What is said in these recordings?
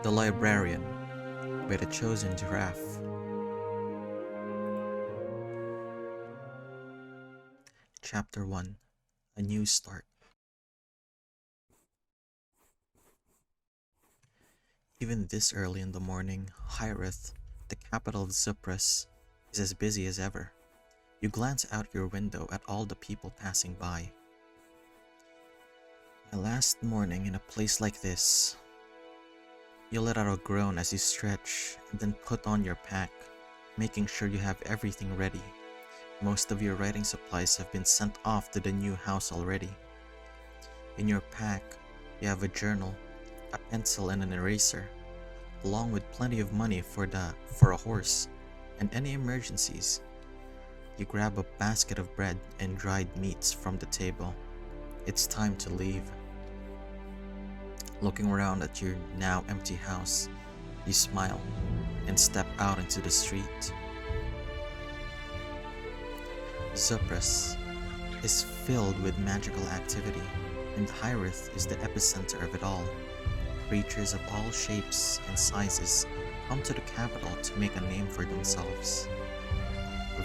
The Librarian by TheChosenGiraffe. Chapter 1. A New Start. Even this early in the morning, Hyreth, the capital of Cyprus, is as busy as ever. You glance out your window at all the people passing by. My last morning in a place like this. You let out a groan as you stretch and then put on your pack, making sure you have everything ready. Most of your writing supplies have been sent off to the new house already. In your pack, you have a journal, a pencil and an eraser, along with plenty of money for a horse and any emergencies. You grab a basket of bread and dried meats from the table. It's time to leave. Looking around at your now empty house, you smile and step out into the street. Cyprus is filled with magical activity, and Hyreth is the epicenter of it all. Creatures of all shapes and sizes come to the capital to make a name for themselves.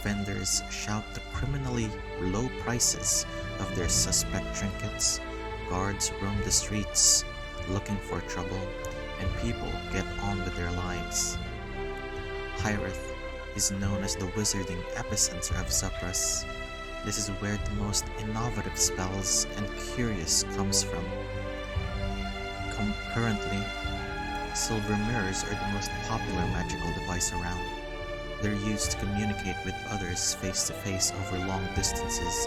Vendors shout the criminally low prices of their suspect trinkets, guards roam the streets looking for trouble, and people get on with their lives. Hyreth is known as the wizarding epicenter of Cyprus. This is where the most innovative spells and curious comes from. Currently, silver mirrors are the most popular magical device around. They're used to communicate with others face to face over long distances,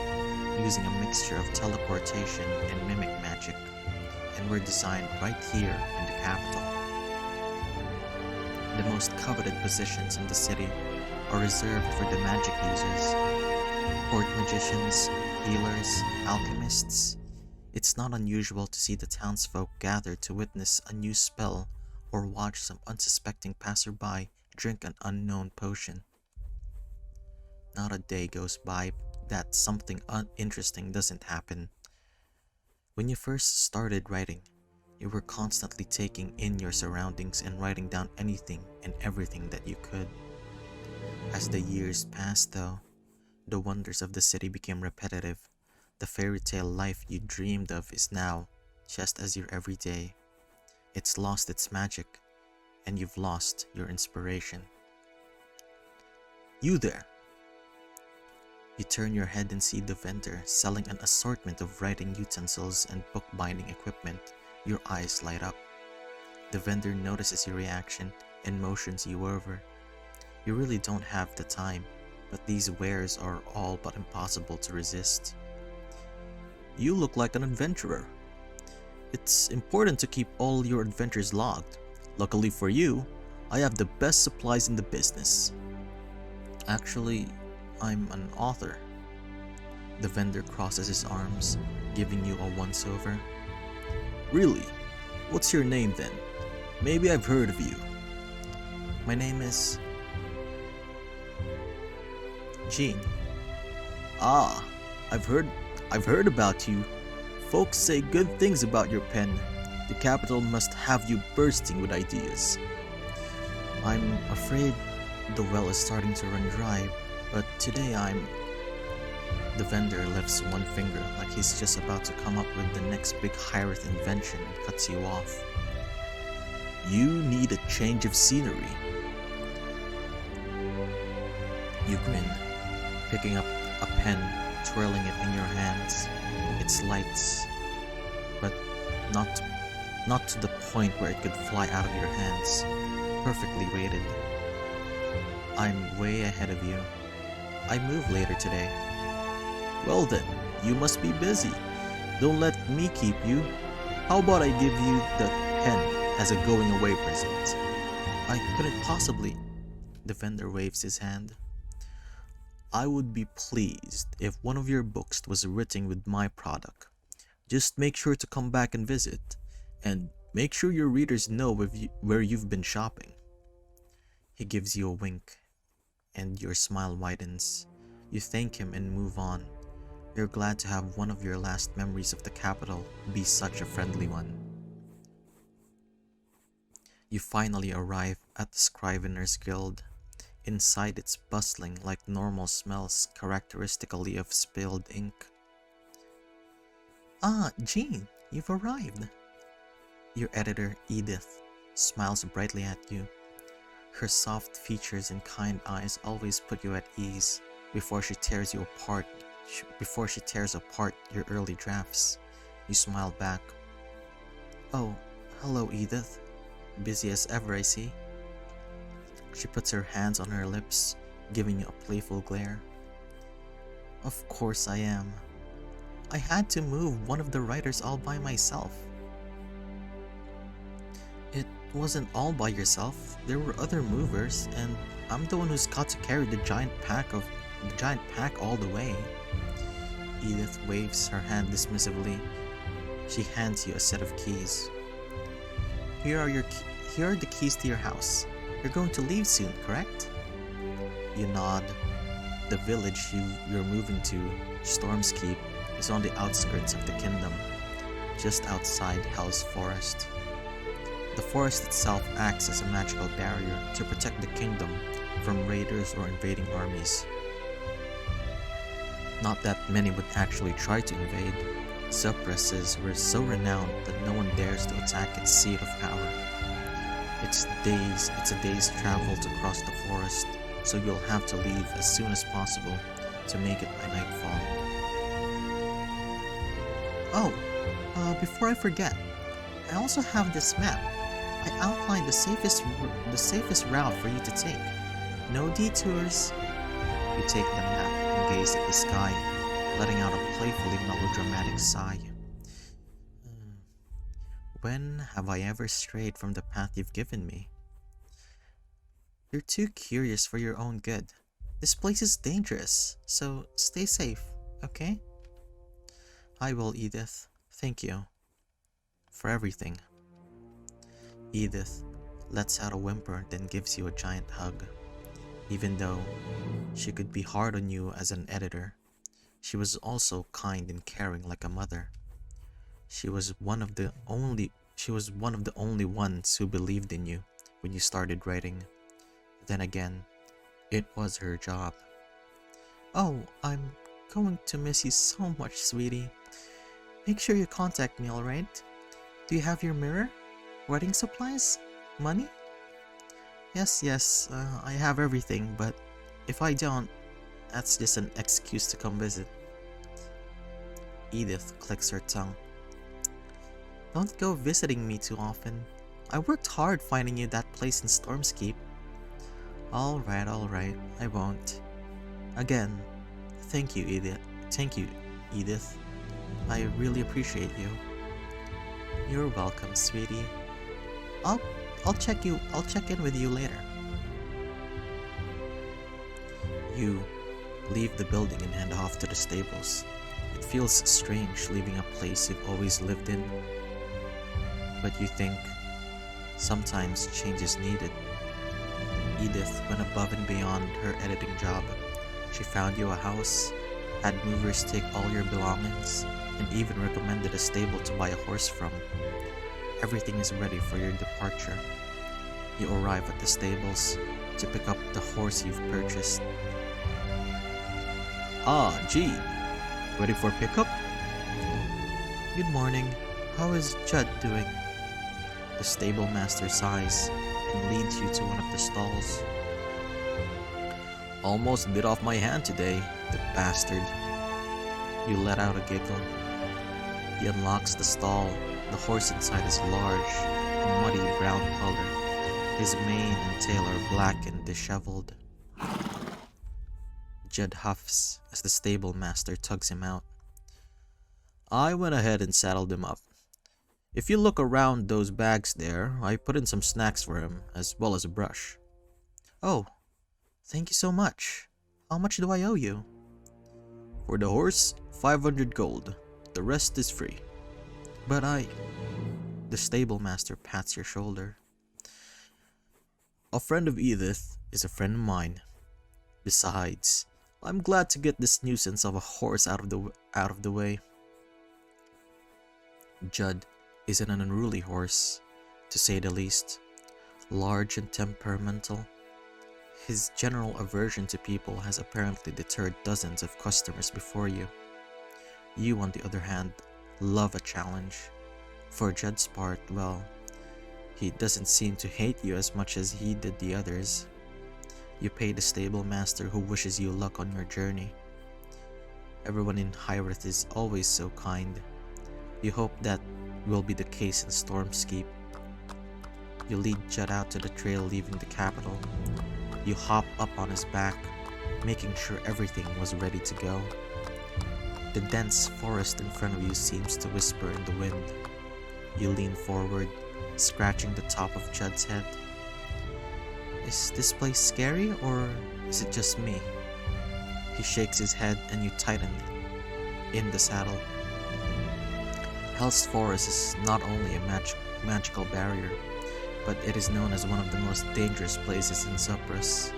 using a mixture of teleportation and mimic magic, and were designed right here in the capital. The most coveted positions in the city are reserved for the magic users, court magicians, healers, alchemists. It's not unusual to see the townsfolk gather to witness a new spell or watch some unsuspecting passerby drink an unknown potion. Not a day goes by that something uninteresting doesn't happen. When you first started writing, you were constantly taking in your surroundings and writing down anything and everything that you could. As the years passed though, the wonders of the city became repetitive. The fairy tale life you dreamed of is now just as your everyday. It's lost its magic, and you've lost your inspiration. You there! You turn your head and see the vendor selling an assortment of writing utensils and bookbinding equipment. Your eyes light up. The vendor notices your reaction and motions you over. You really don't have the time, but these wares are all but impossible to resist. You look like an adventurer. It's important to keep all your adventures logged. Luckily for you, I have the best supplies in the business. Actually, I'm an author. The vendor crosses his arms, giving you a once-over. Really? What's your name then? Maybe I've heard of you. My name is Jean. Ah, I've heard about you. Folks say good things about your pen. The capital must have you bursting with ideas. I'm afraid the well is starting to run dry, but today The vendor lifts one finger like he's just about to come up with the next big Hyreth invention and cuts you off. You need a change of scenery. You grin, picking up a pen, twirling it in your hands. It's light, but not to the point where it could fly out of your hands. Perfectly weighted. I'm way ahead of you. I move later today. Well then, you must be busy. Don't let me keep you. How about I give you the pen as a going away present? I couldn't possibly. The vendor waves his hand. I would be pleased if one of your books was written with my product. Just make sure to come back and visit, and make sure your readers know where you've been shopping. He gives you a wink, and your smile widens. You thank him and move on. You're glad to have one of your last memories of the capital be such a friendly one. You finally arrive at the Scrivener's Guild. Inside it's bustling like normal smells characteristically of spilled ink. Ah, Jean, you've arrived. Your editor, Edith, smiles brightly at you. Her soft features and kind eyes always put you at ease before she tears apart your early drafts. You smile back. Oh, hello, Edith. Busy as ever, I see. She puts her hands on her lips, giving you a playful glare. Of course I am. I had to move one of the writers all by myself. It wasn't all by yourself. There were other movers, and I'm the one who's got to carry the giant pack all the way. Edith waves her hand dismissively. She hands you a set of keys. Here are the keys to your house. You're going to leave soon, correct? You nod. The village you're moving to, Storm's Keep, is on the outskirts of the kingdom, just outside Hell's Forest. The forest itself acts as a magical barrier to protect the kingdom from raiders or invading armies. Not that many would actually try to invade. Suppresses were so renowned that no one dares to attack its seat of power. It's a day's travel to cross the forest, so you'll have to leave as soon as possible to make it by nightfall. Oh, before I forget, I also have this map. I outlined the safest route for you to take. No detours. You take the map and gaze at the sky, letting out a playfully melodramatic sigh. When have I ever strayed from the path you've given me? You're too curious for your own good. This place is dangerous, so stay safe, okay? I will, Edith. Thank you. For everything. Edith lets out a whimper, then gives you a giant hug. Even though she could be hard on you as an editor, she was also kind and caring like a mother. She was one of the only ones who believed in you when you started writing. Then again, it was her job. Oh, I'm going to miss you so much, sweetie. Make sure you contact me, alright? Do you have your mirror? Wedding supplies? Money? Yes, I have everything, but if I don't, that's just an excuse to come visit. Edith clicks her tongue. Don't go visiting me too often. I worked hard finding you that place in Storm's Keep. Alright, I won't. Again, thank you, Edith. I really appreciate you. You're welcome, sweetie. I'll check in with you later. You leave the building and head off to the stables. It feels strange leaving a place you've always lived in. But you think, sometimes change is needed. Edith went above and beyond her editing job. She found you a house, had movers take all your belongings, and even recommended a stable to buy a horse from. Everything is ready for your departure. You arrive at the stables to pick up the horse you've purchased. Ah, gee, ready for pickup? Good morning. How is Judd doing? The stable master sighs and leads you to one of the stalls. Almost bit off my hand today, the bastard. You let out a giggle. He unlocks the stall. The horse inside is large, a muddy brown color. His mane and tail are black and disheveled. Judd huffs as the stable master tugs him out. I went ahead and saddled him up. If you look around those bags there, I put in some snacks for him, as well as a brush. Oh, thank you so much. How much do I owe you? For the horse, 500 gold. The rest is free. But The stable master pats your shoulder. A friend of Edith is a friend of mine. Besides, I'm glad to get this nuisance of a horse out of the way. Judd is an unruly horse, to say the least. Large and temperamental, his general aversion to people has apparently deterred dozens of customers before you. You, on the other hand, love a challenge. For Judd's part, well, he doesn't seem to hate you as much as he did the others. You pay the stable master who wishes you luck on your journey. Everyone in Hyreth is always so kind. You hope that will be the case in Stormskeep. You lead Judd out to the trail leaving the capital. You hop up on his back, making sure everything was ready to go. The dense forest in front of you seems to whisper in the wind. You lean forward, scratching the top of Judd's head. Is this place scary, or is it just me? He shakes his head and you tighten in the saddle. Hell's Forest is not only a magical barrier, but it is known as one of the most dangerous places in Zuprus.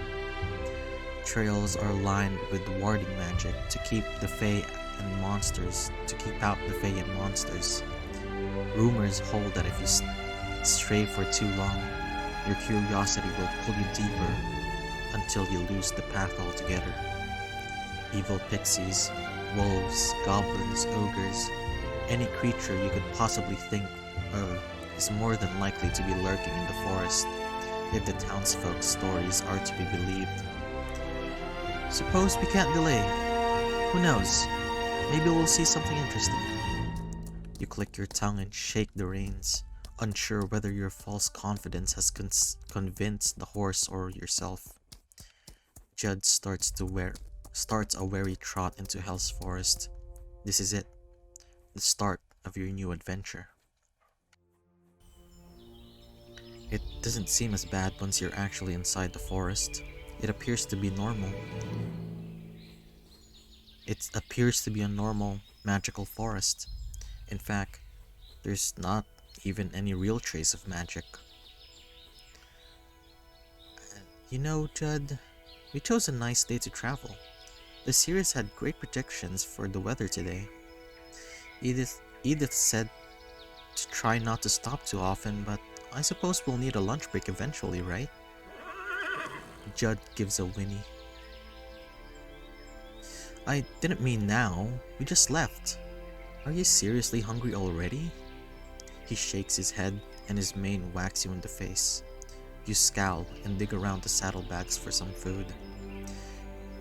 Trails are lined with warding magic to keep out the Fae and monsters. Rumors hold that if you stray for too long, your curiosity will pull you deeper until you lose the path altogether. Evil pixies, wolves, goblins, ogres, any creature you could possibly think of is more than likely to be lurking in the forest, if the townsfolk's stories are to be believed. Suppose we can't delay. Who knows? Maybe we'll see something interesting. You click your tongue and shake the reins, unsure whether your false confidence has convinced the horse or yourself. Judd starts a wary trot into Hell's Forest. This is it, the start of your new adventure. It doesn't seem as bad once you're actually inside the forest. It appears to be normal. It appears to be a normal, magical forest. In fact, there's not even any real trace of magic. You know, Judd, we chose a nice day to travel. The series had great predictions for the weather today. Edith said to try not to stop too often, but I suppose we'll need a lunch break eventually, right? Judd gives a whinny. I didn't mean now. We just left. Are you seriously hungry already? He shakes his head and his mane whacks you in the face. You scowl and dig around the saddlebags for some food.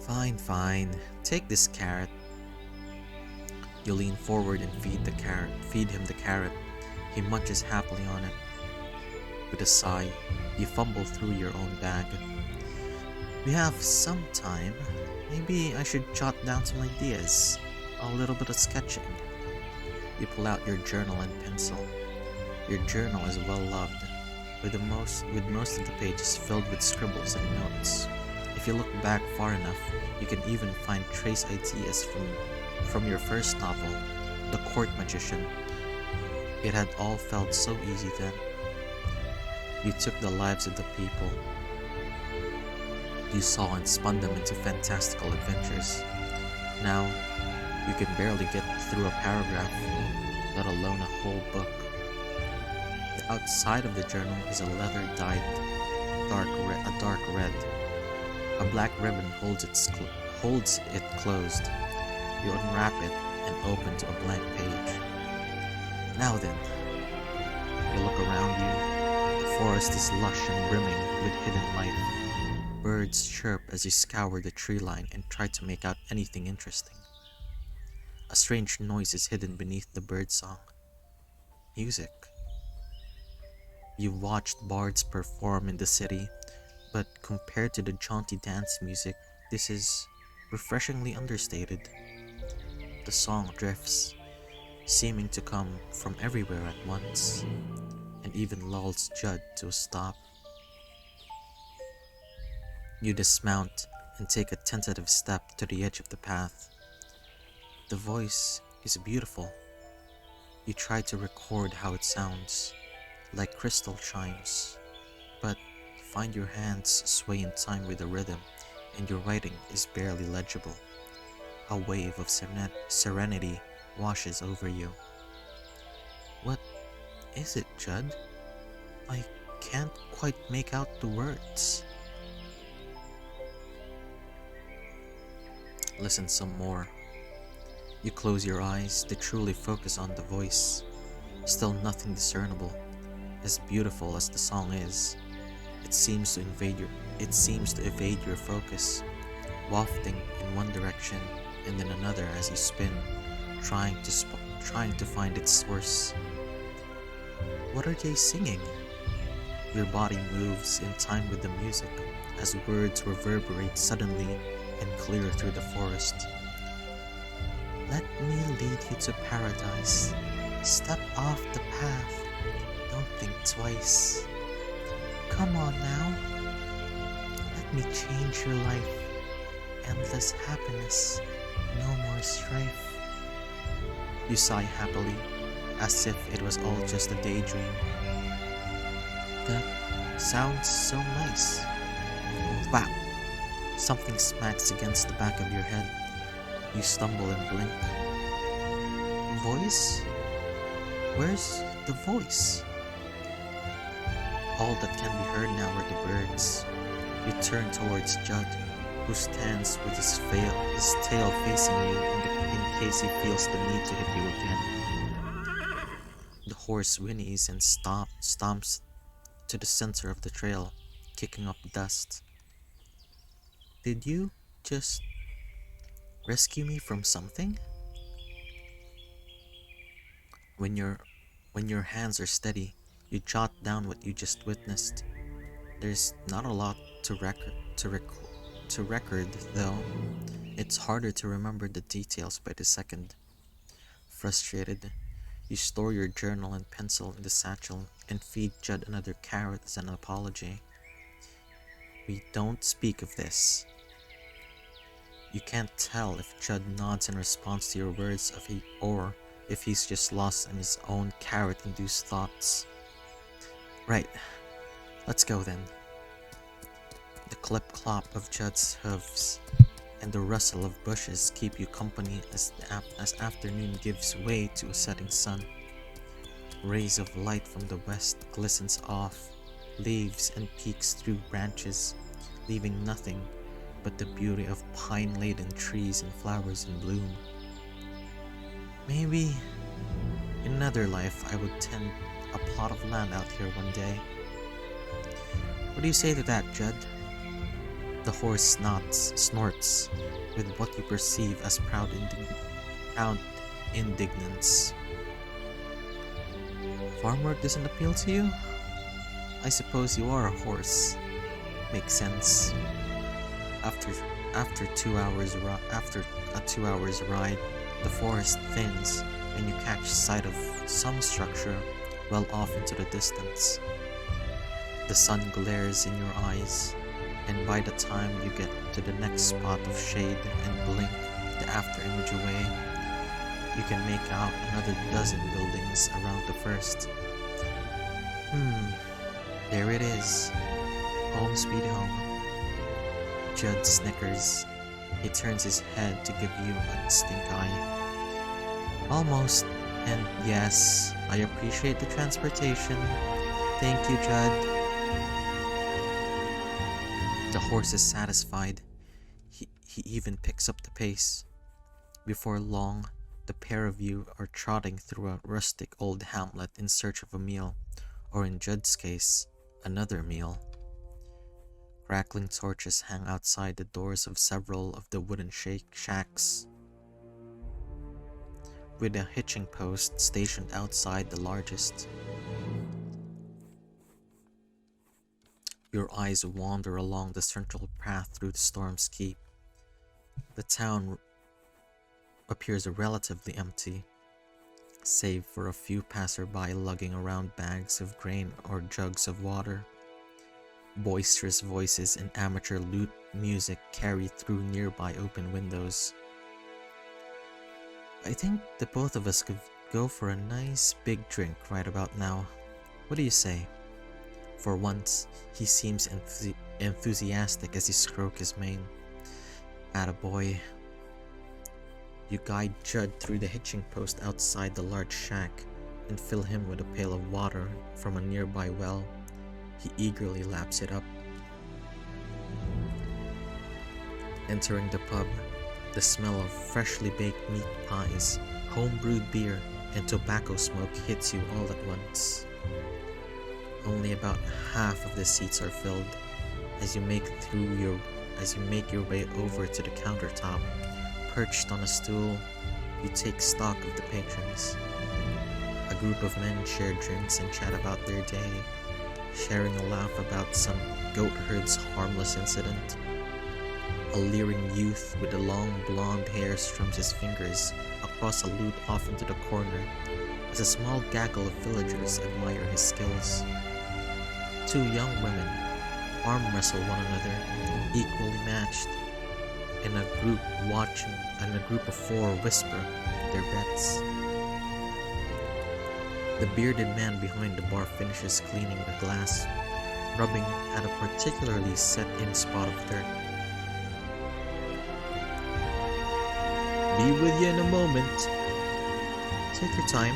Fine. Take this carrot. You lean forward and feed him the carrot. He munches happily on it. With a sigh, you fumble through your own bag. We have some time. Maybe I should jot down some ideas. A little bit of sketching. You pull out your journal and pencil. Your journal is well loved, with most of the pages filled with scribbles and notes. If you look back far enough, you can even find trace ideas from your first novel, The Court Magician. It had all felt so easy then. You took the lives of the people you saw and spun them into fantastical adventures. Now, you can barely get through a paragraph, let alone a whole book. The outside of the journal is a leather-dyed dark red. A black ribbon holds it closed. You unwrap it and open to a blank page. Now then, you look around you. The forest is lush and brimming with hidden life. Birds chirp as you scour the tree line and try to make out anything interesting. A strange noise is hidden beneath the birdsong. Music. You've watched bards perform in the city, but compared to the jaunty dance music, this is refreshingly understated. The song drifts, seeming to come from everywhere at once, and even lulls Judd to a stop. You dismount and take a tentative step to the edge of the path. The voice is beautiful. You try to record how it sounds, like crystal chimes, but find your hands sway in time with the rhythm and your writing is barely legible. A wave of serenity washes over you. What is it, Judd? I can't quite make out the words. Listen some more. You close your eyes to truly focus on the voice. Still nothing discernible. As beautiful as the song is, it seems to evade your focus, wafting in one direction and then another as you spin, trying to find its source. What are they singing? Your body moves in time with the music as words reverberate suddenly and clear through the forest. Let me lead you to paradise. Step off the path. Don't think twice. Come on now. Let me change your life. Endless happiness. No more strife. You sigh happily, as if it was all just a daydream. That sounds so nice. Whap! Something smacks against the back of your head. You stumble and blink. Voice? Where's the voice? All that can be heard now are the birds. You turn towards Judd, who stands with his tail facing you in case he feels the need to hit you again. The horse whinnies and stomps to the center of the trail, kicking up dust. Did you just rescue me from something? When your hands are steady, you jot down what you just witnessed. There's not a lot to record though. It's harder to remember the details by the second. Frustrated, you store your journal and pencil in the satchel and feed Judd another carrot as an apology. We don't speak of this. You can't tell if Judd nods in response to your words or if he's just lost in his own carrot-induced thoughts. Right, let's go then. The clip-clop of Judd's hooves and the rustle of bushes keep you company as afternoon gives way to a setting sun. Rays of light from the west glistens off leaves and peeks through branches, leaving nothing but the beauty of pine-laden trees and flowers in bloom. Maybe in another life I would tend a plot of land out here one day. What do you say to that, Judd? The horse snorts with what you perceive as proud indignance. Farm work doesn't appeal to you? I suppose you are a horse. Makes sense. After a 2 hours ride, the forest thins and you catch sight of some structure well off into the distance. The sun glares in your eyes, and by the time you get to the next spot of shade and blink the afterimage away, you can make out another dozen buildings around the first. There it is. Home sweet home. Judd snickers. He turns his head to give you a stink eye. Almost. And yes, I appreciate the transportation. Thank you, Judd. The horse is satisfied. He even picks up the pace. Before long, the pair of you are trotting through a rustic old hamlet in search of a meal, or in Judd's case, another meal. Crackling torches hang outside the doors of several of the wooden shacks, with a hitching post stationed outside the largest. Your eyes wander along the central path through the Storm's Keep. The town appears relatively empty, save for a few passerby lugging around bags of grain or jugs of water. Boisterous voices and amateur lute music carry through nearby open windows. I think the both of us could go for a nice big drink right about now. What do you say? For once, he seems enthusiastic as you stroke his mane. Attaboy. You guide Judd through the hitching post outside the large shack and fill him with a pail of water from a nearby well. He eagerly laps it up. Entering the pub, the smell of freshly baked meat pies, home-brewed beer, and tobacco smoke hits you all at once. Only about half of the seats are filled. As you make your way over to the countertop, perched on a stool, you take stock of the patrons. A group of men share drinks and chat about their day, sharing a laugh about some goat herd's harmless incident. A leering youth with the long blonde hair strums his fingers across a lute off into the corner as a small gaggle of villagers admire his skills. Two young women arm wrestle one another, equally matched, and a group of four whisper their bets. The bearded man behind the bar finishes cleaning the glass, rubbing at a particularly set-in spot of dirt. Be with you in a moment. Take your time.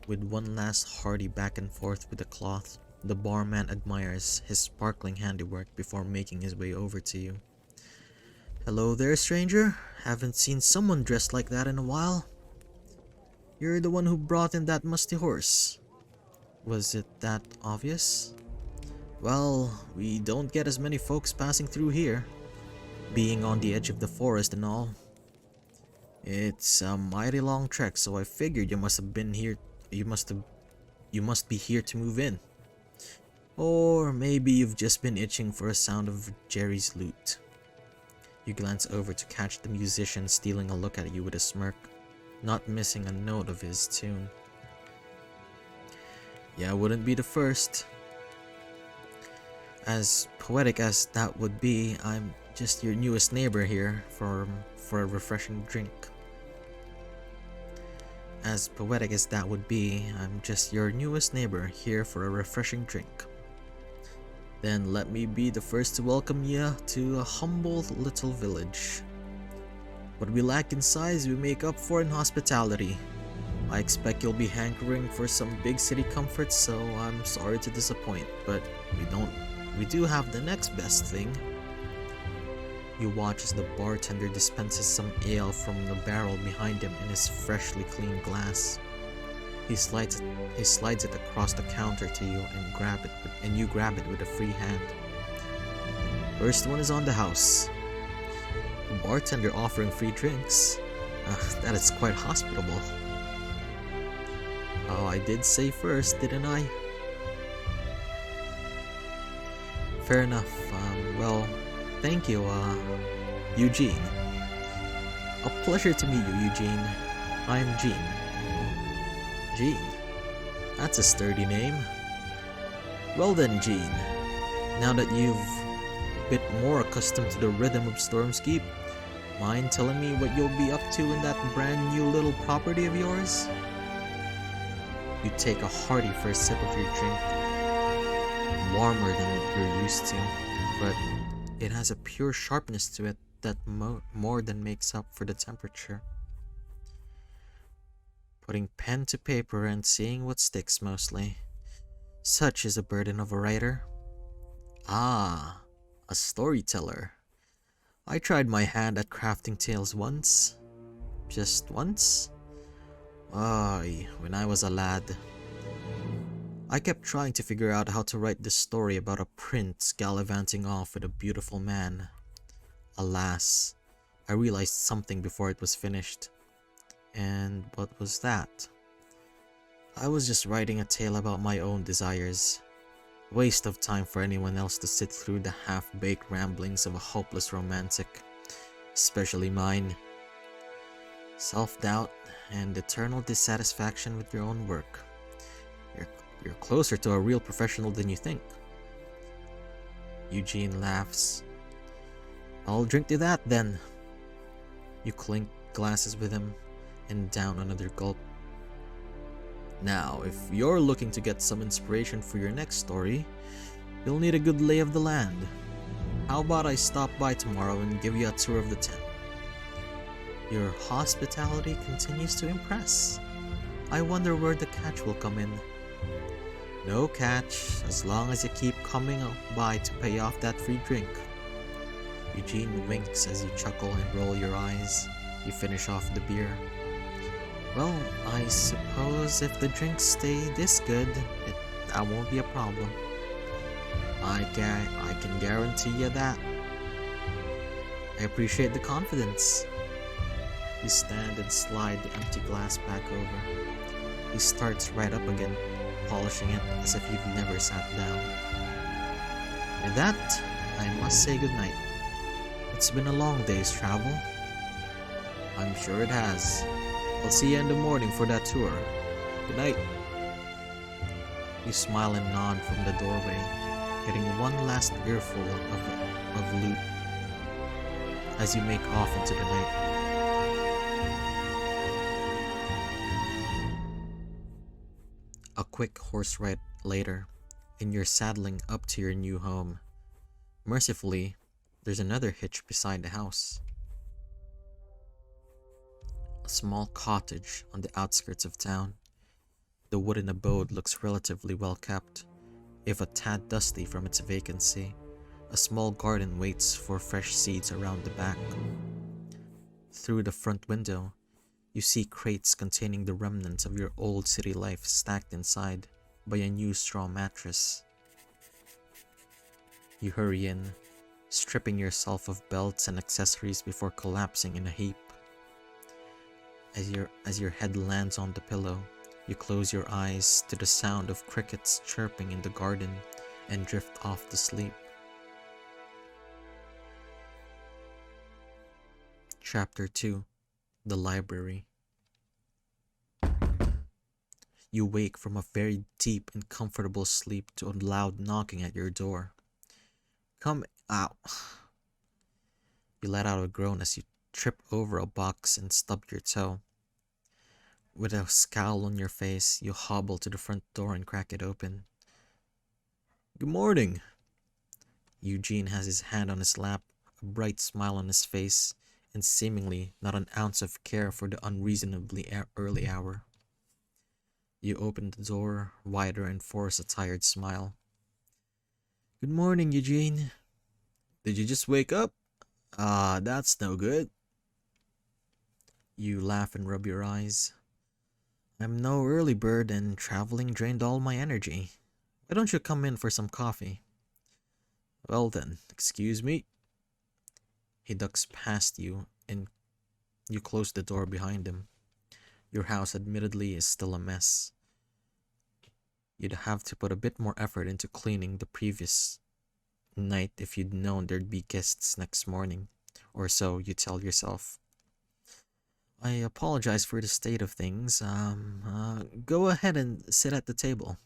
With one last hearty back and forth with the cloth, the barman admires his sparkling handiwork before making his way over to you. Hello there, stranger. Haven't seen someone dressed like that in a while. You're the one who brought in that musty horse. Was it that obvious? Well, we don't get as many folks passing through here, being on the edge of the forest and all. It's a mighty long trek, so I figured you must have been here. You must be here to move in. Or maybe you've just been itching for a sound of Jerry's lute. You glance over to catch the musician stealing a look at you with a smirk, not missing a note of his tune. Yeah, I wouldn't be the first. As poetic as that would be, I'm just your newest neighbor here for a refreshing drink. As poetic as that would be, I'm just your newest neighbor here for a refreshing drink. Then let me be the first to welcome you to a humble little village. What we lack in size, we make up for in hospitality. I expect you'll be hankering for some big city comforts, so I'm sorry to disappoint, but we do have the next best thing. You watch as the bartender dispenses some ale from the barrel behind him in his freshly cleaned glass. He slides it across the counter to you and you grab it with a free hand. First one is on the house. A bartender offering free drinks. That is quite hospitable. Oh, I did say first, didn't I? Fair enough. Well, thank you, Eugene. A pleasure to meet you, Eugene. I'm Gene. Gene? That's a sturdy name. Well then, Gene. Now that you've a bit more accustomed to the rhythm of Stormskeep, mind telling me what you'll be up to in that brand new little property of yours? You take a hearty first sip of your drink, warmer than you're used to, but it has a pure sharpness to it that more than makes up for the temperature. Putting pen to paper and seeing what sticks mostly. Such is a burden of a writer. Ah, a storyteller. I tried my hand at crafting tales once. Just once? When I was a lad. I kept trying to figure out how to write this story about a prince gallivanting off with a beautiful man. Alas, I realized something before it was finished. And what was that? I was just writing a tale about my own desires. Waste of time for anyone else to sit through the half-baked ramblings of a hopeless romantic, especially mine. Self-doubt and eternal dissatisfaction with your own work. You're closer to a real professional than you think. Eugene laughs. I'll drink to that then. You clink glasses with him and down another gulp. Now, if you're looking to get some inspiration for your next story, you'll need a good lay of the land. How about I stop by tomorrow and give you a tour of the town? Your hospitality continues to impress. I wonder where the catch will come in. No catch, as long as you keep coming by to pay off that free drink. Eugene winks as you chuckle and roll your eyes. You finish off the beer. Well, I suppose if the drinks stay this good, that won't be a problem. I can guarantee you that. I appreciate the confidence. You stand and slide the empty glass back over. He starts right up again, polishing it as if you've never sat down. With that, I must say goodnight. It's been a long day's travel. I'm sure it has. I'll see you in the morning for that tour. Good night. You smile and nod from the doorway, getting one last earful of loot as you make off into the night. A quick horse ride later, and you're saddling up to your new home. Mercifully, there's another hitch beside the house. A small cottage on the outskirts of town. The wooden abode looks relatively well kept, if a tad dusty from its vacancy. A small garden waits for fresh seeds around the back. Through the front window, you see crates containing the remnants of your old city life stacked inside by a new straw mattress. You hurry in, stripping yourself of belts and accessories before collapsing in a heap. As your head lands on the pillow, you close your eyes to the sound of crickets chirping in the garden and drift off to sleep. Chapter 2: The Library. You wake from a very deep and comfortable sleep to a loud knocking at your door. Come out. You let out a groan as you trip over a box and stub your toe. With a scowl on your face, you hobble to the front door and crack it open. Good morning. Eugene has his hand on his lap, a bright smile on his face, and seemingly not an ounce of care for the unreasonably early hour. You open the door wider and force a tired smile. Good morning, Eugene. Did you just wake up? That's no good. You laugh and rub your eyes. I'm no early bird and traveling drained all my energy. Why don't you come in for some coffee? Well then, excuse me. He ducks past you and you close the door behind him. Your house admittedly is still a mess. You'd have to put a bit more effort into cleaning the previous night if you'd known there'd be guests next morning, or so you tell yourself. I apologize for the state of things. Go ahead and sit at the table.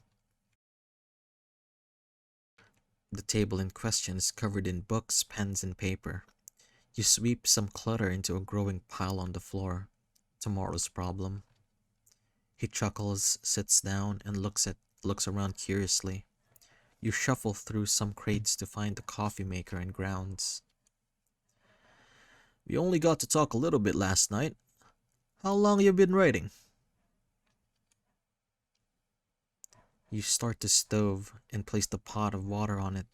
The table in question is covered in books, pens, and paper. You sweep some clutter into a growing pile on the floor. Tomorrow's problem. He chuckles, sits down, and looks around curiously. You shuffle through some crates to find the coffee maker and grounds. We only got to talk a little bit last night. How long you been writing? You start the stove and place the pot of water on it.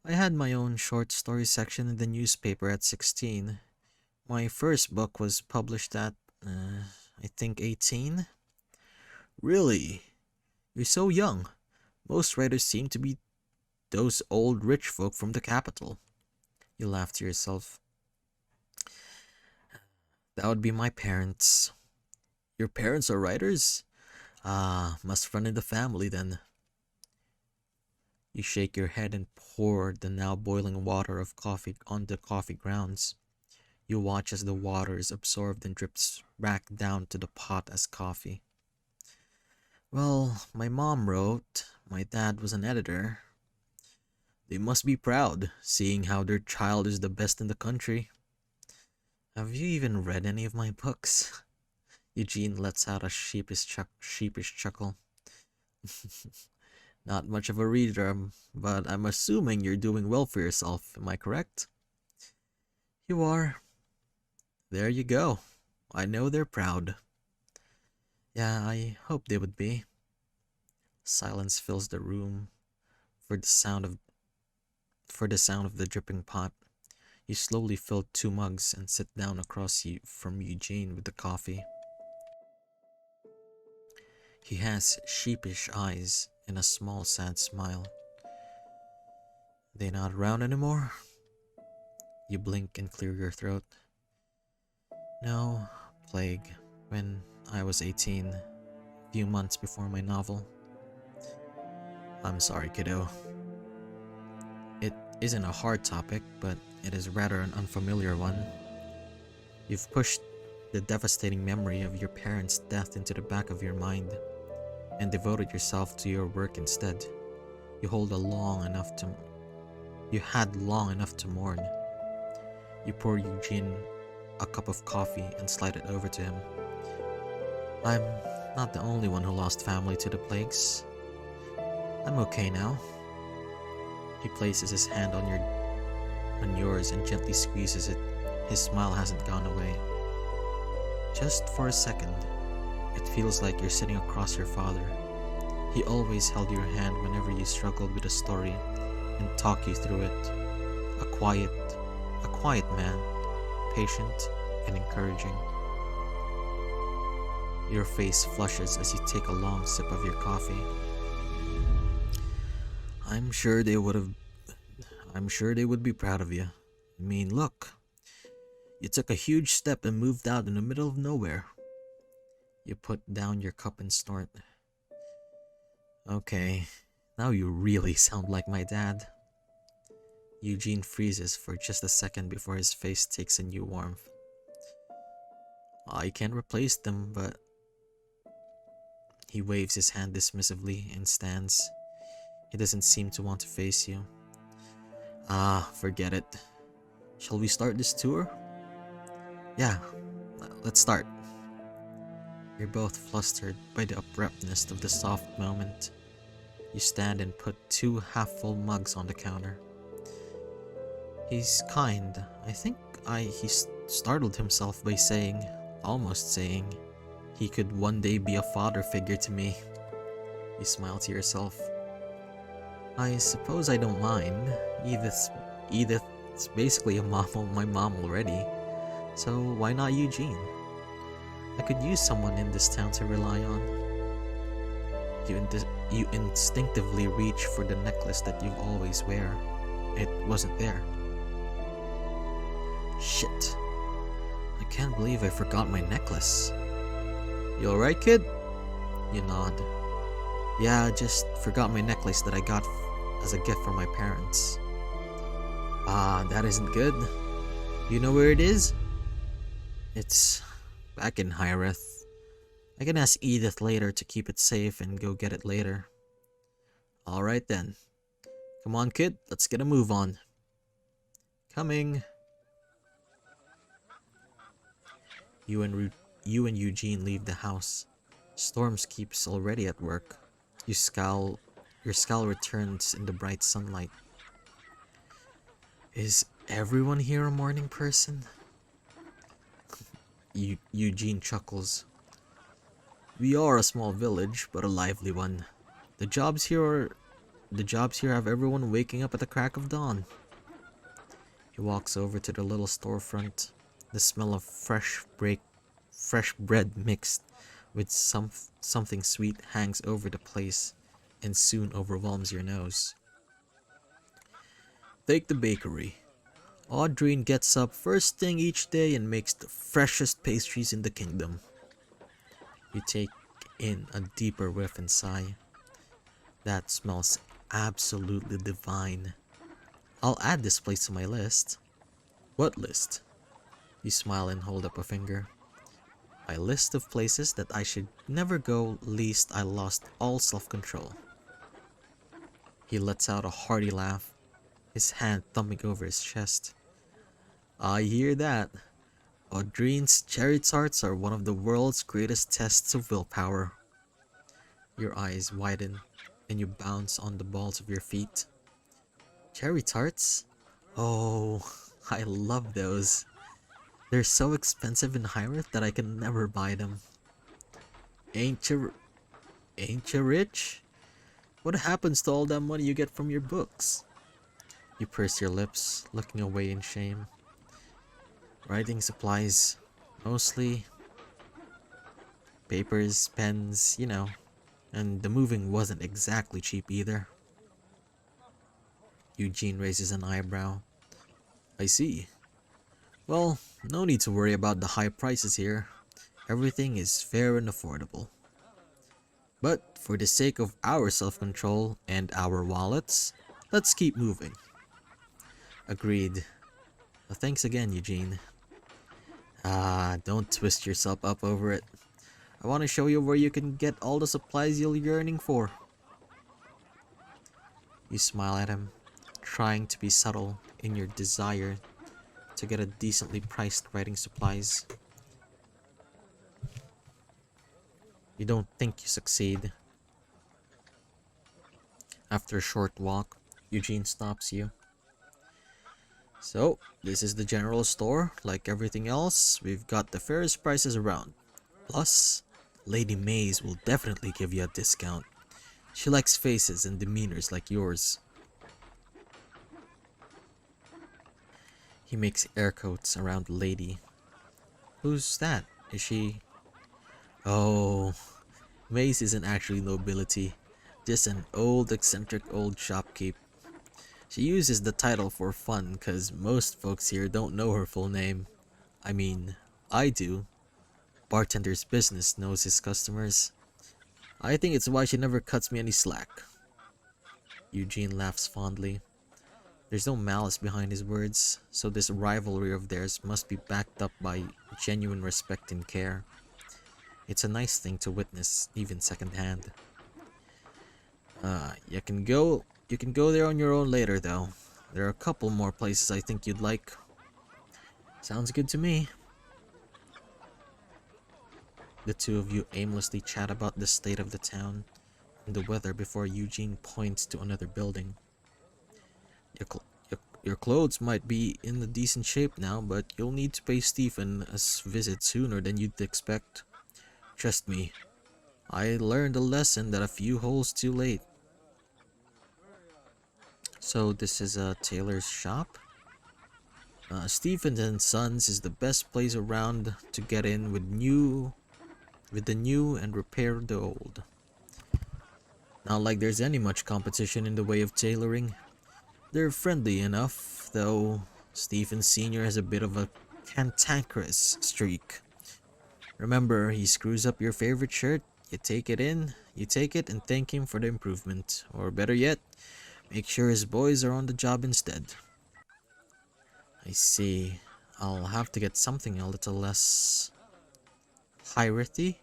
I had my own short story section in the newspaper at 16. My first book was published at, I think 18? Really? You're so young. Most writers seem to be those old rich folk from the capital. You laugh to yourself. That would be my parents. Your parents are writers? Must run in the family then. You shake your head and pour the now boiling water of coffee on the coffee grounds. You watch as the water is absorbed and drips back down to the pot as coffee. Well, my mom wrote, my dad was an editor. They must be proud, seeing how their child is the best in the country. Have you even read any of my books? Eugene lets out a sheepish chuckle. Not much of a reader, but I'm assuming you're doing well for yourself, am I correct? You are. There you go. I know they're proud. Yeah, I hope they would be. Silence fills the room for the sound of the dripping pot. You slowly fill 2 mugs and sit down across from Eugene with the coffee. He has sheepish eyes and a small sad smile. They not around anymore? You blink and clear your throat. No, plague. When I was 18, a few months before my novel. I'm sorry, kiddo. It isn't a hard topic, but it is rather an unfamiliar one. You've pushed the devastating memory of your parents' death into the back of your mind and devoted yourself to your work instead. You had long enough to mourn. You pour Eugene a cup of coffee and slide it over to him. I'm not the only one who lost family to the plagues. I'm okay now. He places his hand on yours and gently squeezes it. His smile hasn't gone away. Just for a second, it feels like you're sitting across your father. He always held your hand whenever you struggled with a story and talked you through it. A quiet man, patient and encouraging. Your face flushes as you take a long sip of your coffee. I'm sure they would be proud of you. I mean, look. You took a huge step and moved out in the middle of nowhere. You put down your cup and snort. Okay, now you really sound like my dad. Eugene freezes for just a second before his face takes a new warmth. I can't replace them, but... He waves his hand dismissively and stands. He doesn't seem to want to face you. Forget it. Shall we start this tour? Yeah, let's start. You're both flustered by the abruptness of the soft moment. You stand and put 2 half-full mugs on the counter. He's kind. I think he startled himself by almost saying, he could one day be a father figure to me. You smile to yourself. I suppose I don't mind. Edith's basically my mom already. So why not Eugene? I could use someone in this town to rely on. You instinctively reach for the necklace that you always wear. It wasn't there. Shit. I can't believe I forgot my necklace. You alright, kid? You nod. Yeah, just forgot my necklace that I got as a gift from my parents. That isn't good. You know where it is? It's back in Hyreth. I can ask Edith later to keep it safe and go get it later. Alright then. Come on, kid, let's get a move on. Coming. You and Eugene leave the house. Storms keeps already at work. Your scowl returns in the bright sunlight. Is everyone here a morning person? Eugene chuckles. We are a small village, but a lively one. The jobs here have everyone waking up at the crack of dawn. He walks over to the little storefront. The smell of fresh bread mixed with something sweet hangs over the place and soon overwhelms your nose. Take the bakery. Audrine gets up first thing each day and makes the freshest pastries in the kingdom. You take in a deeper whiff and sigh. That smells absolutely divine. I'll add this place to my list. What list? You smile and hold up a finger. My list of places that I should never go lest I lost all self-control. He lets out a hearty laugh, his hand thumbing over his chest. I hear that. Audrine's cherry tarts are one of the world's greatest tests of willpower. Your eyes widen, and you bounce on the balls of your feet. Cherry tarts? Oh, I love those. They're so expensive in Hyreth that I can never buy them. Ain't you rich? What happens to all that money you get from your books? You purse your lips, looking away in shame. Writing supplies. Mostly papers, pens, you know. And the moving wasn't exactly cheap either. Eugene raises an eyebrow. I see. Well, no need to worry about the high prices here. Everything is fair and affordable. But for the sake of our self-control and our wallets, let's keep moving. Agreed. Well, thanks again, Eugene. Don't twist yourself up over it. I want to show you where you can get all the supplies you're yearning for. You smile at him, trying to be subtle in your desire to get a decently priced writing supplies. You don't think you succeed. After a short walk, Eugene stops you. So, this is the general store. Like everything else, we've got the fairest prices around. Plus, Lady Mays will definitely give you a discount. She likes faces and demeanors like yours. He makes air quotes around Lady. Who's that? Is she... Oh, Mays isn't actually nobility. Just an old eccentric old shopkeep. She uses the title for fun cause most folks here don't know her full name. I mean, I do. Bartender's business knows his customers. I think it's why she never cuts me any slack. Eugene laughs fondly. There's no malice behind his words, so this rivalry of theirs must be backed up by genuine respect and care. It's a nice thing to witness, even secondhand. You can go there on your own later though. There are a couple more places I think you'd like. Sounds good to me. The two of you aimlessly chat about the state of the town and the weather before Eugene points to another building. Your clothes might be in a decent shape now, but you'll need to pay Stephen a visit sooner than you'd expect. Trust me, I learned a lesson that a few holes too late. So this is a tailor's shop? Stephen and Sons is the best place around to get in with the new and repair the old. Not like there's any much competition in the way of tailoring. They're friendly enough, though Stephen Sr. has a bit of a cantankerous streak. Remember, he screws up your favorite shirt, you take it and thank him for the improvement. Or better yet, make sure his boys are on the job instead. I see. I'll have to get something a little less... piratey?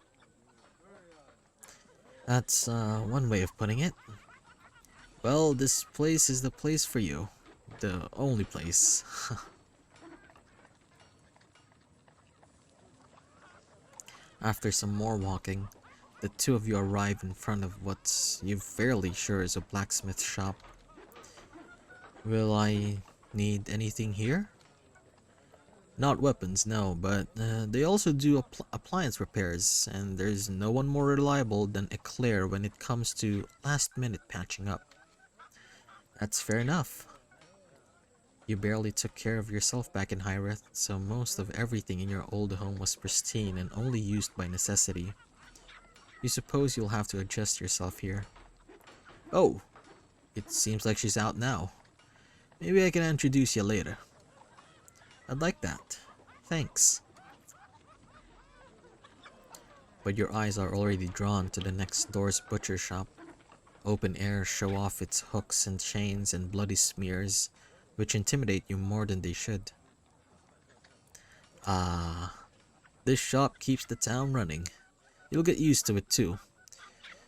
That's one way of putting it. Well, this place is the place for you. The only place. After some more walking, the two of you arrive in front of what you're fairly sure is a blacksmith shop. Will I need anything here? Not weapons, no, but they also do appliance repairs, and there's no one more reliable than Eclair when it comes to last-minute patching up. That's fair enough. You barely took care of yourself back in Hyreth, so most of everything in your old home was pristine and only used by necessity. You suppose you'll have to adjust yourself here. Oh, it seems like she's out now. Maybe I can introduce you later. I'd like that. Thanks. But your eyes are already drawn to the next door's butcher shop. Open air show off its hooks and chains and bloody smears, which intimidate you more than they should. This shop keeps the town running. You'll get used to it too.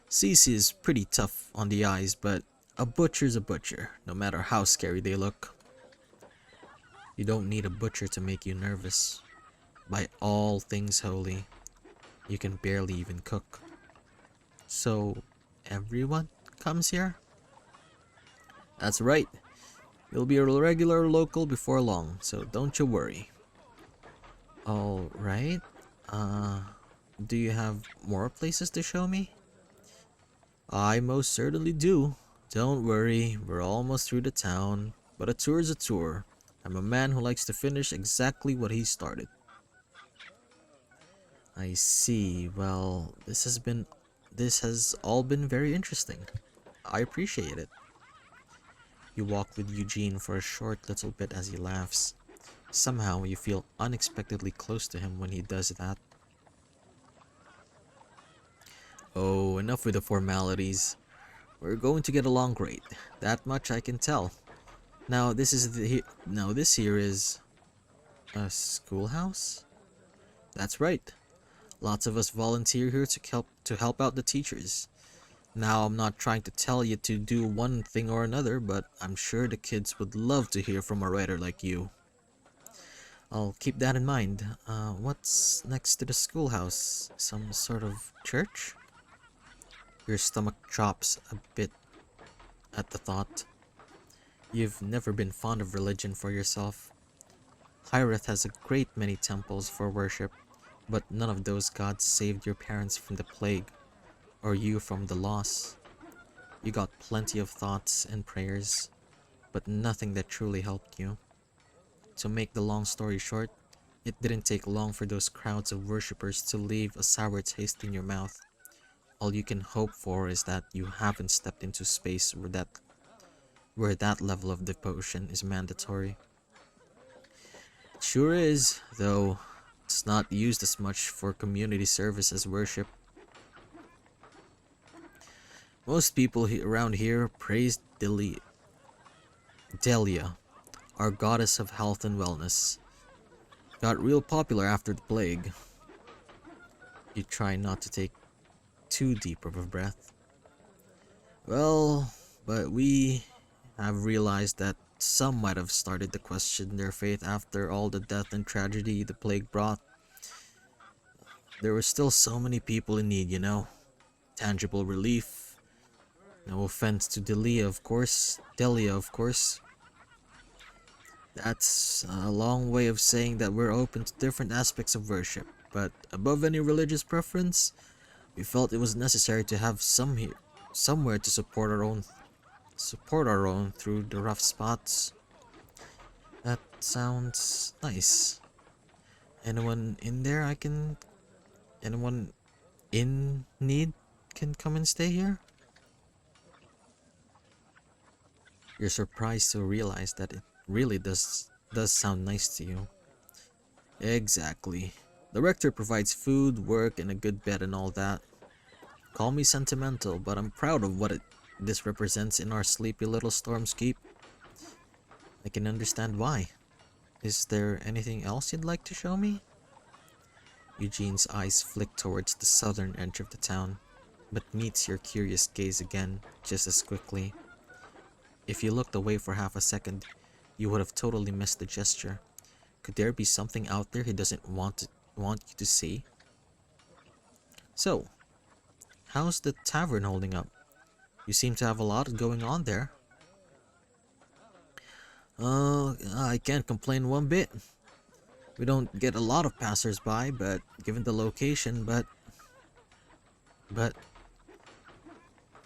Cece is pretty tough on the eyes, but a butcher's a butcher, no matter how scary they look. You don't need a butcher to make you nervous. By all things holy, you can barely even cook. So, everyone comes here? That's right. You'll be a regular local before long, so don't you worry. Alright. Do you have more places to show me? I most certainly do. Don't worry, we're almost through the town. But a tour's a tour. I'm a man who likes to finish exactly what he started. I see. Well, this has all been very interesting. I appreciate it. You walk with Eugene for a short little bit as he laughs. Somehow you feel unexpectedly close to him when he does that. Oh, enough with the formalities. We're going to get along great. That much I can tell. Now this here is a schoolhouse? That's right. Lots of us volunteer here to help out the teachers. Now, I'm not trying to tell you to do one thing or another, but I'm sure the kids would love to hear from a writer like you. I'll keep that in mind. What's next to the schoolhouse? Some sort of church? Your stomach drops a bit at the thought. You've never been fond of religion for yourself. Hyreth has a great many temples for worship, but none of those gods saved your parents from the plague, or you from the loss. You got plenty of thoughts and prayers, but nothing that truly helped you. To make the long story short, it didn't take long for those crowds of worshippers to leave a sour taste in your mouth. All you can hope for is that you haven't stepped into space where that level of devotion is mandatory. It sure is, though it's not used as much for community service as worship. Most people around here praise Delia, our goddess of health and wellness. Got real popular after the plague. You try not to take too deep of a breath. Well, but we have realized that some might have started to question their faith after all the death and tragedy the plague brought. There were still so many people in need, you know. Tangible relief. No offense to Delia, of course. That's a long way of saying that we're open to different aspects of worship, but above any religious preference, we felt it was necessary to have somewhere to support our own through the rough spots. That sounds nice. Anyone in there anyone in need can come and stay here? You're surprised to realize that it really does sound nice to you. Exactly. The rector provides food, work, and a good bed and all that. Call me sentimental, but I'm proud of this represents in our sleepy little Stormscape. I can understand why. Is there anything else you'd like to show me? Eugene's eyes flick towards the southern edge of the town, but meets your curious gaze again just as quickly. If you looked away for half a second, you would have totally missed the gesture. Could there be something out there he doesn't want you to see? So, how's the tavern holding up? You seem to have a lot going on there. I can't complain one bit. We don't get a lot of passers-by, but given the location, but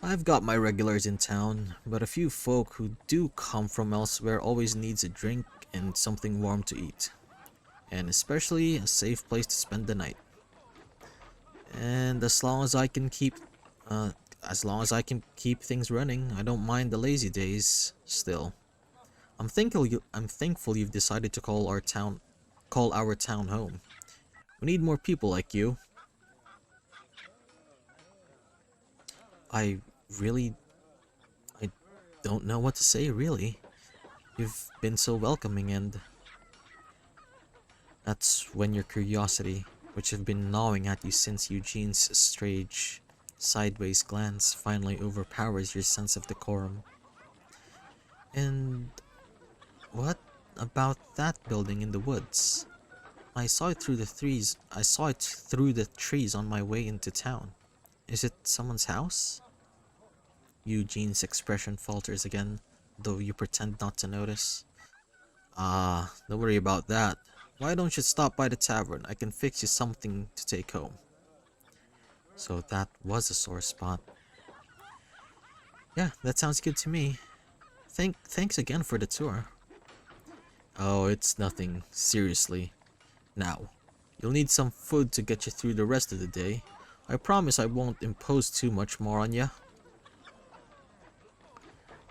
I've got my regulars in town, but a few folk who do come from elsewhere always needs a drink and something warm to eat. And especially a safe place to spend the night. And as long as I can keep things running, I don't mind the lazy days. Still, I'm thankful you've decided to call our town home. We need more people like you. I really, I don't know what to say, really. You've been so welcoming, and that's when your curiosity, which have been gnawing at you since Eugene's strange, sideways glance, finally overpowers your sense of decorum. And what about that building in the woods? I saw it through the trees on my way into town. Is it someone's house? Eugene's expression falters again, though you pretend not to notice. Don't worry about that. Why don't you stop by the tavern? I can fix you something to take home. So that was a sore spot. Yeah, that sounds good to me. Thanks again for the tour. Oh, it's nothing, seriously. Now, you'll need some food to get you through the rest of the day. I promise I won't impose too much more on you.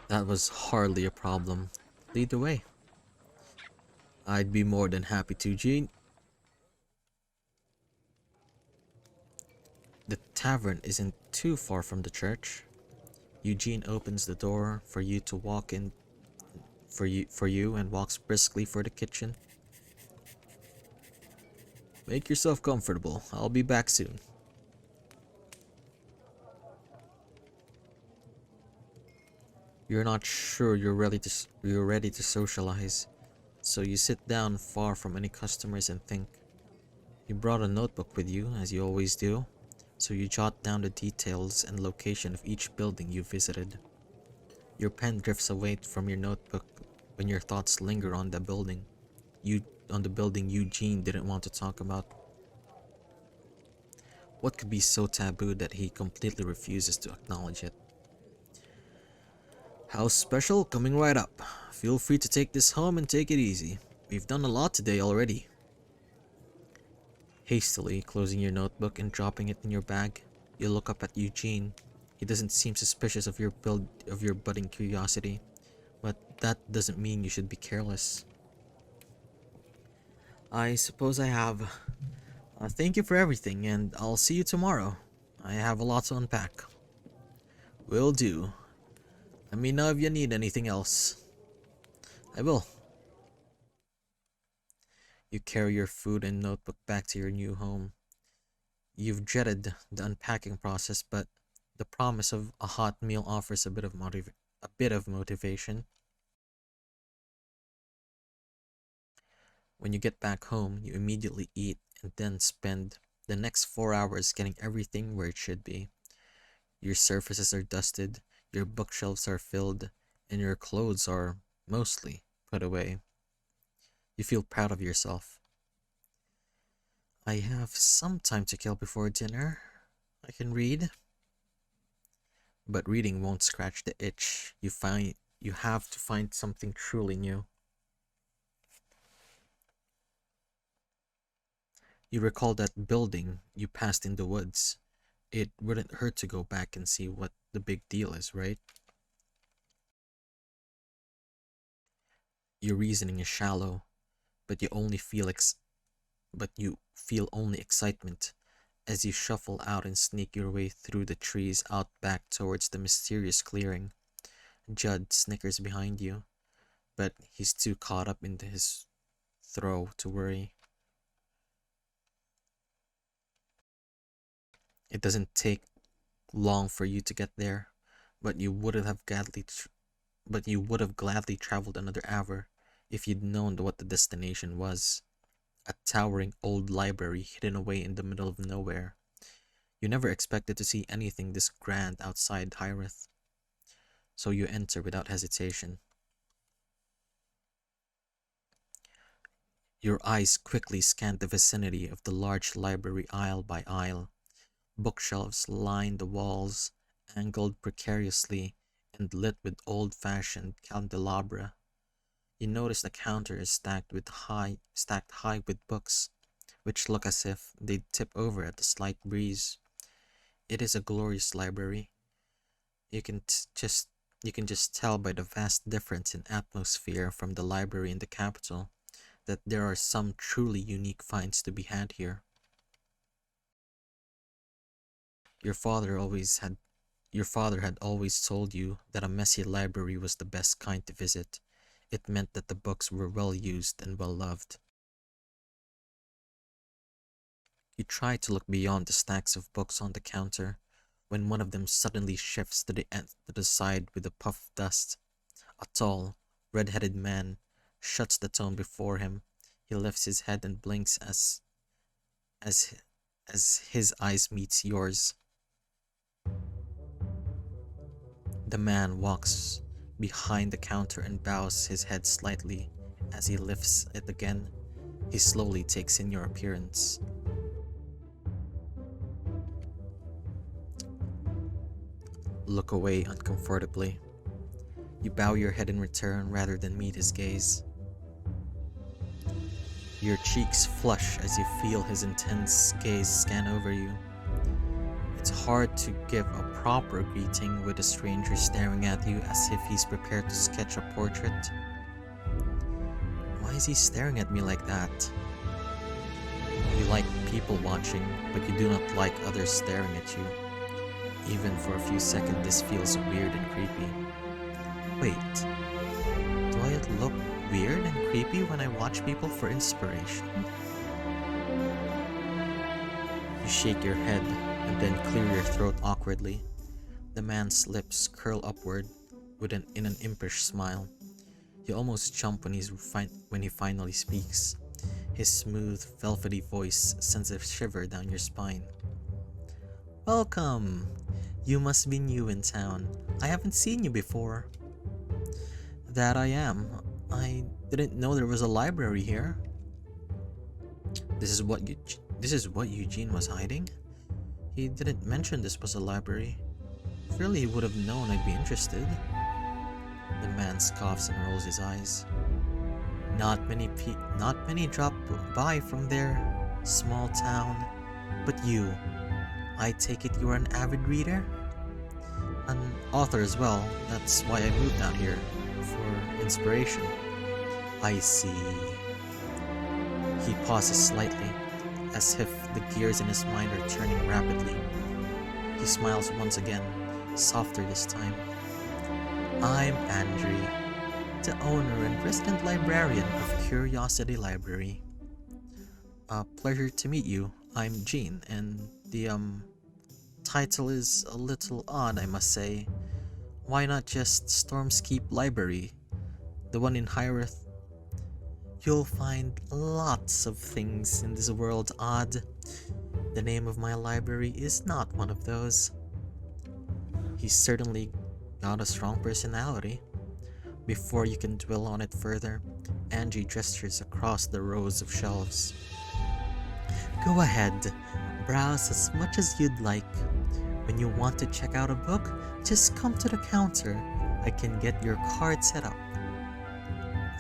That was hardly a problem. Lead the way. I'd be more than happy to, Gene. The tavern isn't too far from the church. Eugene opens the door for you to walk in for you and walks briskly for the kitchen. Make yourself comfortable. I'll be back soon. You're not sure you're ready to socialize, so you sit down far from any customers and think. You brought a notebook with you, as you always do, so you jot down the details and location of each building you visited. Your pen drifts away from your notebook when your thoughts linger on the building Eugene didn't want to talk about. What could be so taboo that he completely refuses to acknowledge it? House special coming right up. Feel free to take this home and take it easy. We've done a lot today already. Hastily closing your notebook and dropping it in your bag, you look up at Eugene. He doesn't seem suspicious of your budding curiosity, but that doesn't mean you should be careless. I suppose I have. Thank you for everything, and I'll see you tomorrow. I have a lot to unpack. Will do. Let me know if you need anything else. I will. You carry your food and notebook back to your new home. You've dreaded the unpacking process, but the promise of a hot meal offers a bit of motivation. When you get back home, you immediately eat and then spend the next 4 hours getting everything where it should be. Your surfaces are dusted, your bookshelves are filled, and your clothes are, mostly, put away. You feel proud of yourself. I have some time to kill before dinner. I can read. But reading won't scratch the itch. You have to find something truly new. You recall that building you passed in the woods. It wouldn't hurt to go back and see what the big deal is, right? Your reasoning is shallow, but you feel only excitement as you shuffle out and sneak your way through the trees out back towards the mysterious clearing. Judd snickers behind you, but he's too caught up into his throw to worry. It doesn't take long for you to get there, but you would have gladly traveled another hour if you'd known what the destination was. A towering old library hidden away in the middle of nowhere. You never expected to see anything this grand outside Hyreth, so you enter without hesitation. Your eyes quickly scan the vicinity of the large library aisle by aisle. Bookshelves line the walls, angled precariously and lit with old-fashioned candelabra. You notice the counter is stacked high with books, which look as if they'd tip over at a slight breeze. It is a glorious library. You can just tell by the vast difference in atmosphere from the library in the capital that there are some truly unique finds to be had here. Your father always had Your father had always told you that a messy library was the best kind to visit. It meant that the books were well used and well loved. You try to look beyond the stacks of books on the counter when one of them suddenly shifts to the side with a puff of dust. A tall, red-headed man shuts the tome before him. He lifts his head and blinks as as his eyes meets yours. The man walks behind the counter and bows his head slightly as he lifts it again. He slowly takes in your appearance. look away uncomfortably. You bow your head in return rather than meet his gaze. Your cheeks flush as you feel his intense gaze scan over you. It's hard to give a proper greeting with a stranger staring at you as if he's prepared to sketch a portrait. Why is he staring at me like that? You like people watching, but you do not like others staring at you. Even for a few seconds, this feels weird and creepy. Wait, do I look weird and creepy when I watch people for inspiration? You shake your head and then clear your throat awkwardly. The man's lips curl upward in an impish smile. You almost jump when he finally speaks. His smooth, velvety voice sends a shiver down your spine. Welcome! You must be new in town. I haven't seen you before. That I am. I didn't know there was a library here. This is what Eugene was hiding? He didn't mention this was a library. Surely he would have known I'd be interested. The man scoffs and rolls his eyes. Not many drop by from there, small town. But you, I take it you're an avid reader? An author as well, that's why I moved out here, for inspiration. I see. He pauses slightly, as if the gears in his mind are turning rapidly. He smiles once again, softer this time. I'm Andrew, the owner and resident librarian of Curiosity Library. Pleasure to meet you. I'm Gene, and the title is a little odd, I must say. Why not just Stormskeep Library, the one in Hyreth? You'll find lots of things in this world odd. The name of my library is not one of those. He's certainly got a strong personality. Before you can dwell on it further, Angie gestures across the rows of shelves. Go ahead, browse as much as you'd like. When you want to check out a book, just come to the counter. I can get your card set up.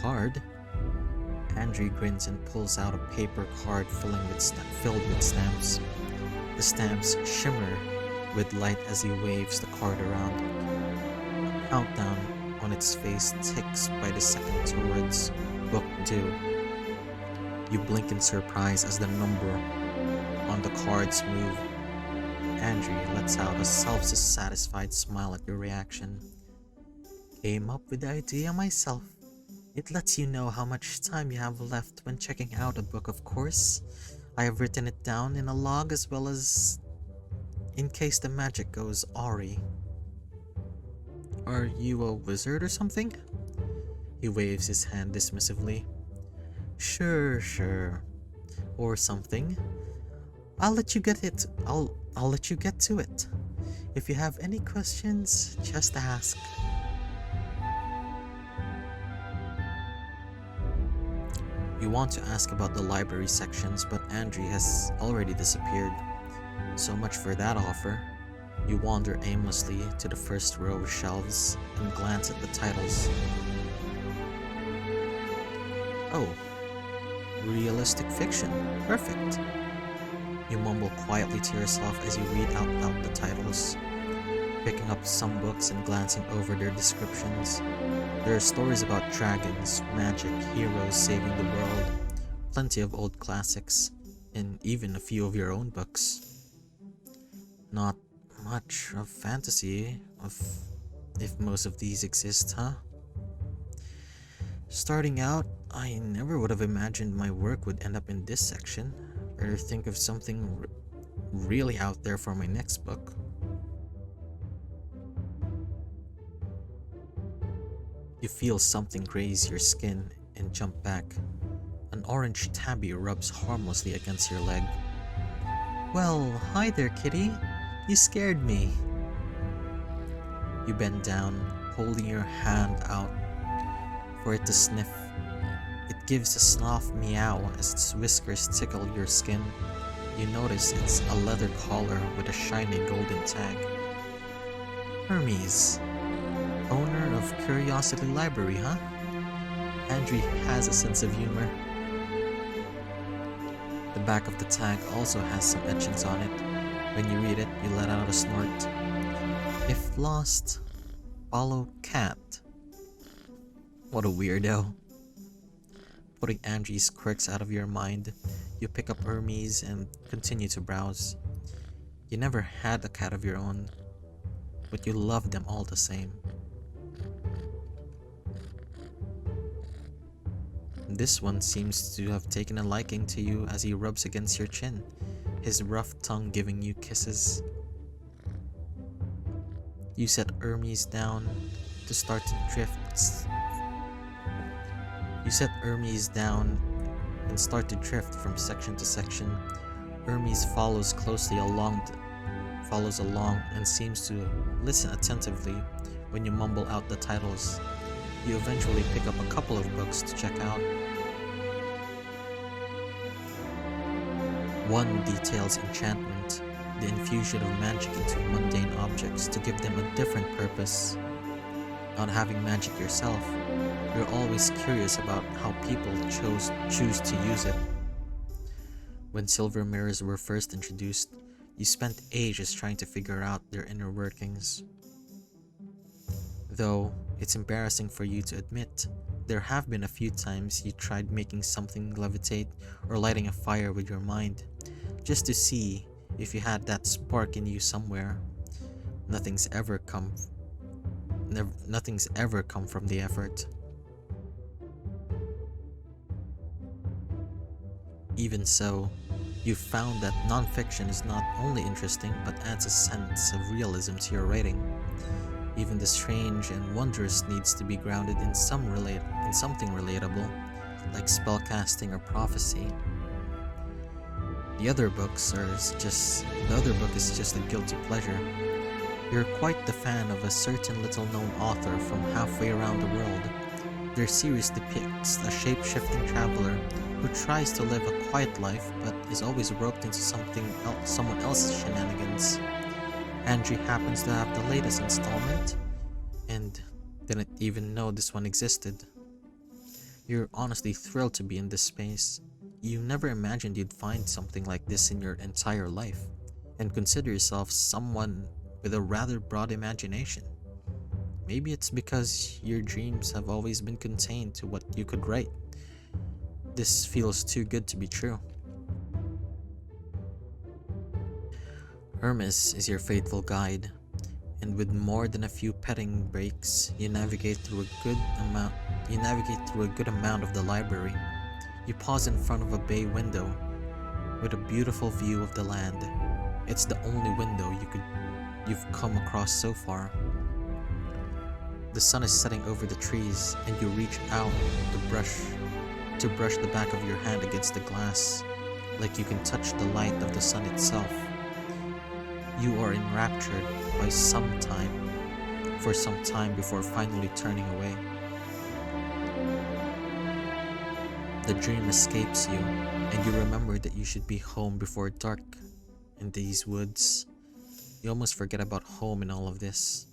Card? Andrew grins and pulls out a paper card filled with stamps. The stamps shimmer with light as he waves the card around. A countdown on its face ticks by the second towards book 2. You blink in surprise as the number on the cards move. Andrew lets out a self-satisfied smile at your reaction. Came up with the idea myself. It lets you know how much time you have left when checking out a book, of course. I have written it down in a log as well as in case the magic goes awry. Are you a wizard or something? He waves his hand dismissively. Sure. Or something. I'll let you get to it. If you have any questions, just ask. You want to ask about the library sections, but Andrew has already disappeared. So much for that offer. You wander aimlessly to the first row of shelves and glance at the titles. Oh, realistic fiction. Perfect. You mumble quietly to yourself as you read out loud the titles, picking up some books and glancing over their descriptions. There are stories about dragons, magic, heroes saving the world, plenty of old classics, and even a few of your own books. Not much of fantasy, if most of these exist, huh? Starting out, I never would have imagined my work would end up in this section. Better think of something really out there for my next book. You feel something graze your skin and jump back. An orange tabby rubs harmlessly against your leg. Well, hi there, kitty. You scared me. You bend down, holding your hand out for it to sniff. It gives a soft meow as its whiskers tickle your skin. You notice it's a leather collar with a shiny golden tag. Hermes, owner of Curiosity Library, huh? Andrew has a sense of humor. The back of the tag also has some etchings on it. When you read it, you let out a snort. If lost, follow cat. What a weirdo. Putting Angie's quirks out of your mind, you pick up Hermes and continue to browse. You never had a cat of your own, but you love them all the same. This one seems to have taken a liking to you as he rubs against your chin, his rough tongue giving you kisses. You set Hermes down to start to drift. You set Hermes down and start to drift from section to section. Hermes follows along and seems to listen attentively when you mumble out the titles. You eventually pick up a couple of books to check out. One details enchantment, the infusion of magic into mundane objects to give them a different purpose. Not having magic yourself, you're always curious about how people choose to use it. When silver mirrors were first introduced, you spent ages trying to figure out their inner workings. Though it's embarrassing for you to admit, there have been a few times you tried making something levitate or lighting a fire with your mind, just to see if you had that spark in you somewhere. Nothing's ever come from the effort. Even so, you've found that nonfiction is not only interesting but adds a sense of realism to your writing. Even the strange and wondrous needs to be grounded in something relatable, like spellcasting or prophecy. The other book is just a guilty pleasure. You're quite the fan of a certain little-known author from halfway around the world. Their series depicts a shape-shifting traveler who tries to live a quiet life but is always roped into someone else's shenanigans. Andrew happens to have the latest installment and didn't even know this one existed. You're honestly thrilled to be in this space. You never imagined you'd find something like this in your entire life, and consider yourself someone with a rather broad imagination. Maybe it's because your dreams have always been contained to what you could write. This feels too good to be true. Hermes is your faithful guide, and with more than a few petting breaks, you navigate through a good amount of the library. You pause in front of a bay window with a beautiful view of the land. It's the only window you've come across so far. The sun is setting over the trees, and you reach out to brush the back of your hand against the glass, like you can touch the light of the sun itself. You are enraptured for some time before finally turning away. The dream escapes you, and you remember that you should be home before dark in these woods. You almost forget about home in all of this.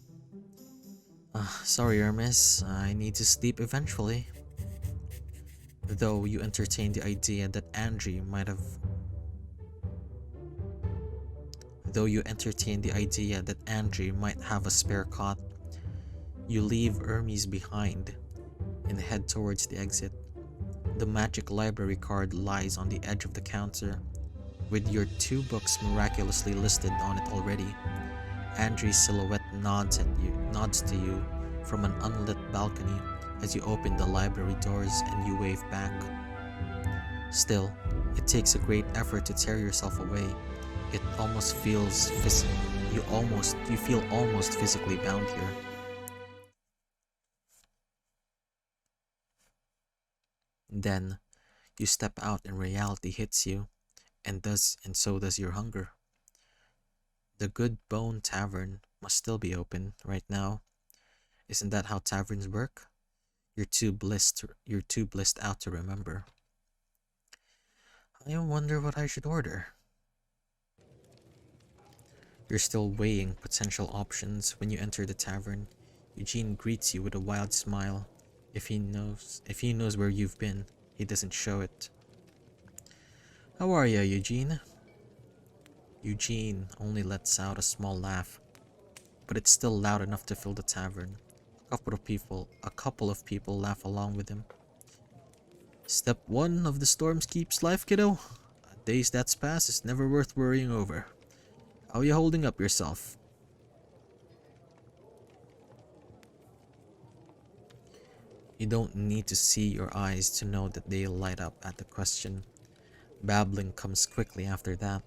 Sorry, Hermes, I need to sleep eventually. Though you entertain the idea that Angie might have a spare cot, you leave Hermes behind and head towards the exit. The magic library card lies on the edge of the counter, with your 2 books miraculously listed on it already. Angie's silhouette nods to you from an unlit balcony as you open the library doors and you wave back. Still, it takes a great effort to tear yourself away. It almost feels you feel almost physically bound here. Then, you step out and reality hits you, and so does your hunger. The Good Bone Tavern must still be open right now. Isn't that how taverns work? You're too blissed out to remember. I wonder what I should order. You're still weighing potential options when you enter the tavern. Eugene greets you with a wild smile. If he knows where you've been, he doesn't show it. How are ya, Eugene? Eugene only lets out a small laugh, but it's still loud enough to fill the tavern. A couple of people laugh along with him. Step one of the storms keeps life, kiddo. Days that's past is never worth worrying over. How you holding up yourself? You don't need to see your eyes to know that they light up at the question. Babbling comes quickly after that.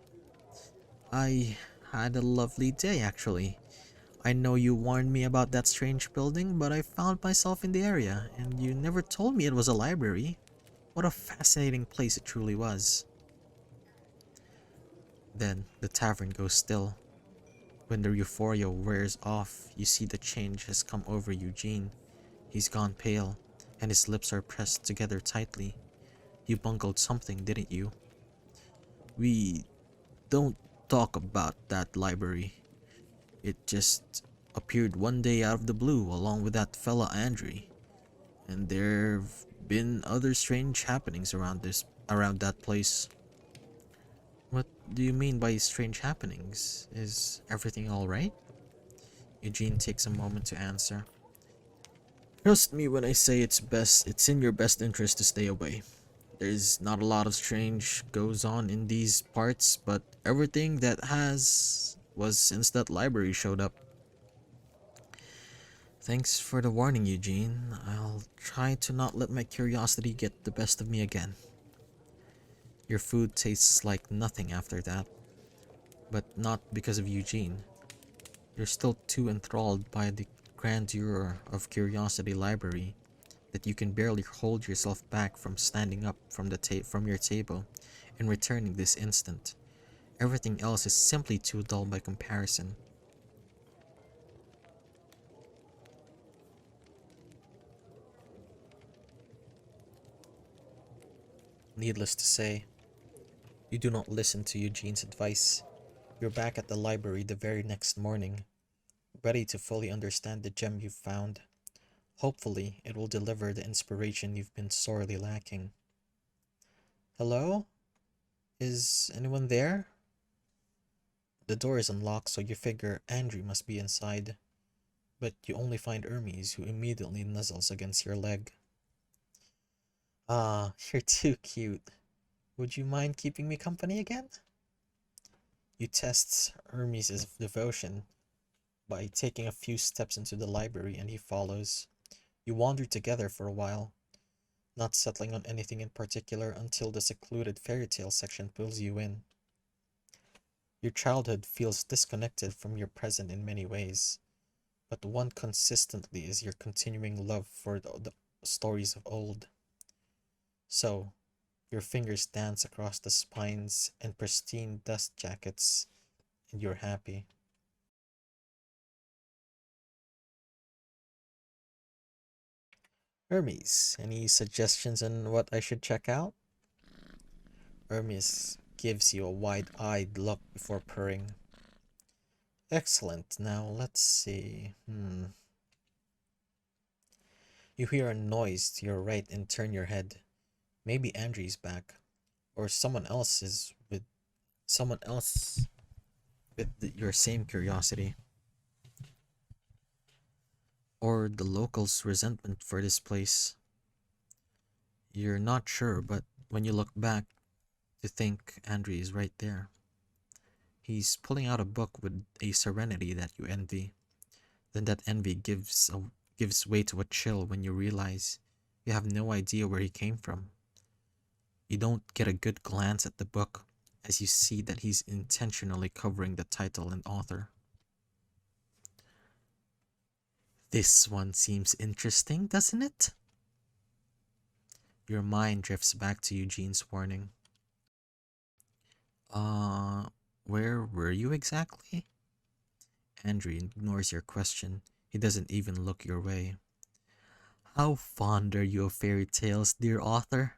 I had a lovely day, actually. I know you warned me about that strange building, but I found myself in the area, and you never told me it was a library. What a fascinating place it truly was. Then the tavern goes still. When the euphoria wears off, you see the change has come over Eugene. He's gone pale, and his lips are pressed together tightly. You bungled something, didn't you? We don't talk about that library. It just appeared one day out of the blue along with that fella Andre. And there've been other strange happenings around that place. What do you mean by strange happenings? Is everything alright? Eugene takes a moment to answer. Trust me when I say it's in your best interest to stay away. There's not a lot of strange goes on in these parts, but everything that has was since that library showed up. Thanks for the warning, Eugene. I'll try to not let my curiosity get the best of me again. Your food tastes like nothing after that, but not because of Eugene. You're still too enthralled by the grandeur of Curiosity Library that you can barely hold yourself back from standing up from your table and returning this instant. Everything else is simply too dull by comparison. Needless to say, you do not listen to Eugene's advice. You're back at the library the very next morning, ready to fully understand the gem you've found. Hopefully, it will deliver the inspiration you've been sorely lacking. Hello? Is anyone there? The door is unlocked, so you figure Andrew must be inside, but you only find Hermes, who immediately nuzzles against your leg. Ah, you're too cute. Would you mind keeping me company again? You test Hermes' devotion by taking a few steps into the library, and he follows. You wander together for a while, not settling on anything in particular until the secluded fairy tale section pulls you in. Your childhood feels disconnected from your present in many ways, but one consistently is your continuing love for the stories of old. So, your fingers dance across the spines and pristine dust jackets, and you're happy. Hermes, any suggestions on what I should check out? Hermes gives you a wide-eyed look before purring. Excellent. Now let's see. You hear a noise to your right and turn your head. Maybe Andrew's back, or someone else with your same curiosity, or the locals' resentment for this place. You're not sure, but when you look back to think Andrew is right there. He's pulling out a book with a serenity that you envy. Then that envy gives way to a chill when you realize you have no idea where he came from. You don't get a good glance at the book as you see that he's intentionally covering the title and author. This one seems interesting, doesn't it? Your mind drifts back to Eugene's warning. Uh, where were you exactly? Andrew ignores your question. He doesn't even look your way. How fond are you of fairy tales, dear author?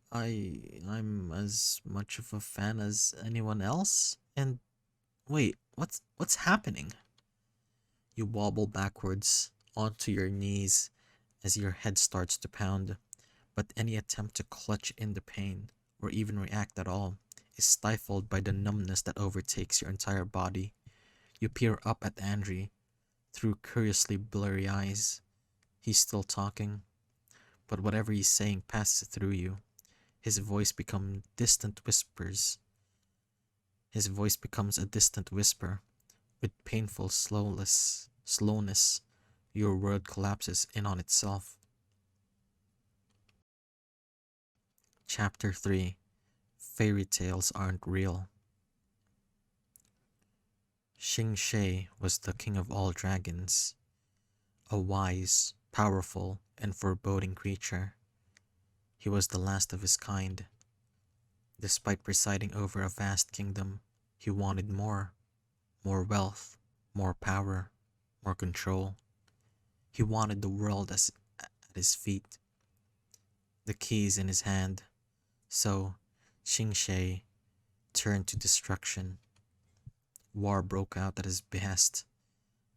I'm as much of a fan as anyone else. And wait, what's happening? You wobble backwards onto your knees as your head starts to pound, but any attempt to clutch in the pain or even react at all is stifled by the numbness that overtakes your entire body. You peer up at Andre through curiously blurry eyes. He's still talking, but whatever he's saying passes through you. His voice becomes distant whispers. His voice becomes a distant whisper. With painful slowness, your world collapses in on itself. Chapter 3. Fairy tales aren't real. Xing was the king of all dragons, a wise, powerful, and foreboding creature. He was the last of his kind. Despite presiding over a vast kingdom, he wanted more. More wealth, more power, more control. He wanted the world at his feet, the keys in his hand. So, Xing turned to destruction. War broke out at his behest,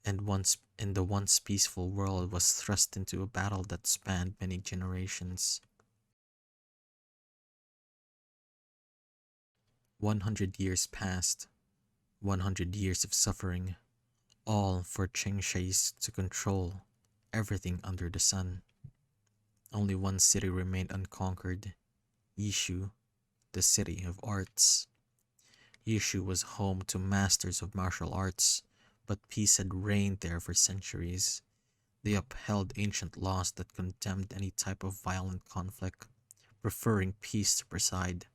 and the once peaceful world was thrust into a battle that spanned many generations. 100 years passed, 100 years of suffering, all for Chengshis to control everything under the sun. Only one city remained unconquered, Yishu, the city of arts. Yishu was home to masters of martial arts, but peace had reigned there for centuries. They upheld ancient laws that condemned any type of violent conflict, preferring peace to preside.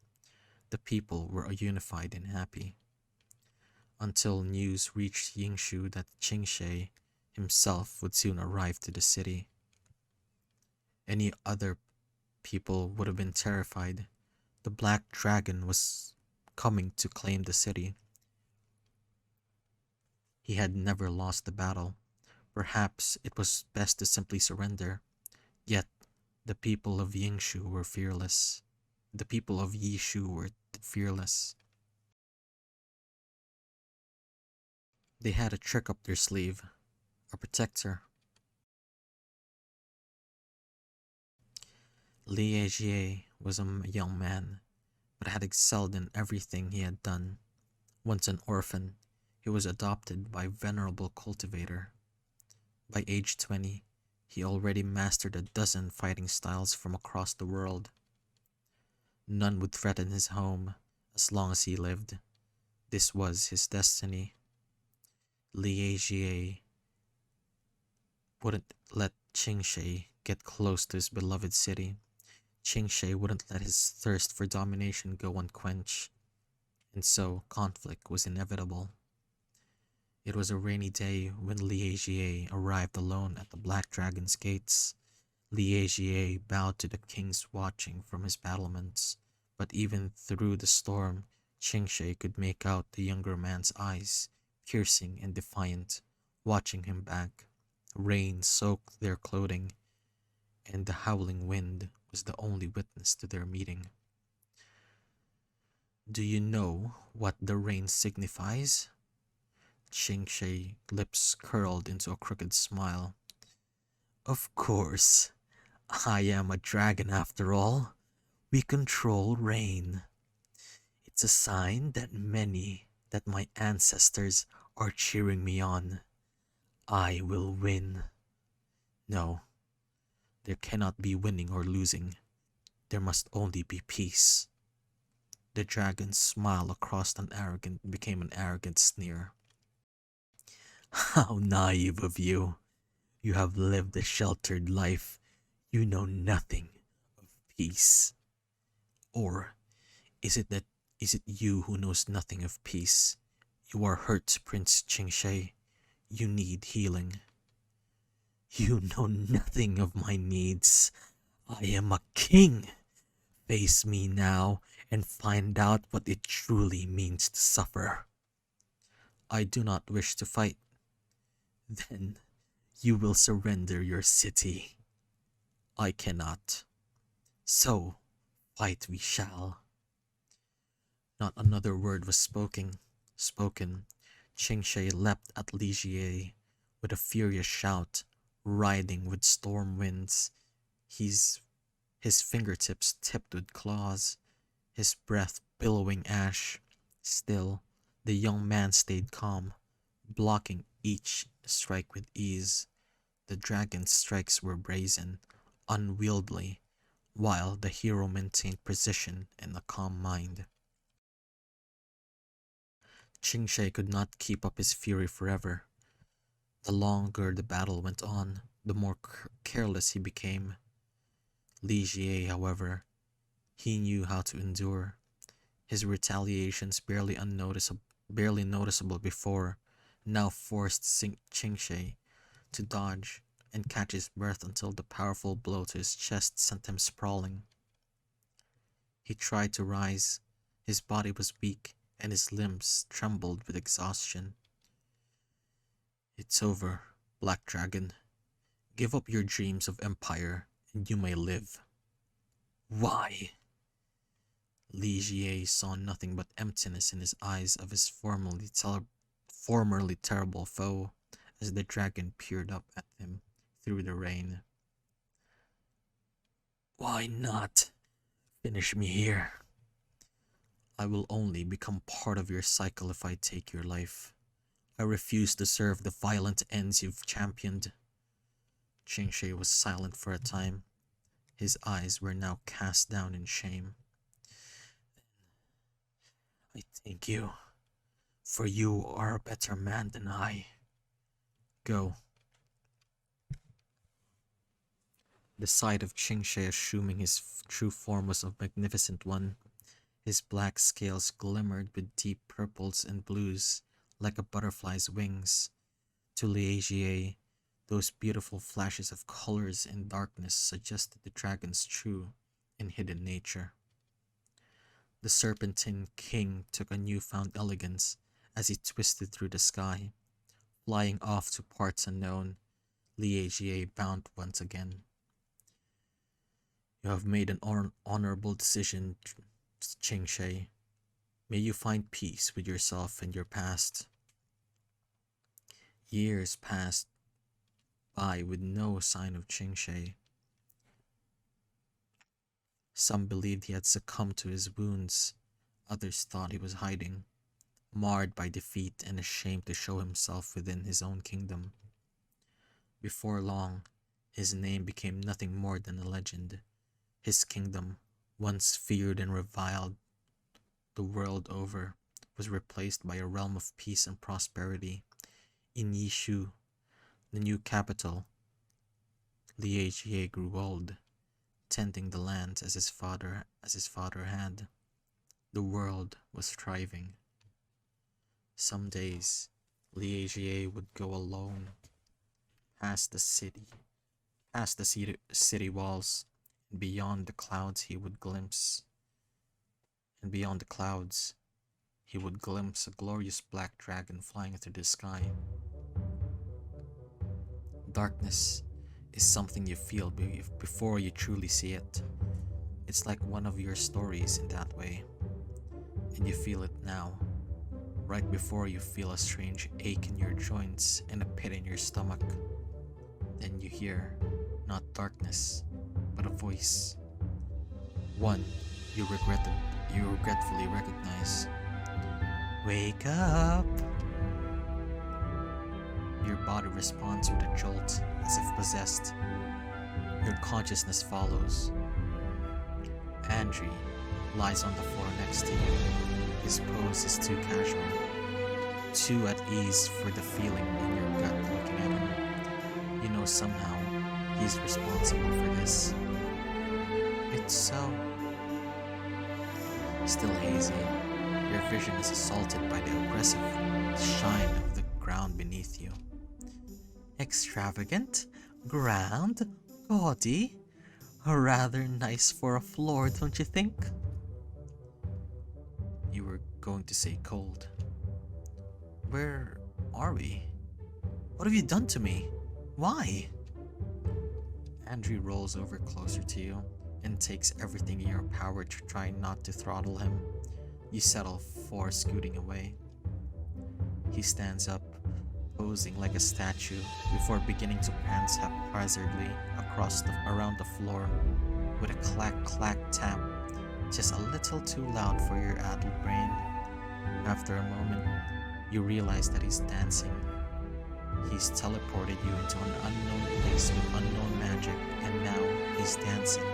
The people were unified and happy. Until news reached Yingshu that Qingshe himself would soon arrive to the city. Any other people would have been terrified. The Black Dragon was coming to claim the city. He had never lost the battle. Perhaps it was best to simply surrender. Yet the people of Yingshu were fearless. The people of Yishu were fearless. They had a trick up their sleeve, a protector. Liege was a young man, but had excelled in everything he had done. Once an orphan, he was adopted by a venerable cultivator. By age 20, he already mastered a dozen fighting styles from across the world. None would threaten his home as long as he lived. This was his destiny. Liege wouldn't let Qingshe get close to his beloved city. Qingshe wouldn't let his thirst for domination go unquenched, and so conflict was inevitable. It was a rainy day when Liege arrived alone at the Black Dragon's gates. Liege bowed to the kings watching from his battlements, but even through the storm, Qingshe could make out the younger man's eyes, piercing and defiant, watching him back. Rain soaked their clothing, and the howling wind was the only witness to their meeting. "Do you know what the rain signifies?" Qingshe's lips curled into a crooked smile. "Of course. I am a dragon after all. We control rain. It's a sign that my ancestors are cheering me on. I will win." "No, there cannot be winning or losing. There must only be peace." The dragon's smile became an arrogant sneer. "How naive of you. You have lived a sheltered life. You know nothing of peace. Or is it you who knows nothing of peace? You are hurt, Prince Qingshe. You need healing." "You know nothing of my needs. I am a king. Face me now and find out what it truly means to suffer." "I do not wish to fight." "Then you will surrender your city." "I cannot." "So fight we shall." Not another word was spoken. Qingshe leapt at Li Jie with a furious shout, riding with storm winds. His, his fingertips tipped with claws, his breath billowing ash. Still, the young man stayed calm, blocking each strike with ease. The dragon's strikes were brazen, unwieldy, while the hero maintained precision and a calm mind. Qingshe could not keep up his fury forever. The longer the battle went on, the more careless he became. Li Jie, however, he knew how to endure. His retaliations, barely noticeable before, now forced Qingshe to dodge and catch his breath until the powerful blow to his chest sent him sprawling. He tried to rise. His body was weak, and his limbs trembled with exhaustion. It's over, Black Dragon. Give up your dreams of empire, and you may live. Why? Li Jie saw nothing but emptiness in his eyes of his formerly terrible foe as the dragon peered up at him through the rain. Why not? Finish me here. I will only become part of your cycle if I take your life. I refuse to serve the violent ends you've championed. Qingshe was silent for a time. His eyes were now cast down in shame. I thank you, for you are a better man than I. Go. The sight of Qingshe assuming his true form was a magnificent one. His black scales glimmered with deep purples and blues, like a butterfly's wings. To Li Jie, those beautiful flashes of colors and darkness suggested the dragon's true and hidden nature. The Serpentine King took a newfound elegance as he twisted through the sky. Flying off to parts unknown, Li Jie bowed once again. You have made an honorable decision, Qingshe. May you find peace with yourself and your past. Years passed by with no sign of Qingshe. Some believed he had succumbed to his wounds. Others thought he was hiding, marred by defeat and ashamed to show himself within his own kingdom. Before long, his name became nothing more than a legend. His kingdom, once feared and reviled the world over, was replaced by a realm of peace and prosperity. In Yishu, the new capital, Li Jie grew old, tending the land as his father had. The world was thriving. Some days, Li Jie would go alone past the city walls, and beyond the clouds he would glimpse a glorious black dragon flying through the sky. Darkness is something you feel before you truly see it. It's like one of your stories in that way. And you feel it now, right before you feel a strange ache in your joints and a pit in your stomach. Then you hear, not darkness, but a voice. One you regretfully recognize. Wake up! Your body responds with a jolt, as if possessed. Your consciousness follows. Andrew lies on the floor next to you. His pose is too casual, too at ease for the feeling in your gut looking at him. You know somehow he's responsible for this. It's so. Still hazy, your vision is assaulted by the aggressive shine of the ground beneath you. Extravagant, grand, gaudy, rather nice for a floor, don't you think? You were going to say cold. Where are we? What have you done to me? Why? Andrew rolls over closer to you and takes everything in your power to try not to throttle him. You settle for scooting away. He stands up, posing like a statue, before beginning to prance haphazardly around the floor with a clack-clack tap, just a little too loud for your adult brain. After a moment, you realize that he's dancing. He's teleported you into an unknown place with unknown magic, and now he's dancing.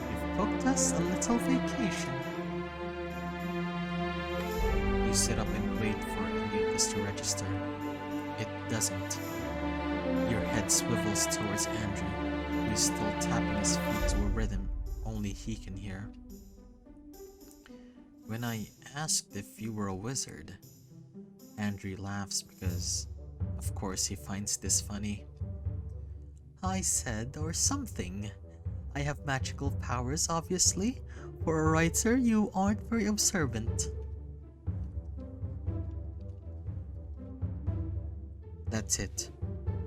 You've booked us a little vacation. You sit up and wait for a mucus to register. It doesn't. Your head swivels towards Andrew, who is still tapping his feet to a rhythm only he can hear. When I asked if you were a wizard, Andrew laughs because, of course, he finds this funny. I said, or something. I have magical powers, obviously. For a writer, you aren't very observant. That's it.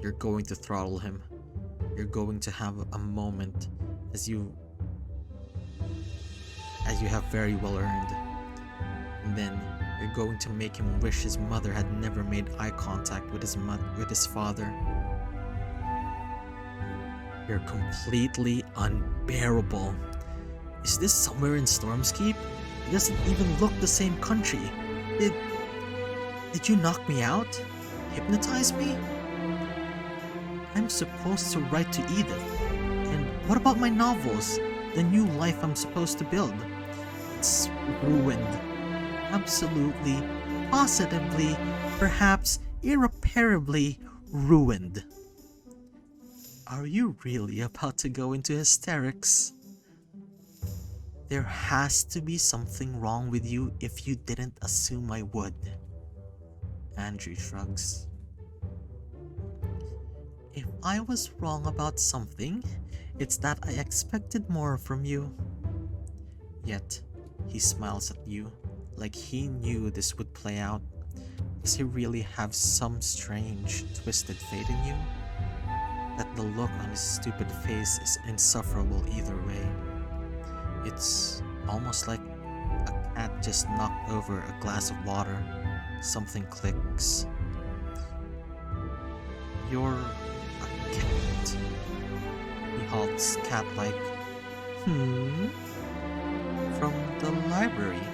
You're going to throttle him. You're going to have a moment as you have very well earned. And then you're going to make him wish his mother had never made eye contact with his father. You're completely unbearable. Is this somewhere in Stormscape? It doesn't even look the same country. Did you knock me out? Hypnotize me? I'm supposed to write to Edith. And what about my novels? The new life I'm supposed to build? It's ruined. Absolutely, positively, perhaps irreparably ruined. Are you really about to go into hysterics? There has to be something wrong with you if you didn't assume I would. Andrew shrugs. If I was wrong about something, it's that I expected more from you. Yet, he smiles at you like he knew this would play out. Does he really have some strange, twisted fate in you? That the look on his stupid face is insufferable either way. It's almost like a cat just knocked over a glass of water. Something clicks. You're a cat. He halts cat-like. From the library.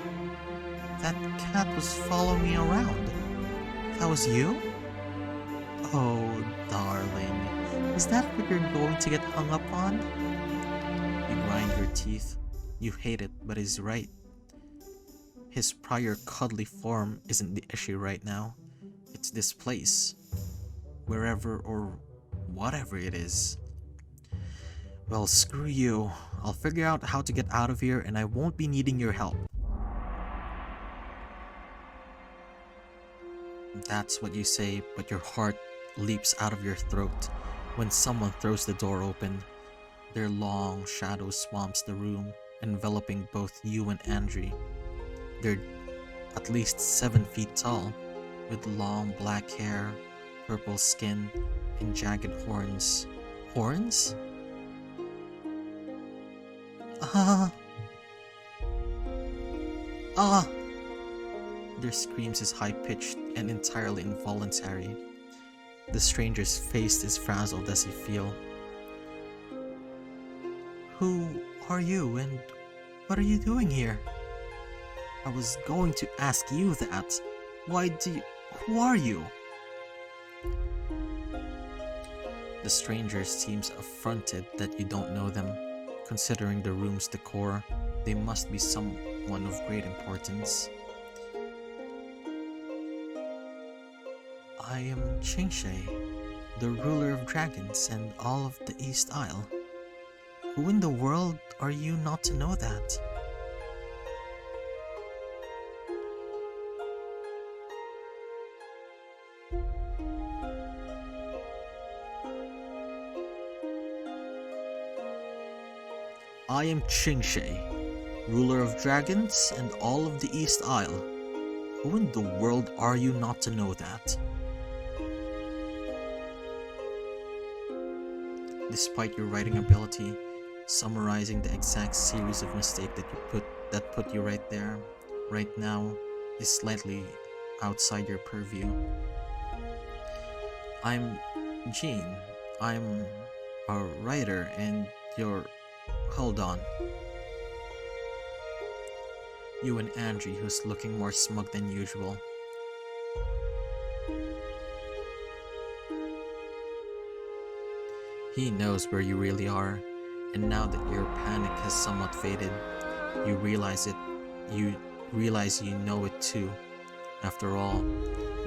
That cat was following me around. That was you? Oh, darling. Is that what you're going to get hung up on? You grind your teeth. You hate it, but he's right. His prior cuddly form isn't the issue right now. It's this place. Wherever or whatever it is. Well, screw you. I'll figure out how to get out of here and I won't be needing your help. That's what you say, but your heart leaps out of your throat when someone throws the door open. Their long shadow swamps the room, enveloping both you and Andrew. They're at least 7 feet tall, with long black hair, purple skin, and jagged horns. Horns? Their screams is high-pitched and entirely involuntary. The stranger's face is frazzled as you feel. Who are you and what are you doing here? I was going to ask you that. Who are you? The stranger seems affronted that you don't know them. Considering the room's decor, they must be someone of great importance. I am Chingshe, the ruler of dragons and all of the East Isle. Who in the world are you not to know that? I am Chingshe, ruler of dragons and all of the East Isle. Who in the world are you not to know that? Despite your writing ability, summarizing the exact series of mistakes that put you right there, right now, is slightly outside your purview. I'm Jean. I'm a writer and you're... Hold on. You and Andrew, who's looking more smug than usual. He knows where you really are, and now that your panic has somewhat faded, you realize you know it too. After all,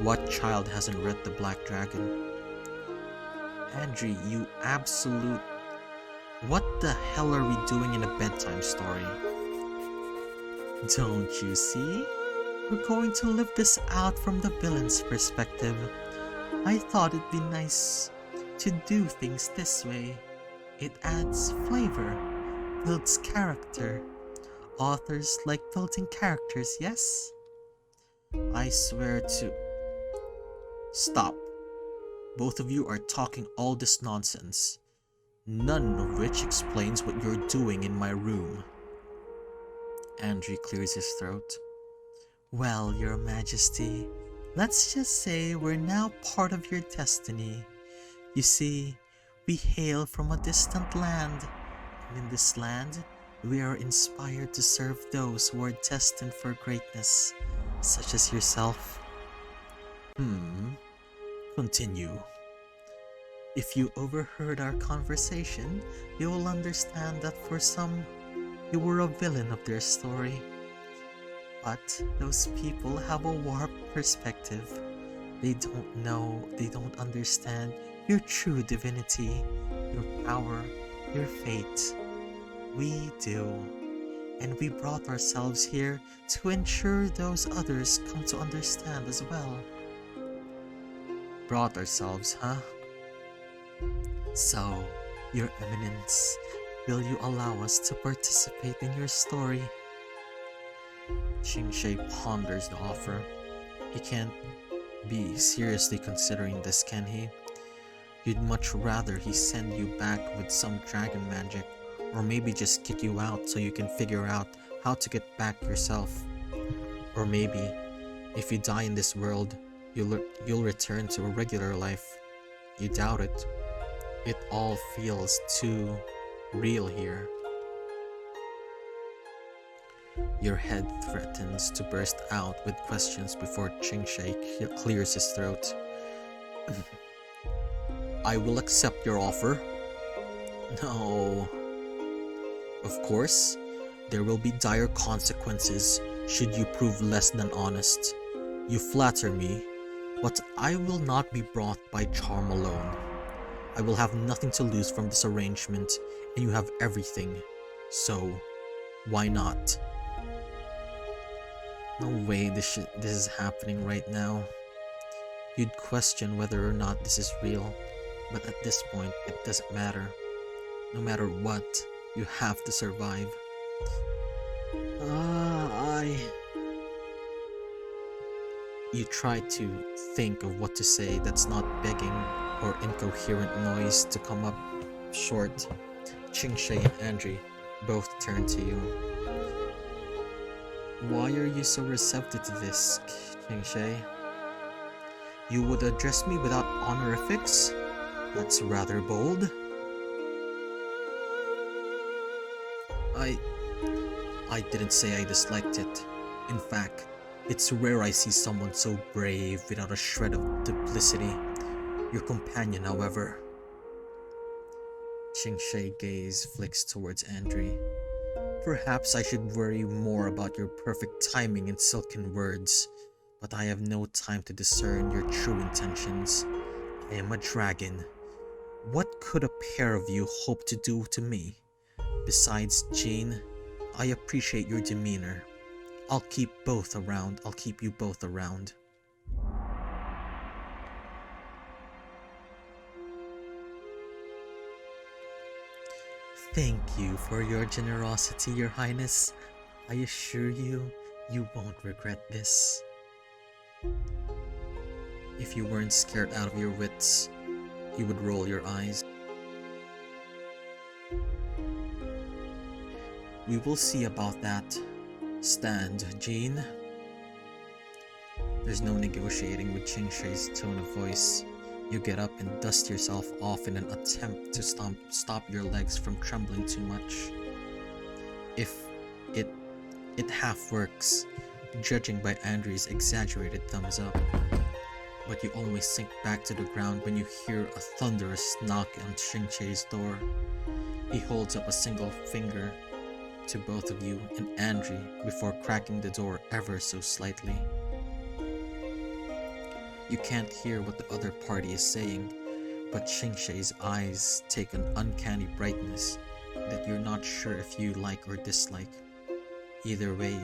what child hasn't read The Black Dragon? Andrew, you absolute... What the hell are we doing in a bedtime story? Don't you see? We're going to live this out from the villain's perspective. I thought it'd be nice to do things this way. It adds flavor, builds character. Authors like building characters, yes? I swear to... Stop. Both of you are talking all this nonsense, none of which explains what you're doing in my room. Andrew clears his throat. Well, Your Majesty, let's just say we're now part of your destiny. You see, we hail from a distant land, and in this land, we are inspired to serve those who are destined for greatness, such as yourself. Continue. If you overheard our conversation, you will understand that for some, you were a villain of their story. But those people have a warped perspective. They don't understand your true divinity, your power, your fate. We do. And we brought ourselves here to ensure those others come to understand as well. Brought ourselves, huh? So, Your Eminence, will you allow us to participate in your story? Qingshay ponders the offer. He can't be seriously considering this, can he? You'd much rather he send you back with some dragon magic, or maybe just kick you out so you can figure out how to get back yourself. Or maybe, if you die in this world, you'll return to a regular life. You doubt it. It all feels too real here. Your head threatens to burst out with questions before Qingshay clears his throat. I will accept your offer. No. Of course, there will be dire consequences should you prove less than honest. You flatter me, but I will not be brought by charm alone. I will have nothing to lose from this arrangement, and you have everything. So, why not? No way this is happening right now. You'd question whether or not this is real, but at this point, it doesn't matter. No matter what, you have to survive. You try to think of what to say that's not begging or incoherent noise to come up short. Qingshay and Andrew both turn to you. Why are you so receptive to this, Qingshay? You would address me without honorifics? That's rather bold. I didn't say I disliked it. In fact, it's rare I see someone so brave without a shred of duplicity. Your companion, however. Qingshay's gaze flicks towards Andrew. Perhaps I should worry more about your perfect timing and silken words, but I have no time to discern your true intentions. I am a dragon. What could a pair of you hope to do to me? Besides, Jean, I appreciate your demeanor. I'll keep you both around. Thank you for your generosity, Your Highness. I assure you, you won't regret this. If you weren't scared out of your wits, you would roll your eyes. We will see about that. Stand, Jean. There's no negotiating with Qingshei's tone of voice. You get up and dust yourself off in an attempt to stop your legs from trembling too much. If it half works, judging by Andrew's exaggerated thumbs up. But you always sink back to the ground when you hear a thunderous knock on Qingshei's door. He holds up a single finger to both of you and Andrew before cracking the door ever so slightly. You can't hear what the other party is saying, but Qingshei's eyes take an uncanny brightness that you're not sure if you like or dislike. Either way,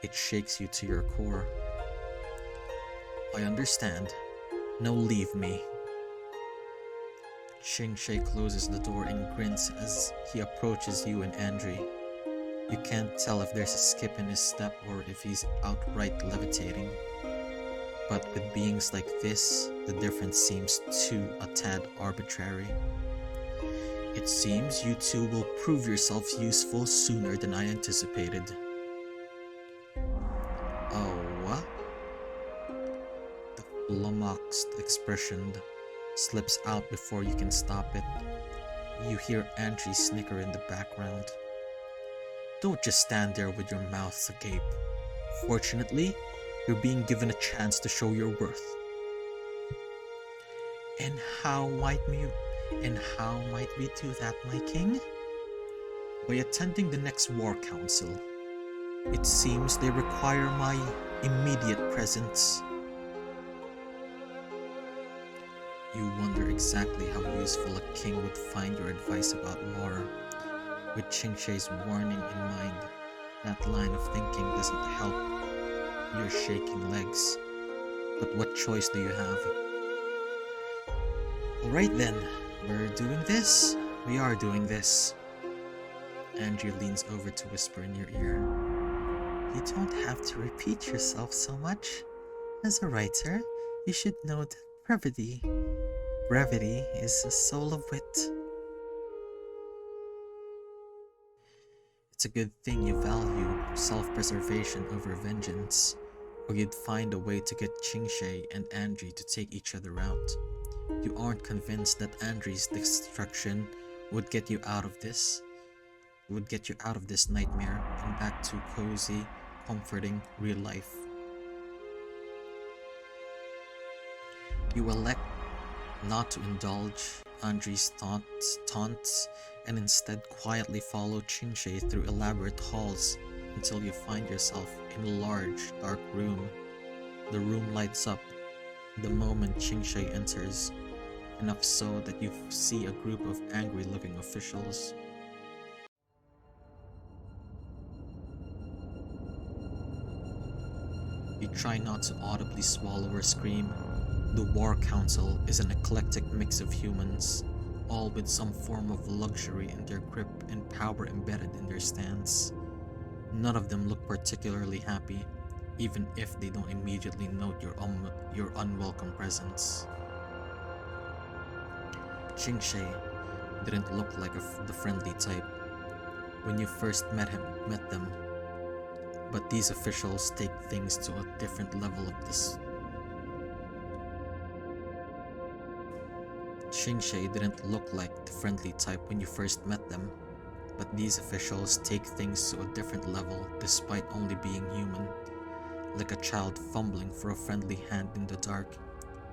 it shakes you to your core. I understand. Now leave me. Qingshei closes the door and grins as he approaches you and Andrew. You can't tell if there's a skip in his step or if he's outright levitating. But with beings like this, the difference seems a tad arbitrary. It seems you two will prove yourselves useful sooner than I anticipated. Oh, what? The flummoxed expression slips out before you can stop it. You hear Andrew snicker in the background. Don't just stand there with your mouth agape. Fortunately, you're being given a chance to show your worth. And how might we do that, my king? By attending the next war council. It seems they require my immediate presence. You wonder exactly how useful a king would find your advice about war. With Qingshei's warning in mind, that line of thinking doesn't help your shaking legs. But what choice do you have? Alright then, we're doing this. We are doing this. Andrew leans over to whisper in your ear. You don't have to repeat yourself so much. As a writer, you should know that brevity is the soul of wit. It's a good thing you value self-preservation over vengeance, or you'd find a way to get Qingshei and Andrew to take each other out. You aren't convinced that Andrew's destruction would get you out of this nightmare and back to cozy, comforting real life. You elect not to indulge Andrew's taunts and instead quietly follow Qingshei through elaborate halls until you find yourself in a large, dark room. The room lights up the moment Qingshei enters, enough so that you see a group of angry-looking officials. You try not to audibly swallow or scream. The War Council is an eclectic mix of humans, all with some form of luxury in their grip and power embedded in their stance. None of them look particularly happy, even if they don't immediately note your unwelcome presence. Qingshei didn't look like the friendly type when you first met them, but these officials take things to a different level of this. Qingshei didn't look like the friendly type when you first met them, but these officials take things to a different level despite only being human. Like a child fumbling for a friendly hand in the dark,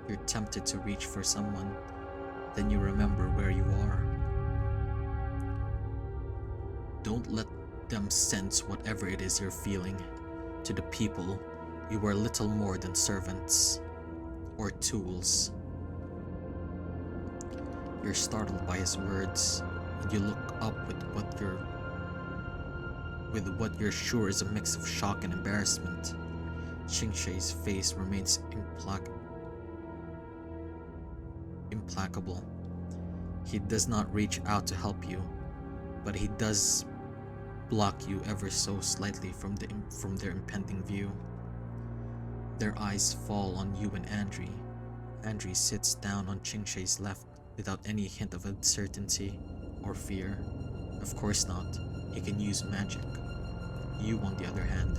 you're tempted to reach for someone, then you remember where you are. Don't let them sense whatever it is you're feeling. To the people, you are little more than servants or tools. You're startled by his words, and you look up with what you're sure is a mix of shock and embarrassment. Qingshei's face remains implacable. He does not reach out to help you, but he does block you ever so slightly from their impending view. Their eyes fall on you and Andrew. Andrew sits down on Qingshei's left without any hint of uncertainty or fear. Of course not. He can use magic. You, on the other hand,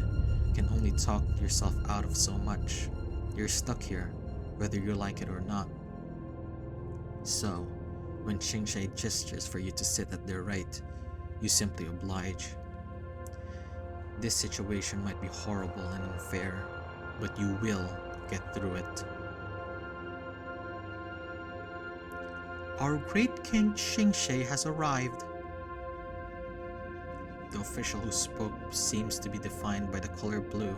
can only talk yourself out of so much. You're stuck here, whether you like it or not. So, when Xingshe gestures for you to sit at their right, you simply oblige. This situation might be horrible and unfair, but you will get through it. Our great King Xingshe has arrived. The official who spoke seems to be defined by the color blue.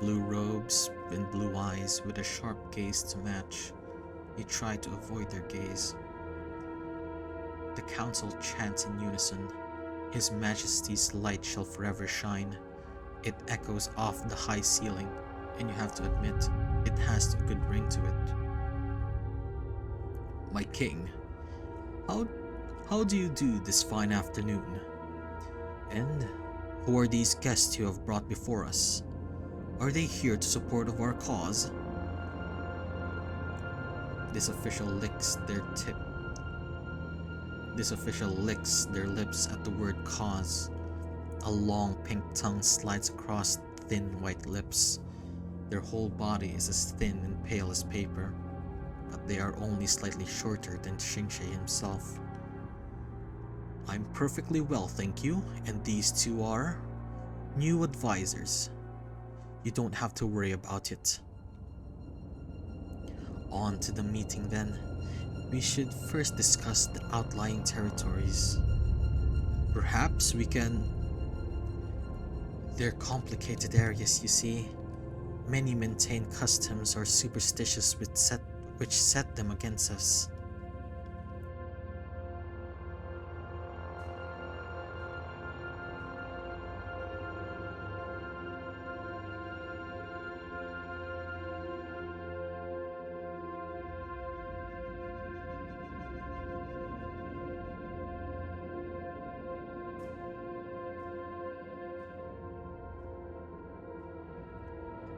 Blue robes and blue eyes with a sharp gaze to match. You try to avoid their gaze. The council chants in unison. His Majesty's light shall forever shine. It echoes off the high ceiling, and you have to admit, it has a good ring to it. My king, how do you do this fine afternoon? And who are these guests you have brought before us? Are they here to support of our cause? This official licks their lips at the word cause. A long pink tongue slides across thin white lips. Their whole body is as thin and pale as paper, but they are only slightly shorter than Xingshe himself. I'm perfectly well, thank you, and these two are new advisors. You don't have to worry about it. On to the meeting then. We should first discuss the outlying territories. Perhaps we can... They're complicated areas, you see. Many maintain customs or superstitious which set them against us.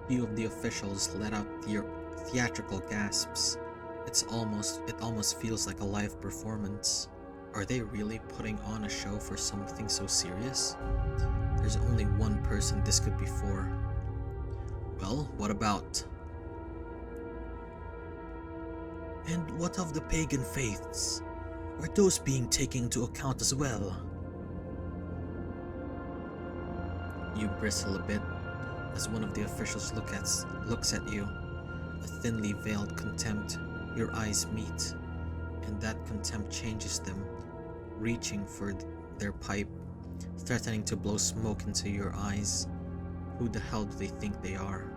Few of the officials let out theatrical gasps. It almost feels like a live performance. Are they really putting on a show for something so serious? There's only one person this could be for. Well, what about? And what of the pagan faiths? Are those being taken into account as well? You bristle a bit as one of the officials looks at you. A thinly veiled contempt. Your eyes meet, and that contempt changes them, reaching for their pipe, threatening to blow smoke into your eyes. Who the hell do they think they are?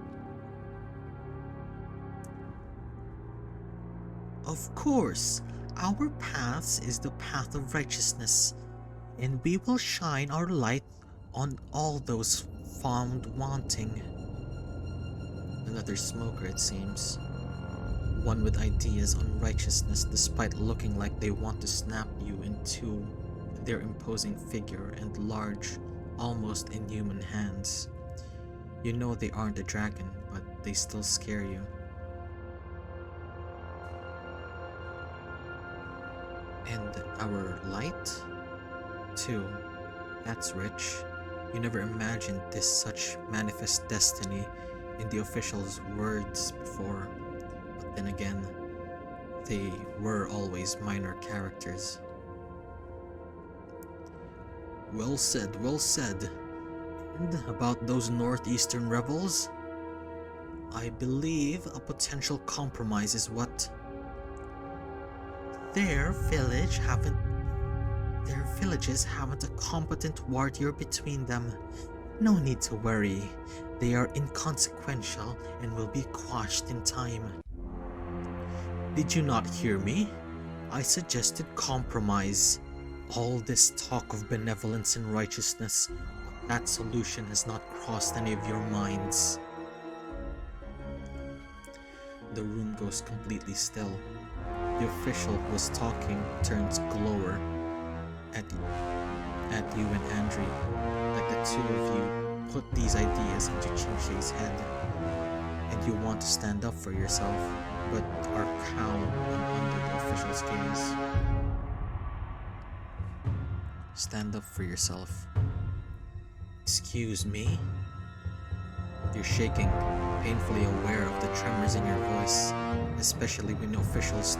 Of course, our path is the path of righteousness, and we will shine our light on all those found wanting. Another smoker, it seems. One with ideas on righteousness despite looking like they want to snap you into their imposing figure and large, almost inhuman hands. You know they aren't a dragon, but they still scare you. And our light? Too. That's rich. You never imagined this such manifest destiny in the official's words before. But then again, they were always minor characters. Well said, well said. And about those northeastern rebels? I believe a potential compromise is what... Their villages haven't a competent warrior between them. No need to worry. They are inconsequential and will be quashed in time. Did you not hear me? I suggested compromise. All this talk of benevolence and righteousness, that solution has not crossed any of your minds. The room goes completely still. The official who was talking turns glower at you and Andrew, like the two of you put these ideas into Xingshe's head, and you want to stand up for yourself, but are cowed under the official's gaze. Stand up for yourself. Excuse me? You're shaking, painfully aware of the tremors in your voice, especially when officials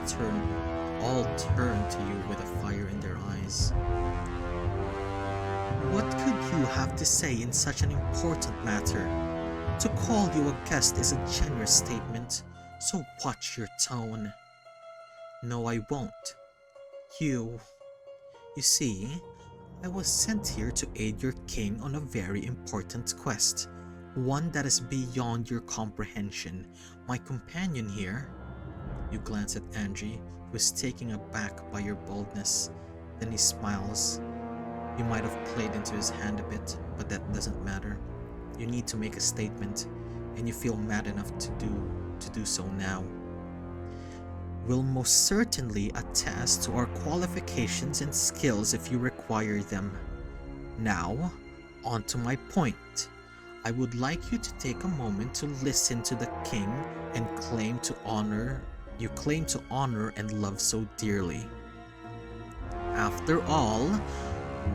all turn to you with a fire in their eyes. What could you have to say in such an important matter? To call you a guest is a generous statement, so watch your tone. No, I won't. You see, I was sent here to aid your king on a very important quest, one that is beyond your comprehension. My companion here. You glance at Angie, who is taken aback by your boldness. Then he smiles. You might have played into his hand a bit, but that doesn't matter. You need to make a statement, and you feel mad enough to do so now. Will most certainly attest to our qualifications and skills if you require them. Now, on to my point. I would like you to take a moment to listen to the king and claim to honor and love so dearly. After all,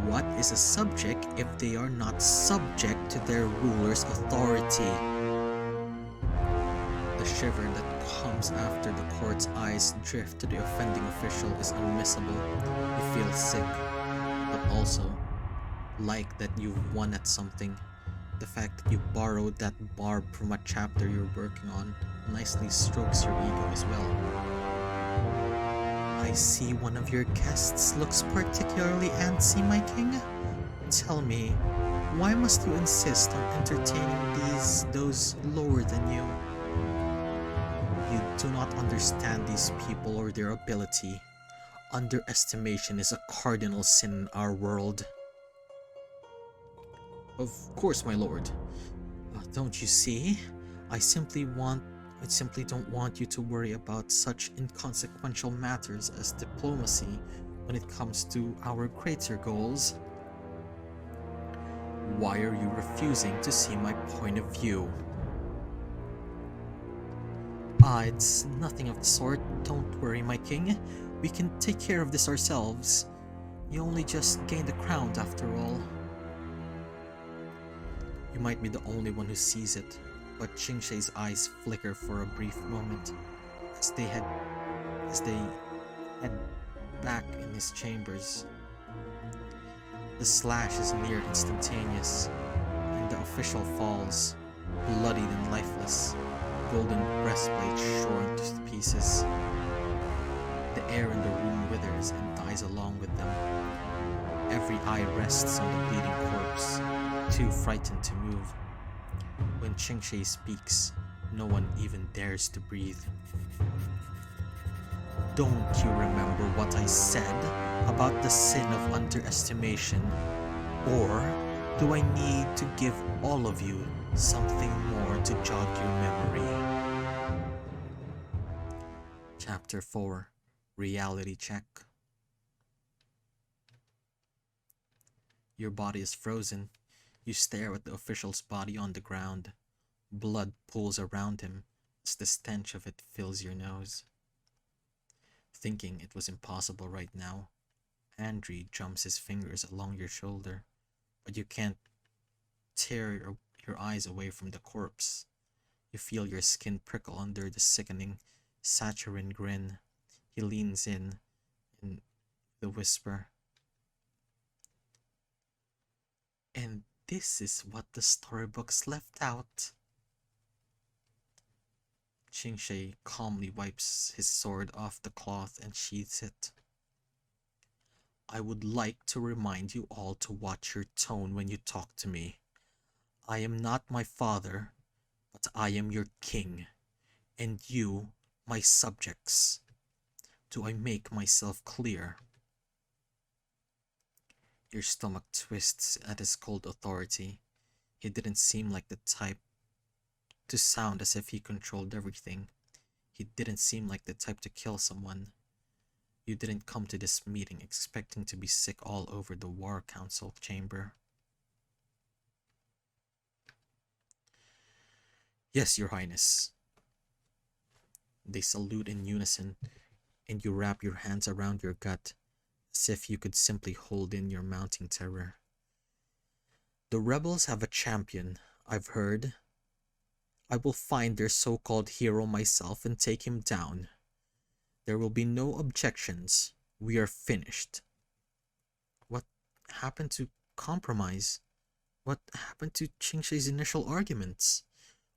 what is a subject if they are not subject to their ruler's authority? The shiver that comes after the court's eyes drift to the offending official is unmissable. You feel sick, but also like that you've won at something. The fact that you borrowed that barb from a chapter you're working on nicely strokes your ego as well. I see one of your guests looks particularly antsy, my king. Tell me, why must you insist on entertaining those lower than you? You do not understand these people or their ability. Underestimation is a cardinal sin in our world. Of course, my lord. Don't you see? I simply don't want you to worry about such inconsequential matters as diplomacy when it comes to our greater goals. Why are you refusing to see my point of view? It's nothing of the sort. Don't worry, my king. We can take care of this ourselves. You only just gained the crown after all. You might be the only one who sees it, but Qingshei's eyes flicker for a brief moment as they head back in his chambers. The slash is near instantaneous, and the official falls, bloodied and lifeless, golden breastplate shorn to pieces. The air in the room withers and dies along with them. Every eye rests on the bleeding corpse, too frightened to move. When Qingshei speaks, no one even dares to breathe. Don't you remember what I said about the sin of underestimation? Or do I need to give all of you something more to jog your memory? Chapter 4, Reality Check. Your body is frozen. You stare at the official's body on the ground. Blood pools around him as the stench of it fills your nose. Thinking it was impossible right now, Andrew jumps his fingers along your shoulder, but you can't tear your eyes away from the corpse. You feel your skin prickle under the sickening, saccharine grin. He leans in the whisper. And this is what the storybooks left out. Qingshei calmly wipes his sword off the cloth and sheathes it. I would like to remind you all to watch your tone when you talk to me. I am not my father, but I am your king, and you, my subjects. Do I make myself clear? Your stomach twists at his cold authority. He didn't seem like the type to sound as if he controlled everything. He didn't seem like the type to kill someone. You didn't come to this meeting expecting to be sick all over the War Council chamber. Yes, Your Highness. They salute in unison, and you wrap your hands around your gut, as if you could simply hold in your mounting terror. The rebels have a champion, I've heard. I will find their so-called hero myself and take him down. There will be no objections. We are finished. What happened to compromise? What happened to Qingshi's initial arguments?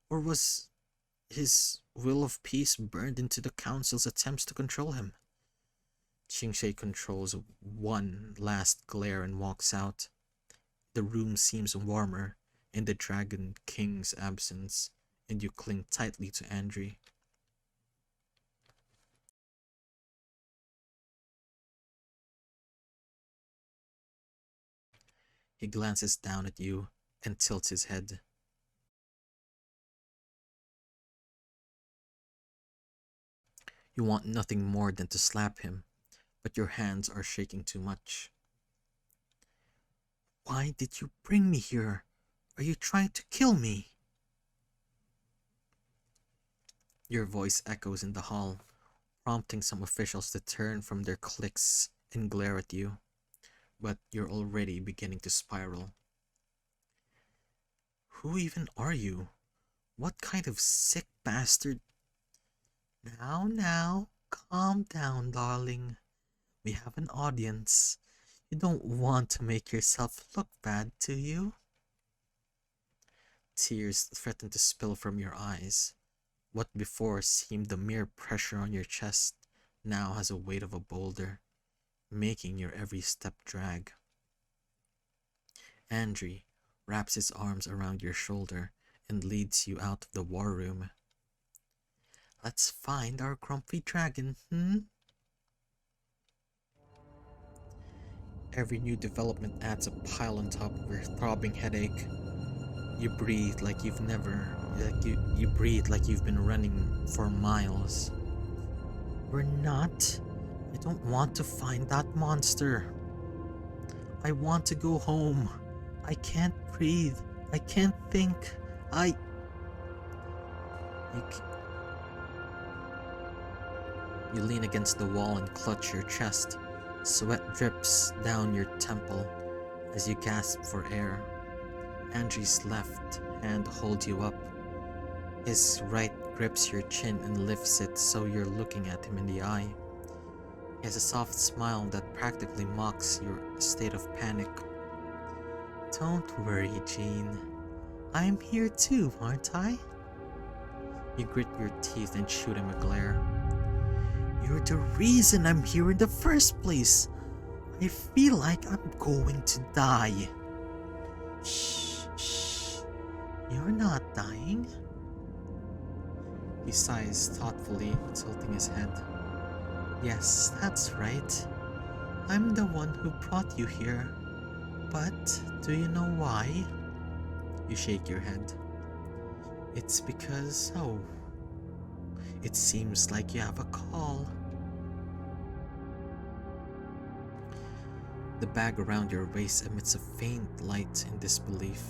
Or was his will of peace burned into the council's attempts to control him? Qingshi controls one last glare and walks out. The room seems warmer in the Dragon King's absence, and you cling tightly to Andri. He glances down at you and tilts his head. You want nothing more than to slap him, but your hands are shaking too much. Why did you bring me here? Are you trying to kill me? Your voice echoes in the hall, prompting some officials to turn from their cliques and glare at you. But you're already beginning to spiral. Who even are you? What kind of sick bastard? Now, calm down, darling. We have an audience. You don't want to make yourself look bad, do you? Tears threaten to spill from your eyes. What before seemed the mere pressure on your chest now has a weight of a boulder, making your every step drag. Andri wraps his arms around your shoulder and leads you out of the war room. Let's find our grumpy dragon, Every new development adds a pile on top of your throbbing headache. You breathe like you've you breathe like you've been running for miles. We're not. I don't want to find that monster. I want to go home. I can't breathe. I can't think. You lean against the wall and clutch your chest. Sweat drips down your temple as you gasp for air. Andri's left hand holds you up. His right grips your chin and lifts it so you're looking at him in the eye. He has a soft smile that practically mocks your state of panic. Don't worry, Jean. I'm here too, aren't I? You grit your teeth and shoot him a glare. You're the reason I'm here in the first place. I feel like I'm going to die. Shh. You're not dying. He sighs thoughtfully, tilting his head. Yes, that's right. I'm the one who brought you here. But do you know why? You shake your head. It's because, it seems like you have a call. The bag around your waist emits a faint light in disbelief.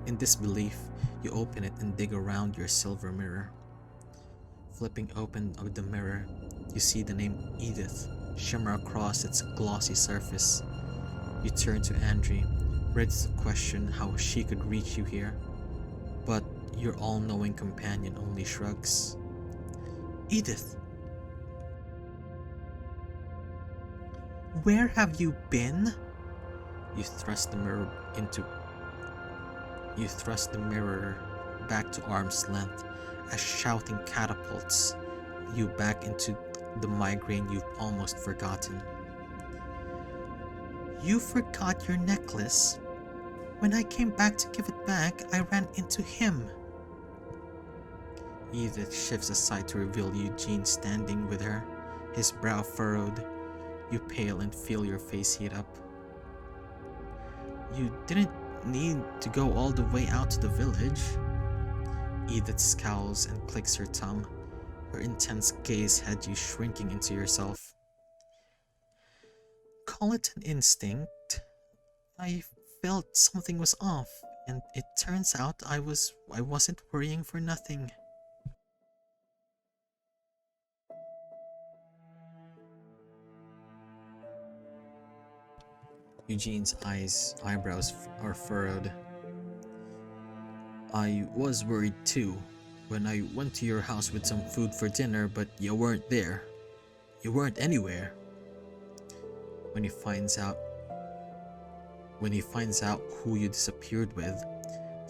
In disbelief, you open it and dig around your silver mirror. Flipping open the mirror, you see the name Edith shimmer across its glossy surface. You turn to Andri, ready to question how she could reach you here, but your all-knowing companion only shrugs. Edith! Where have you been? You thrust the mirror back to arm's length as shouting catapults you back into the migraine you've almost forgotten. You forgot your necklace. When I came back to give it back, I ran into him. Edith shifts aside to reveal Eugene standing with her, his brow furrowed. You pale and feel your face heat up. You didn't need to go all the way out to the village. Edith scowls and clicks her tongue. Her intense gaze had you shrinking into yourself. Call it an instinct. I felt something was off, and it turns out I wasn't worrying for nothing. Eugene's eyebrows are furrowed. I was worried too when I went to your house with some food for dinner, but you weren't there. You weren't anywhere. When he finds out who you disappeared with,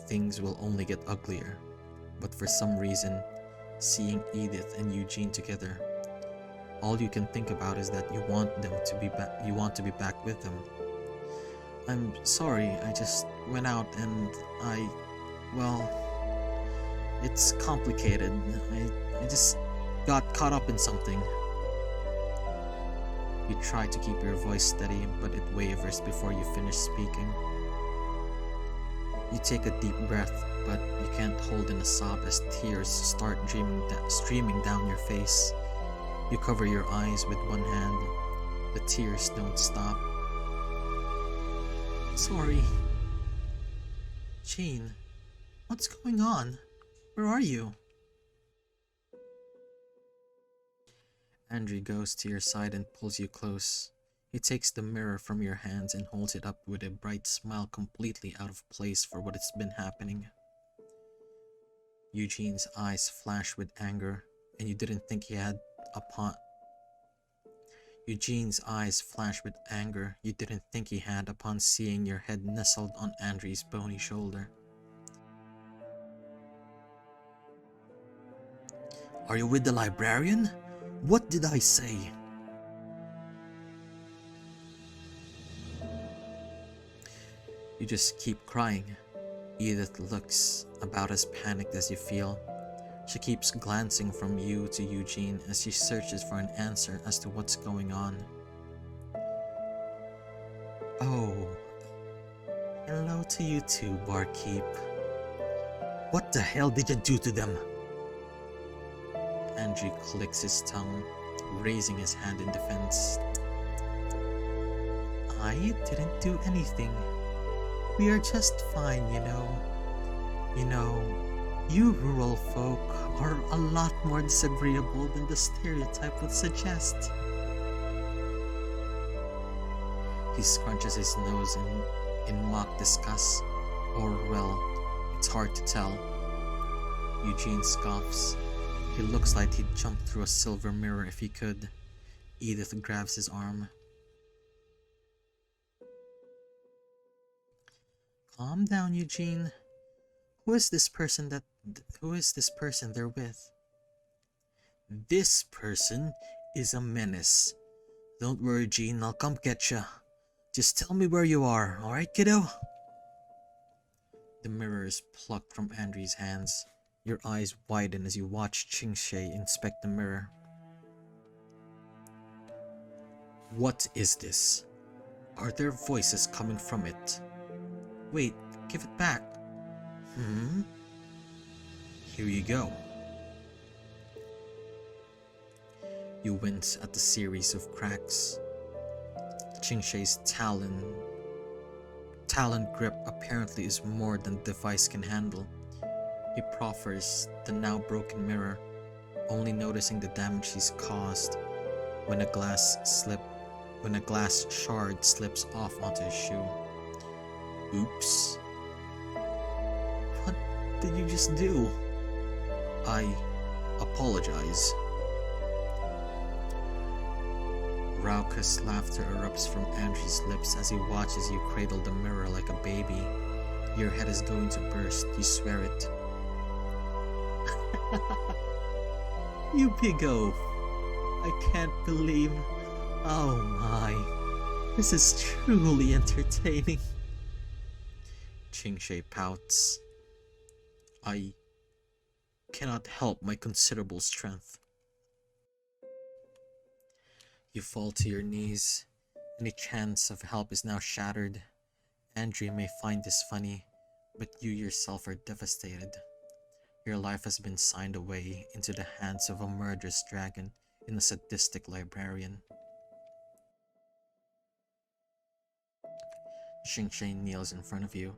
things will only get uglier. But for some reason, seeing Edith and Eugene together, all you can think about is that you want to be back with them. I'm sorry, I just went out and well, it's complicated. I just got caught up in something. You try to keep your voice steady, but it wavers before you finish speaking. You take a deep breath, but you can't hold in a sob as tears start streaming down your face. You cover your eyes with one hand. The tears don't stop. Sorry. Jean, what's going on? Where are you? Andrew goes to your side and pulls you close. He takes the mirror from your hands and holds it up with a bright smile completely out of place for what has been happening. Eugene's eyes flash with anger, and you didn't think he had upon seeing your head nestled on Andrew's bony shoulder. Are you with the librarian? What did I say? You just keep crying. Edith looks about as panicked as you feel. She keeps glancing from you to Eugene as she searches for an answer as to what's going on. Oh, hello to you too, barkeep. What the hell did you do to them? Andrew clicks his tongue, raising his hand in defense. I didn't do anything. We are just fine, you know. You rural folk are a lot more disagreeable than the stereotype would suggest. He scrunches his nose in mock disgust, or well, it's hard to tell. Eugene scoffs. He looks like he'd jump through a silver mirror if he could. Edith grabs his arm. Calm down, Eugene. Who is this person they're with? This person is a menace. Don't worry, Gene, I'll come get ya. Just tell me where you are, alright, kiddo? The mirror is plucked from Andrew's hands. Your eyes widen as you watch Chingshay inspect the mirror. What is this? Are there voices coming from it? Wait, give it back. Here you go. You wince at the series of cracks. Chingshay's talon grip apparently is more than the device can handle. He proffers the now broken mirror, only noticing the damage he's caused when a glass shard slips off onto his shoe. Oops. What did you just do? I apologize. Raucous laughter erupts from Andrew's lips as he watches you cradle the mirror like a baby. Your head is going to burst, you swear it. You big oaf. I can't believe... Oh my. This is truly entertaining. Chingshay pouts. I cannot help my considerable strength. You fall to your knees. Any chance of help is now shattered. Andrea may find this funny, but you yourself are devastated. Your life has been signed away into the hands of a murderous dragon in a sadistic librarian. Chingshay kneels in front of you.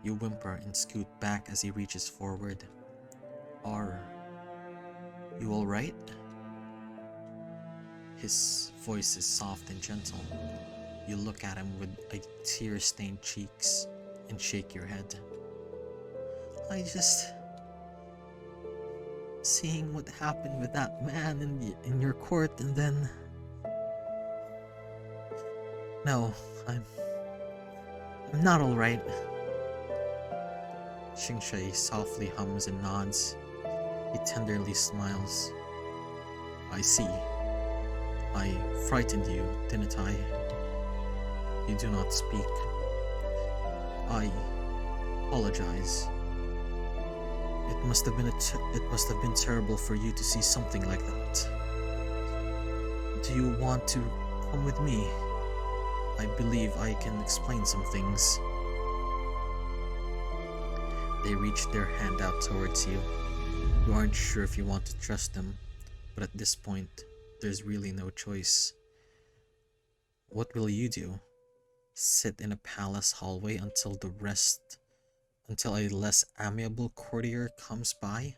You whimper and scoot back as he reaches forward. Are you alright? His voice is soft and gentle. You look at him with tear-stained cheeks and shake your head. I just... Seeing what happened with that man in your court, and then... No, I'm not alright. Qingshui softly hums and nods. He tenderly smiles. I see. I frightened you, didn't I? You do not speak. I apologize. It must have been terrible for you to see something like that. Do you want to come with me? I believe I can explain some things. They reach their hand out towards you. You aren't sure if you want to trust them, but at this point, there's really no choice. What will you do? Sit in a palace hallway until a less amiable courtier comes by?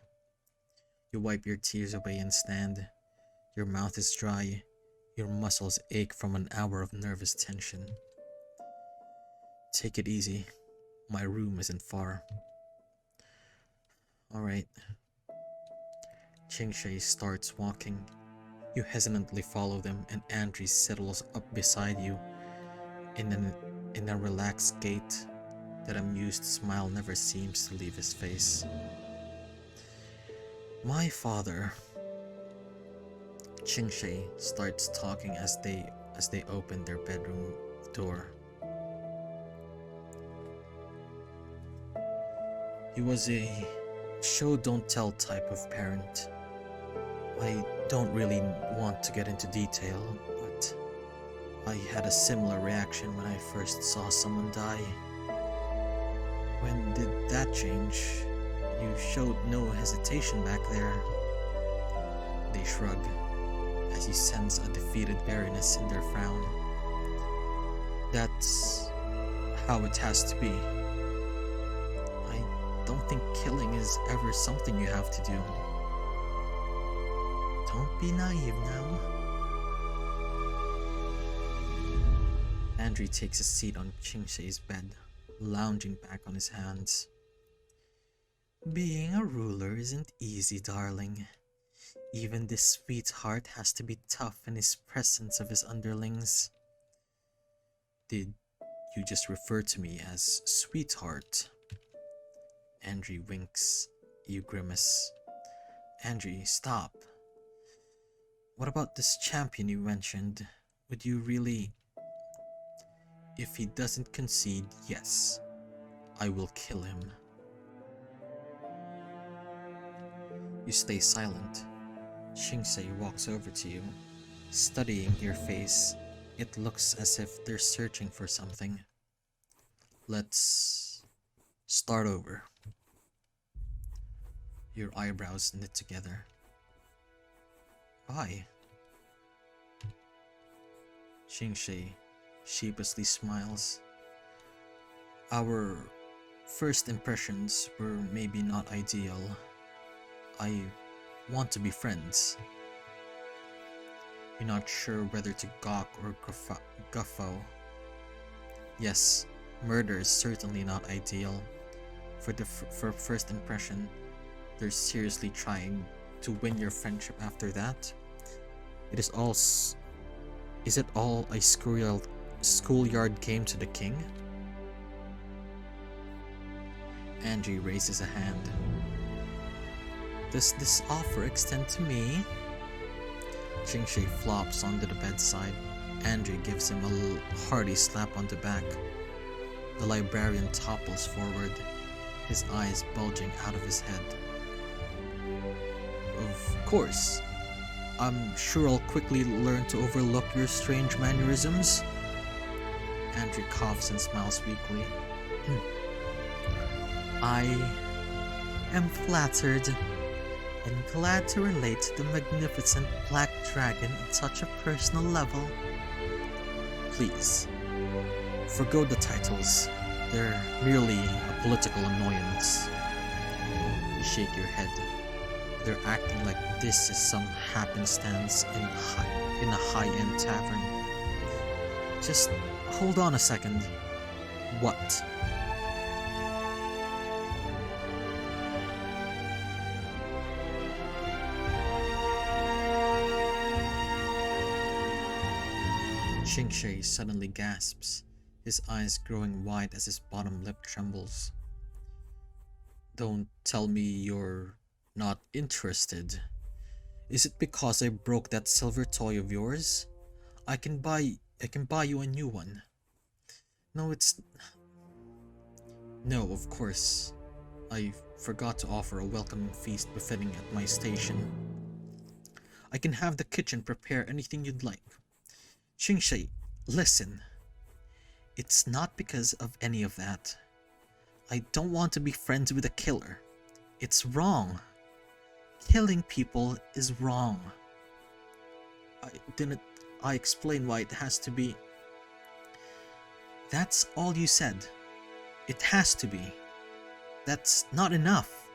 You wipe your tears away and stand. Your mouth is dry. Your muscles ache from an hour of nervous tension. Take it easy. My room isn't far. Alright. Qingshui starts walking. You hesitantly follow them, and Andrew settles up beside you in a relaxed gait. That amused smile never seems to leave his face. My father... Qingshui starts talking as they open their bedroom door. He was a show-don't-tell type of parent. I don't really want to get into detail, but I had a similar reaction when I first saw someone die. When did that change? You showed no hesitation back there. They shrug, as you sense a defeated wariness in their frown. That's how it has to be. I don't think killing is ever something you have to do. Don't be naive now. Andrew takes a seat on Qingshui's bed, lounging back on his hands. Being a ruler isn't easy, darling. Even this sweetheart has to be tough in his presence of his underlings. Did you just refer to me as sweetheart? Andrew winks. You grimace. Andrew, stop. What about this champion you mentioned? Would you really... If he doesn't concede, yes, I will kill him. You stay silent. Qingshui walks over to you, studying your face. It looks as if they're searching for something. Let's start over. Your eyebrows knit together. Why? Qingshui sheepishly smiles. Our first impressions were maybe not ideal. I want to be friends. You're not sure whether to gawk or guffaw. Yes, murder is certainly not ideal. For first impression, they're seriously trying to win your friendship after that. Is it all a schoolyard game to the king? Andrew raises a hand. Does this offer extend to me? Qingshui flops onto the bedside. Andrew gives him a hearty slap on the back. The librarian topples forward, his eyes bulging out of his head. Of course. I'm sure I'll quickly learn to overlook your strange mannerisms. Andrew coughs and smiles weakly. I am flattered and glad to relate to the magnificent Black Dragon on such a personal level. Please, forgo the titles. They're merely a political annoyance. You shake your head. They're acting like this is some happenstance in a high-end tavern. Just hold on a second. What? Shay suddenly gasps, his eyes growing wide as his bottom lip trembles. Don't tell me you're not interested. Is it because I broke that silver toy of yours? I can buy you a new one. No, it's No, of course. I forgot to offer a welcoming feast befitting at my station. I can have the kitchen prepare anything you'd like. Shay, listen. It's not because of any of that. I don't want to be friends with a killer. It's wrong. Killing people is wrong. I explain why it has to be. That's all you said. It has to be. That's not enough.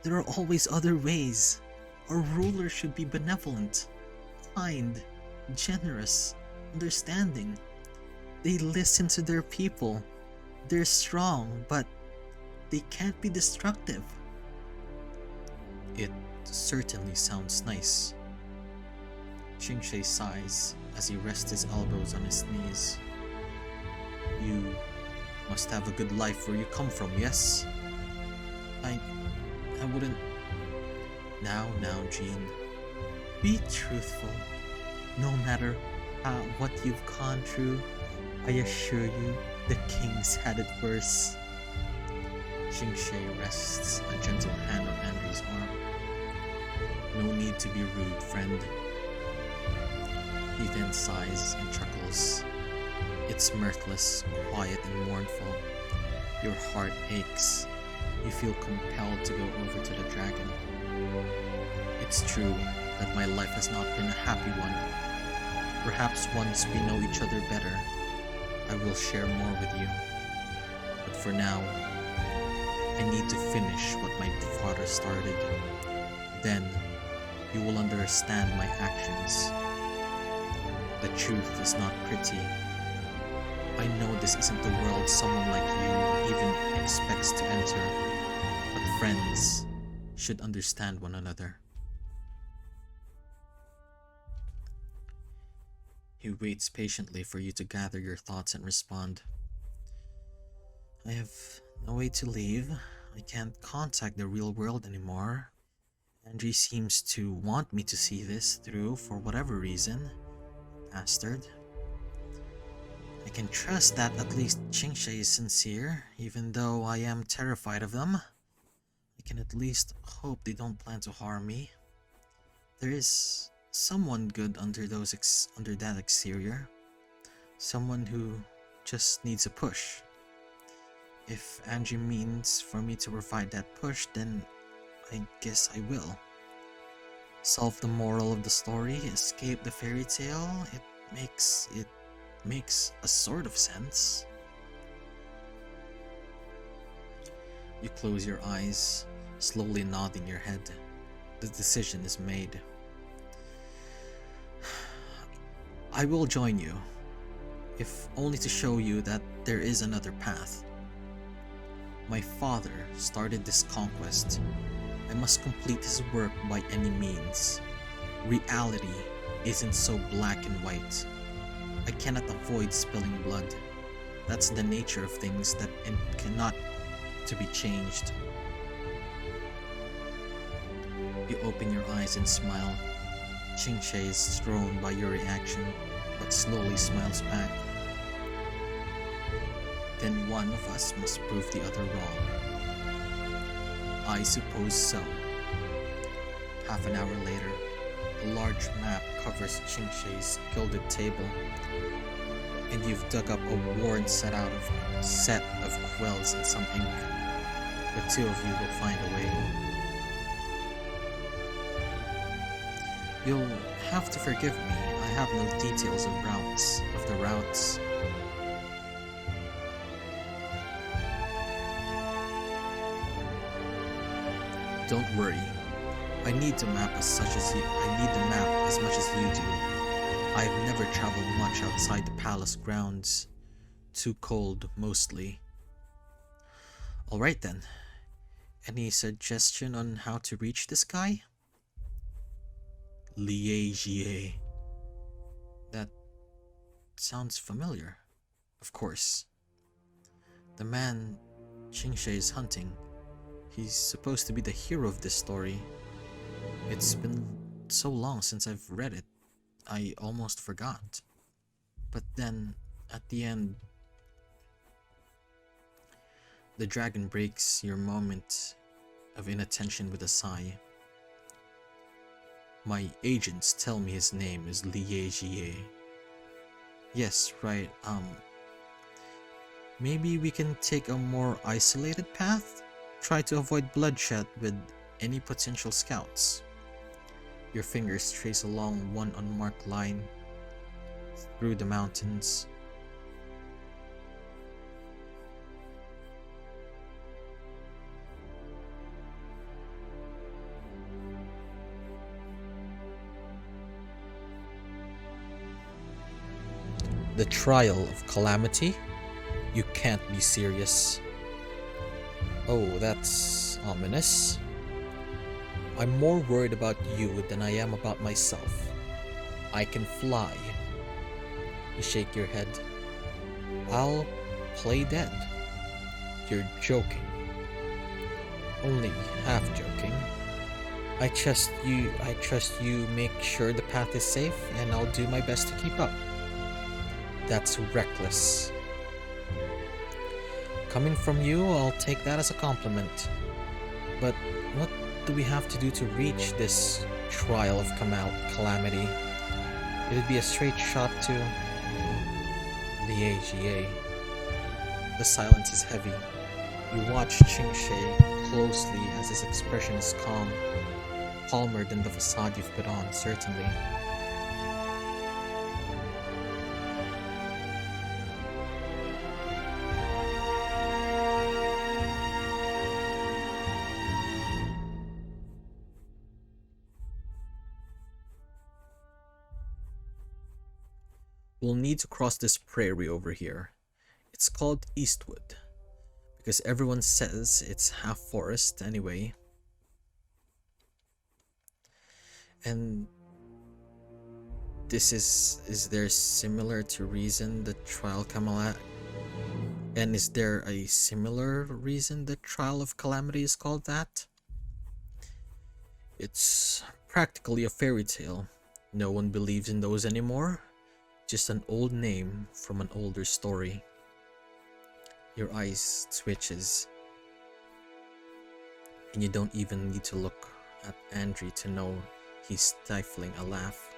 There are always other ways. Our ruler should be benevolent, kind, generous, understanding. They listen to their people. They're strong, but they can't be destructive. It certainly sounds nice. Shay sighs as he rests his elbows on his knees. You must have a good life where you come from, yes? I wouldn't... Now, Jean. Be truthful. No matter what you've gone through, I assure you, the kings had it worse. Shay rests a gentle hand on Andrew's arm. No need to be rude, friend. He then sighs and chuckles. It's mirthless, quiet, and mournful. Your heart aches. You feel compelled to go over to the dragon. It's true that my life has not been a happy one. Perhaps once we know each other better, I will share more with you. But for now, I need to finish what my father started. Then, you will understand my actions. The truth is not pretty. I know this isn't the world someone like you even expects to enter, but friends should understand one another. He waits patiently for you to gather your thoughts and respond. I have no way to leave. I can't contact the real world anymore. Andrew seems to want me to see this through for whatever reason. Bastard. I can trust that at least Shay is sincere, even though I am terrified of them. I can at least hope they don't plan to harm me. There is someone good under that exterior. Someone who just needs a push. If Angie means for me to provide that push, then I guess I will. Solve the moral of the story, escape the fairy tale. It makes a sort of sense. You close your eyes, slowly nodding your head. The decision is made. I will join you, if only to show you that there is another path. My father started this conquest. I must complete his work by any means. Reality isn't so black and white. I cannot avoid spilling blood. That's the nature of things that cannot to be changed. You open your eyes and smile. Shay is thrown by your reaction, but slowly smiles back. Then one of us must prove the other wrong. I suppose so. Half an hour later, a large map covers Shay's gilded table, and you've dug up a worn set of quills and some ink. The two of you will find a way. You'll have to forgive me, I have no details of the routes. Don't worry. I need the map as much as you do. I've never traveled much outside the palace grounds. Too cold, mostly. Alright then. Any suggestion on how to reach this guy? Liège. sounds familiar. Of course. The man Qingshe is hunting. He's supposed to be the hero of this story. It's been so long since I've read it, I almost forgot. But then, at the end, the dragon breaks your moment of inattention with a sigh. My agents tell me his name is Librarian. Yes, right, maybe we can take a more isolated path? Try to avoid bloodshed with any potential scouts. Your fingers trace along one unmarked line through the mountains. The Trial of Calamity? You can't be serious. Oh, that's ominous. I'm more worried about you than I am about myself. I can fly. You shake your head. I'll play dead. You're joking. Only half joking. I trust you make sure the path is safe, and I'll do my best to keep up. That's reckless. Coming from you, I'll take that as a compliment. But what do we have to do to reach this trial of calamity? It'd be a straight shot to the AGA. The silence is heavy. You watch Qingshe closely as his expression is calm, calmer than the facade you've put on, certainly. We'll need to cross this prairie over here. It's called Eastwood, because everyone says it's half forest anyway. And this is there similar to reason the trial Camelot? And is there a similar reason the Trial of Calamity is called that? It's practically a fairy tale. No one believes in those anymore. Just an old name from an older story. Your eyes twitches, and you don't even need to look at Andrew to know he's stifling a laugh.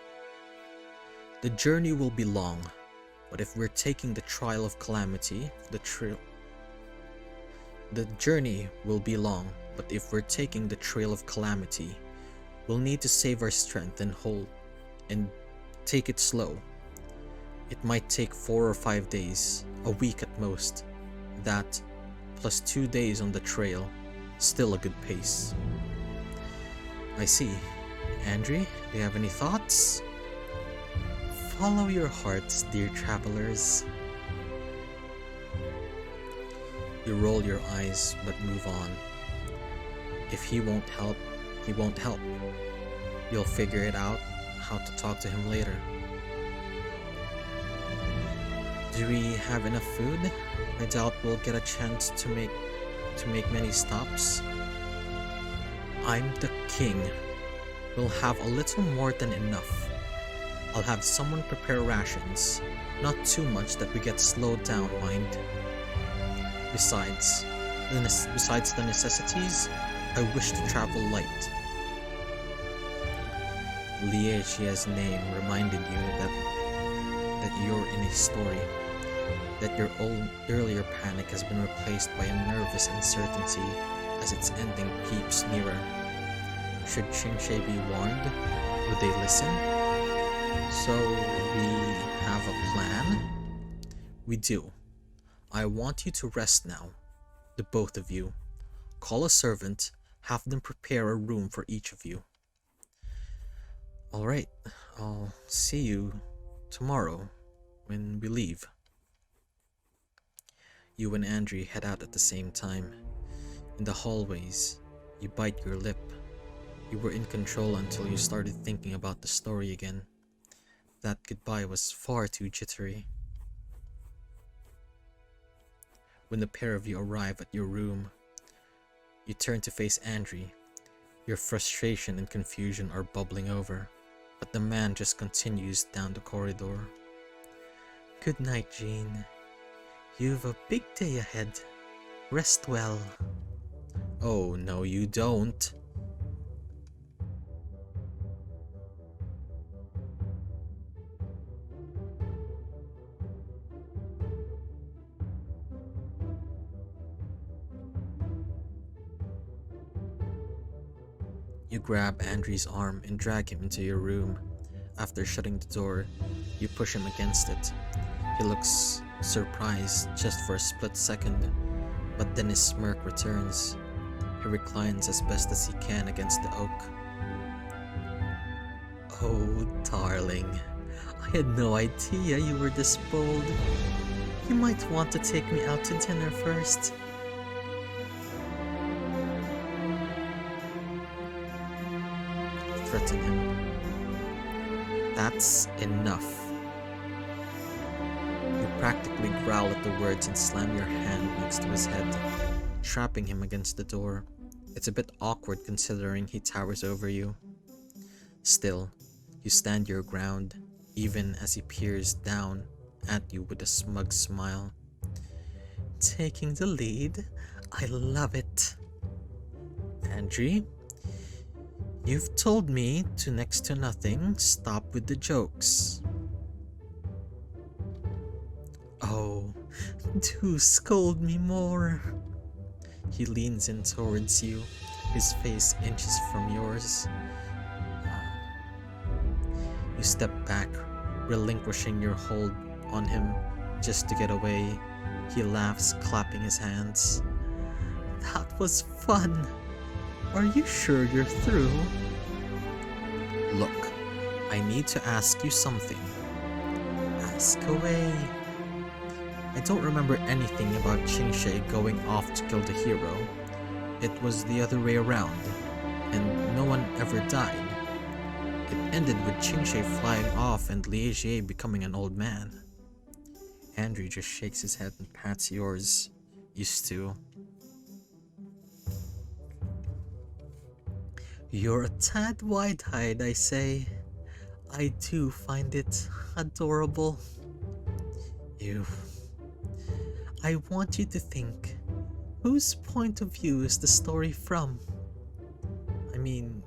The journey will be long, but if we're taking the Trial of Calamity, the journey will be long, but if we're taking the Trail of Calamity, we'll need to save our strength and take it slow. It might take 4 or 5 days, a week at most. That, plus 2 days on the trail, still a good pace. I see. Andrew, do you have any thoughts? Follow your hearts, dear travelers. You roll your eyes, but move on. If he won't help, he won't help. You'll figure it out how to talk to him later. Do we have enough food? I doubt we'll get a chance to make many stops. I'm the king. We'll have a little more than enough. I'll have someone prepare rations. Not too much that we get slowed down, mind. Besides the necessities, I wish to travel light. Liege's name reminded you that you're in a story. That your own earlier panic has been replaced by a nervous uncertainty as its ending peeps nearer. Should Qingshe be warned? Would they listen? So we have a plan? We do. I want you to rest now, the both of you. Call a servant, have them prepare a room for each of you. Alright, I'll see you tomorrow when we leave. You and Andrew head out at the same time. In the hallways, you bite your lip. You were in control until you started thinking about the story again. That goodbye was far too jittery. When the pair of you arrive at your room, you turn to face Andrew. Your frustration and confusion are bubbling over, but the man just continues down the corridor. Good night, Jean. You've a big day ahead. Rest well. Oh, no, you don't. You grab Andrew's arm and drag him into your room. After shutting the door, you push him against it. He looks surprised just for a split second, but then his smirk returns. He reclines as best as he can against the oak. Oh, darling, I had no idea you were this bold. You might want to take me out to dinner first. Threaten him. That's enough. You practically growl at the words and slam your hand next to his head, trapping him against the door. It's a bit awkward considering he towers over you. Still, you stand your ground, even as he peers down at you with a smug smile. Taking the lead? I love it. Andrew, you've told me to next to nothing. Stop with the jokes. Oh, do scold me more. He leans in towards you, his face inches from yours. You step back, relinquishing your hold on him just to get away. He laughs, clapping his hands. That was fun. Are you sure you're through? Look, I need to ask you something. Ask away. I don't remember anything about Qingshe going off to kill the hero. It was the other way around, and no one ever died. It ended with Qingshe flying off and Liege becoming an old man. Andrew just shakes his head and pats yours. Used to. You're a tad wide-eyed, I say. I do find it adorable. I want you to think, whose point of view is the story from? I mean,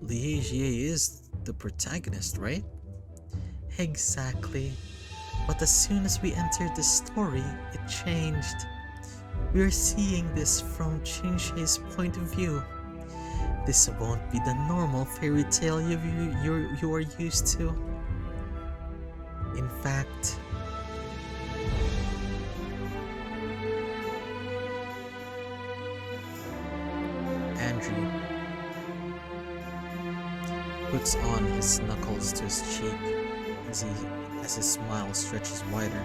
Liege is the protagonist, right? Exactly. But as soon as we entered the story, it changed. We're seeing this from Qingshe's point of view. This won't be the normal fairy tale you are used to. In fact, Andrew puts on his knuckles to his cheek as his smile stretches wider.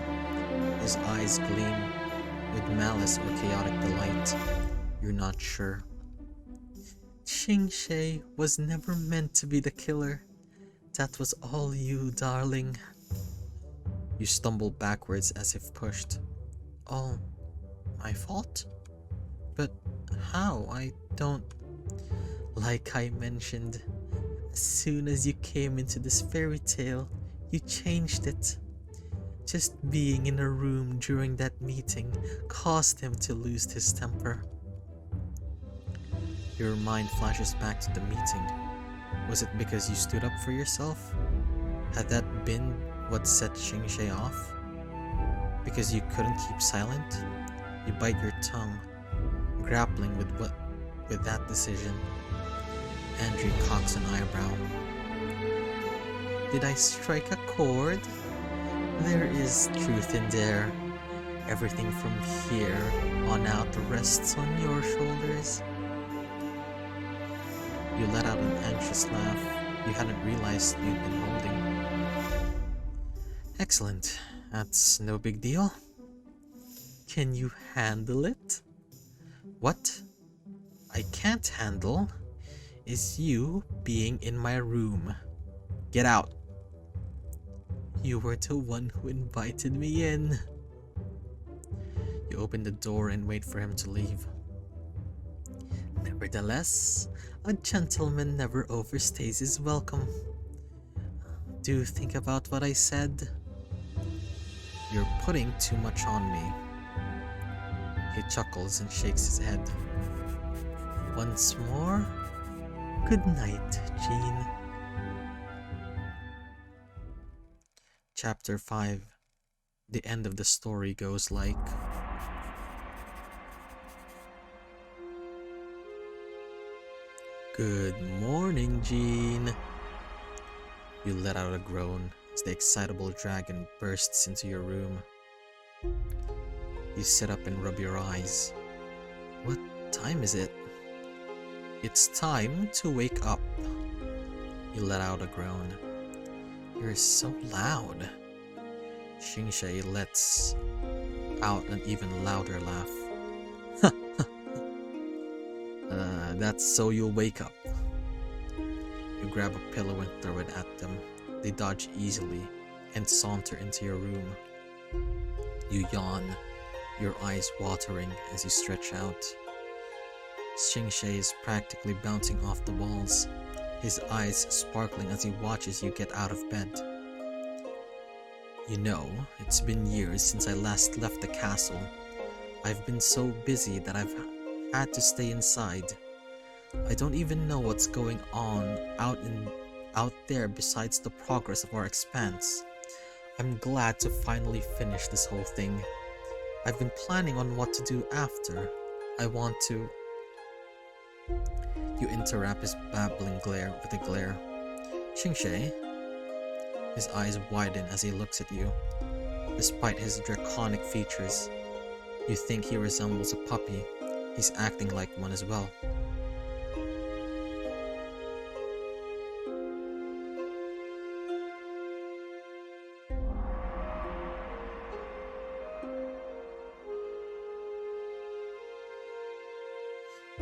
His eyes gleam with malice or chaotic delight. You're not sure. Qingshe was never meant to be the killer. That was all you, darling. You stumble backwards as if pushed. All my fault? But how? I don't... Like I mentioned, as soon as you came into this fairy tale, you changed it. Just being in a room during that meeting caused him to lose his temper. Your mind flashes back to the meeting. Was it because you stood up for yourself? Had that been what set Qingshe off? Because you couldn't keep silent? You bite your tongue, grappling with that decision. Andrew cocks an eyebrow. Did I strike a chord? There is truth in there. Everything from here on out rests on your shoulders. You let out an anxious laugh you hadn't realized you'd been holding. Excellent. That's no big deal. Can you handle it? What I can't handle is you being in my room. Get out. You were the one who invited me in. You open the door and wait for him to leave. Nevertheless, a gentleman never overstays his welcome. Do think about what I said. You're putting too much on me. He chuckles and shakes his head. Once more, good night, Jean. Chapter 5. The end of the story goes like... Good morning, Jean. You let out a groan as the excitable dragon bursts into your room. You sit up and rub your eyes. What time is it? It's time to wake up. You let out a groan. You're so loud. Xingxie lets out an even louder laugh. That's so you'll wake up. You grab a pillow and throw it at them. They dodge easily and saunter into your room. You yawn, your eyes watering as you stretch out. Xingxie is practically bouncing off the walls, his eyes sparkling as he watches you get out of bed. You know, it's been years since I last left the castle. I've been so busy that I've had to stay inside. I don't even know what's going on out there besides the progress of our expanse. I'm glad to finally finish this whole thing. I've been planning on what to do after. I want to... You interrupt his babbling glare with a glare. Xingxie? His eyes widen as he looks at you. Despite his draconic features, you think he resembles a puppy. He's acting like one as well.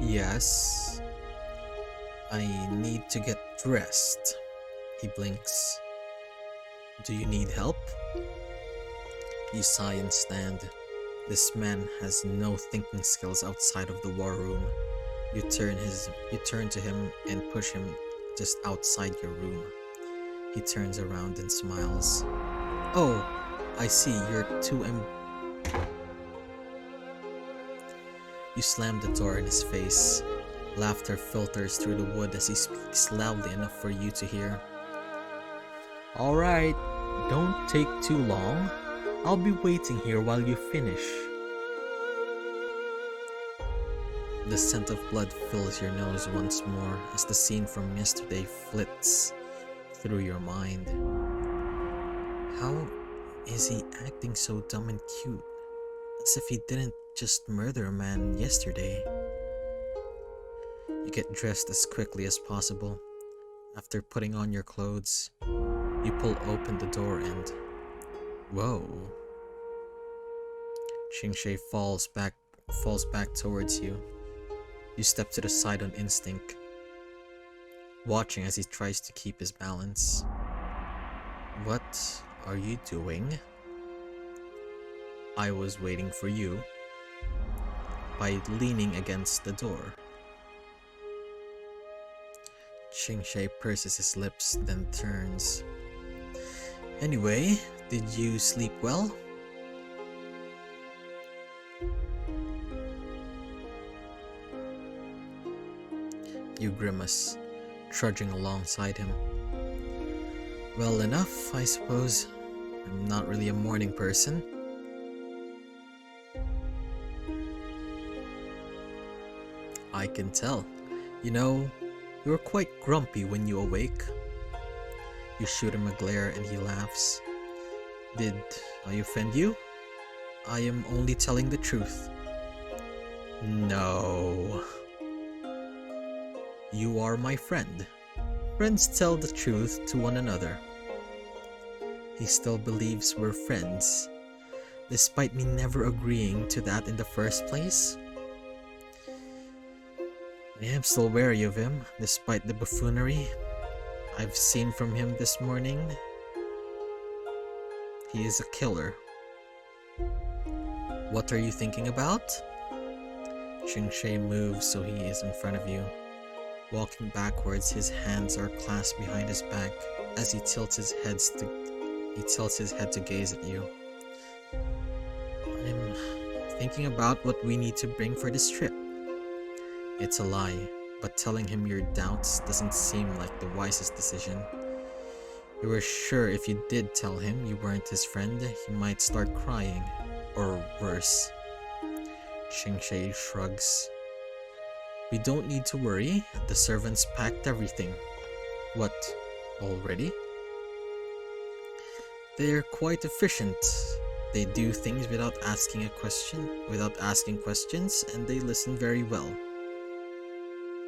Yes, I need to get dressed. He blinks. Do you need help? You sigh and stand. This man has no thinking skills outside of the war room. You turn to him and push him just outside your room. He turns around and smiles. Oh, I see, you're too You slam the door in his face. Laughter filters through the wood as he speaks loudly enough for you to hear. Alright, don't take too long. I'll be waiting here while you finish. The scent of blood fills your nose once more as the scene from yesterday flits through your mind. How is he acting so dumb and cute? As if he didn't just murder a man yesterday. You get dressed as quickly as possible. After putting on your clothes, you pull open the door and... Whoa. Xingxie falls back towards you. You step to the side on instinct, watching as he tries to keep his balance. What are you doing? I was waiting for you. By leaning against the door. Xingxie purses his lips, then turns. Anyway, did you sleep well? You grimace, trudging alongside him. Well enough, I suppose. I'm not really a morning person. I can tell. You know, you're quite grumpy when you awake. You shoot him a glare and he laughs. Did I offend you? I am only telling the truth. No. You are my friend. Friends tell the truth to one another. He still believes we're friends, despite me never agreeing to that in the first place. I am still wary of him, despite the buffoonery I've seen from him this morning. He is a killer. What are you thinking about? Qingshe moves so he is in front of you. Walking backwards, his hands are clasped behind his back as he tilts his head to gaze at you. I'm thinking about what we need to bring for this trip. It's a lie, but telling him your doubts doesn't seem like the wisest decision. You were sure if you did tell him you weren't his friend, he might start crying. Or worse. Qingshe shrugs. We don't need to worry, the servants packed everything. What, already? They're quite efficient. They do things without asking questions, and they listen very well.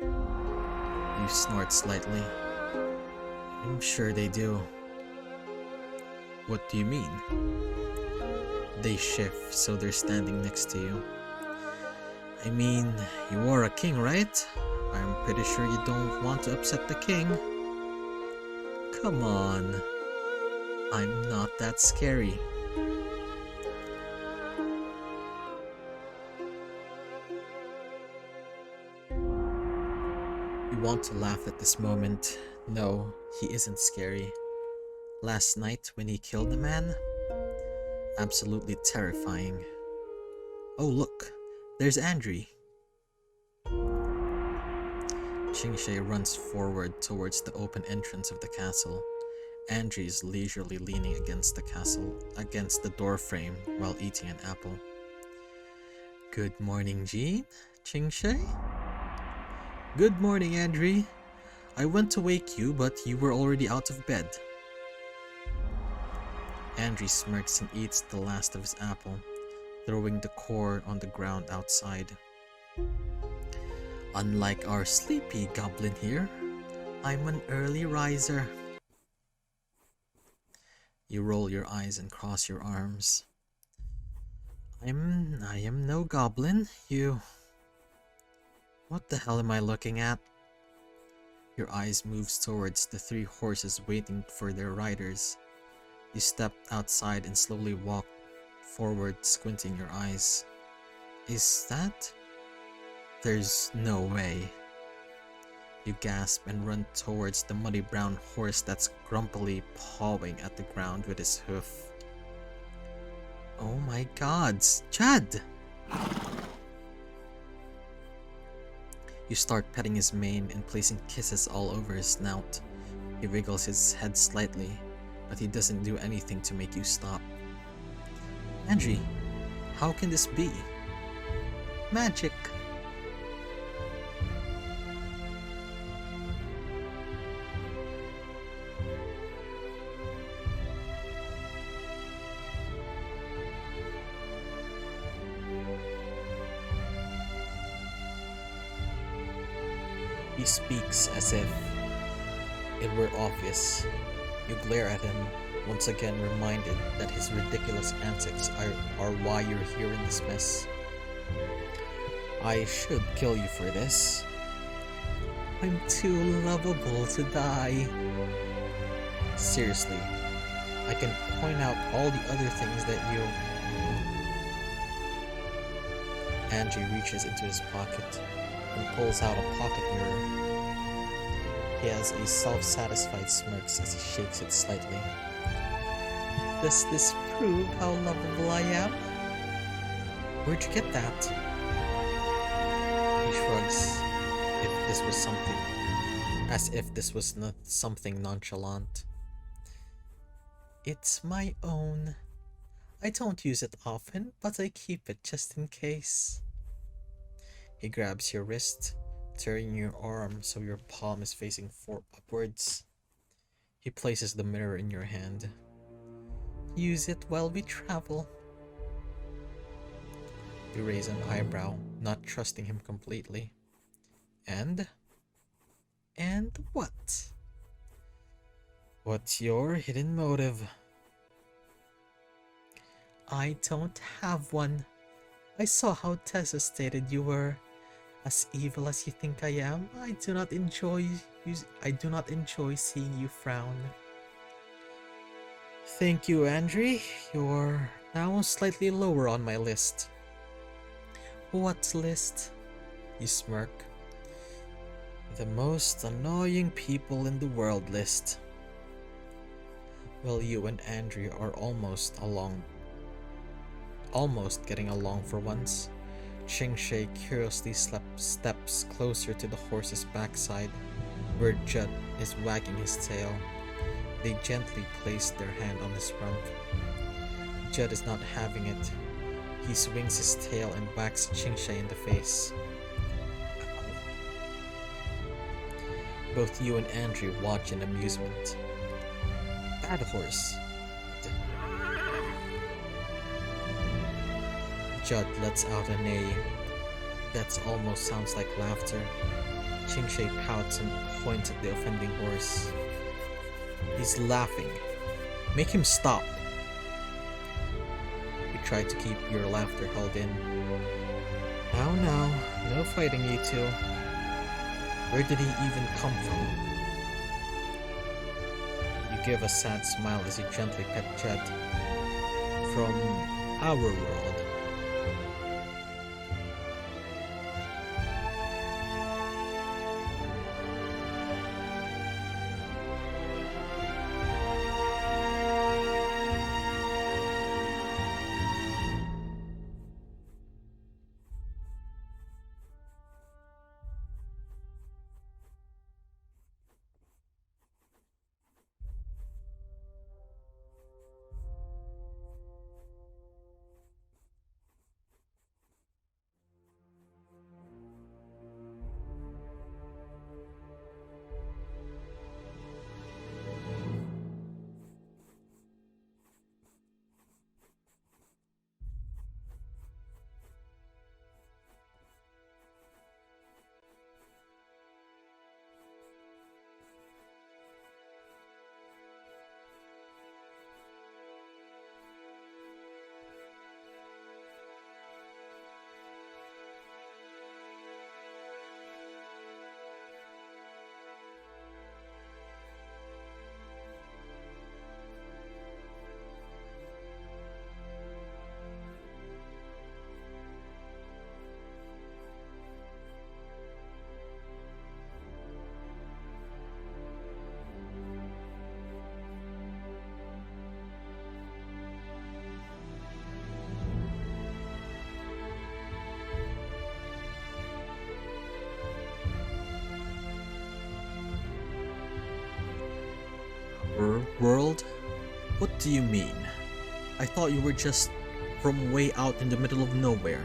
You snort slightly. I'm sure they do. What do you mean? They shift so they're standing next to you. I mean, you are a king, right? I'm pretty sure you don't want to upset the king. Come on. I'm not that scary. You want to laugh at this moment. No, he isn't scary. Last night when he killed the man? Absolutely terrifying. Oh look, there's Andri. Qingshe runs forward towards the open entrance of the castle. Andri is leisurely leaning against the door frame while eating an apple. Good morning, Jean. Qingshe? Good morning, Andri. I went to wake you, but you were already out of bed. Andri smirks and eats the last of his apple, throwing the core on the ground outside. Unlike our sleepy goblin here, I'm an early riser. You roll your eyes and cross your arms. I am no goblin. You... What the hell am I looking at? Your eyes moves towards the 3 horses waiting for their riders. You step outside and slowly walk forward, squinting your eyes. Is that? There's no way. You gasp and run towards the muddy brown horse that's grumpily pawing at the ground with his hoof. Oh my god, Chad! You start petting his mane and placing kisses all over his snout. He wiggles his head slightly, but he doesn't do anything to make you stop. Andri, how can this be? Magic! He speaks as if it were obvious. You glare at him, once again reminded that his ridiculous antics are why you're here in this mess. I should kill you for this. I'm too lovable to die. Seriously, I can point out all the other things that you... Andri reaches into his pocket and pulls out a pocket mirror. He has a self-satisfied smirk as he shakes it slightly. Does this prove how lovable I am? Where'd you get that? He shrugs, as if this was not something nonchalant. It's my own. I don't use it often, but I keep it just in case. He grabs your wrist, turning your arm so your palm is facing upwards. He places the mirror in your hand. Use it while we travel. You raise an eyebrow, not trusting him completely. And what? What's your hidden motive? I don't have one. I saw how devastated you were. As evil as you think I am, I do not enjoy seeing you frown. Thank you, Andre. You're now slightly lower on my list. What list? You smirk. The most annoying people in the world list. Well, you and Andre are almost getting along for once. Chingshay curiously steps closer to the horse's backside, where Judd is wagging his tail. They gently place their hand on his rump. Judd is not having it. He swings his tail and whacks Chingshay in the face. Both you and Andrew watch in amusement. Bad horse. Judd lets out a neigh. That almost sounds like laughter. Chingshay pouts and points at the offending horse. He's laughing. Make him stop. You try to keep your laughter held in. Now, no fighting, you two. Where did he even come from? You give a sad smile as you gently pet Judd. From our world. World? What do you mean? I thought you were just from way out in the middle of nowhere.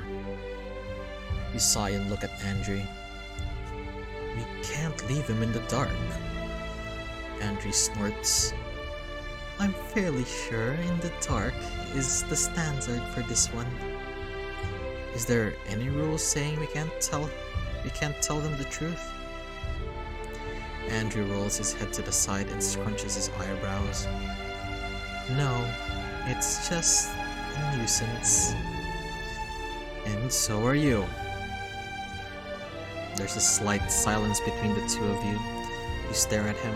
You sigh and look at Andre. We can't leave him in the dark. Andre snorts. I'm fairly sure in the dark is the standard for this one. Is there any rule saying we can't tell them the truth? Andrew rolls his head to the side and scrunches his eyebrows. No, it's just a nuisance. And so are you. There's a slight silence between the two of you. You stare at him,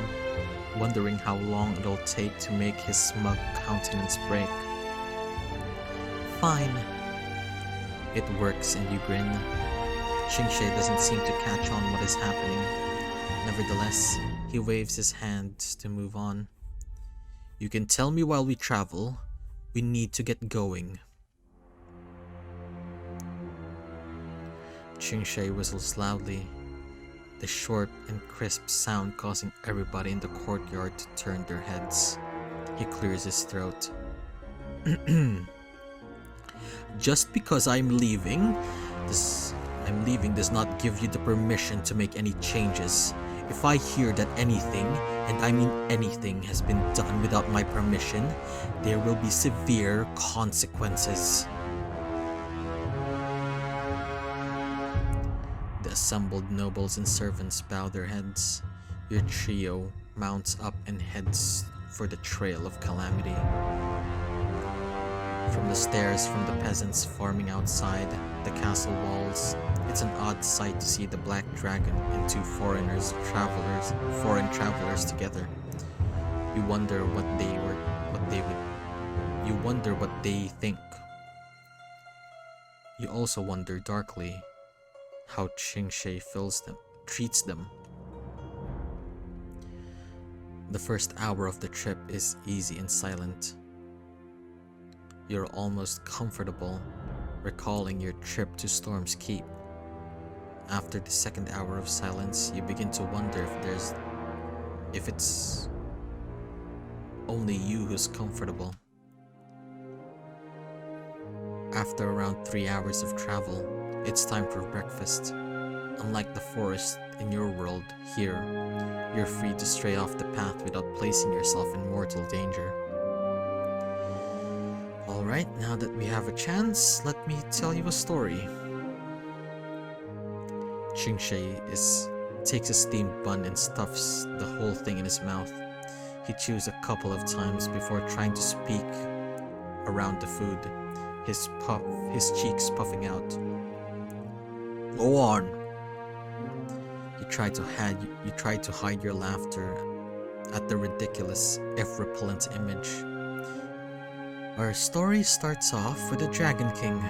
wondering how long it'll take to make his smug countenance break. Fine. It works and you grin. Chingshay doesn't seem to catch on what is happening. Nevertheless, he waves his hand to move on. You can tell me while we travel. We need to get going. Chingshay whistles loudly, the short and crisp sound causing everybody in the courtyard to turn their heads. He clears his throat. Just because I'm leaving does not give you the permission to make any changes. If I hear that anything, and I mean anything, has been done without my permission, there will be severe consequences. The assembled nobles and servants bow their heads. Your trio mounts up and heads for the Trail of Calamity. From the stares from the peasants farming outside the castle walls, it's an odd sight to see the Black Dragon and two foreign travelers together. You wonder what You wonder what they think. You also wonder darkly how Qingshe treats them. The first hour of the trip is easy and silent. You're almost comfortable recalling your trip to Storm's Keep. After the second hour of silence, you begin to wonder if it's only you who's comfortable. After around 3 hours of travel, it's time for breakfast. Unlike the forest in your world, here, you're free to stray off the path without placing yourself in mortal danger. Alright, now that we have a chance, let me tell you a story. Qingshe takes a steamed bun and stuffs the whole thing in his mouth. He chews a couple of times before trying to speak around the food, his cheeks puffing out. Go on! You try to hide your laughter at the ridiculous, if repellent image. Our story starts off with the Dragon King.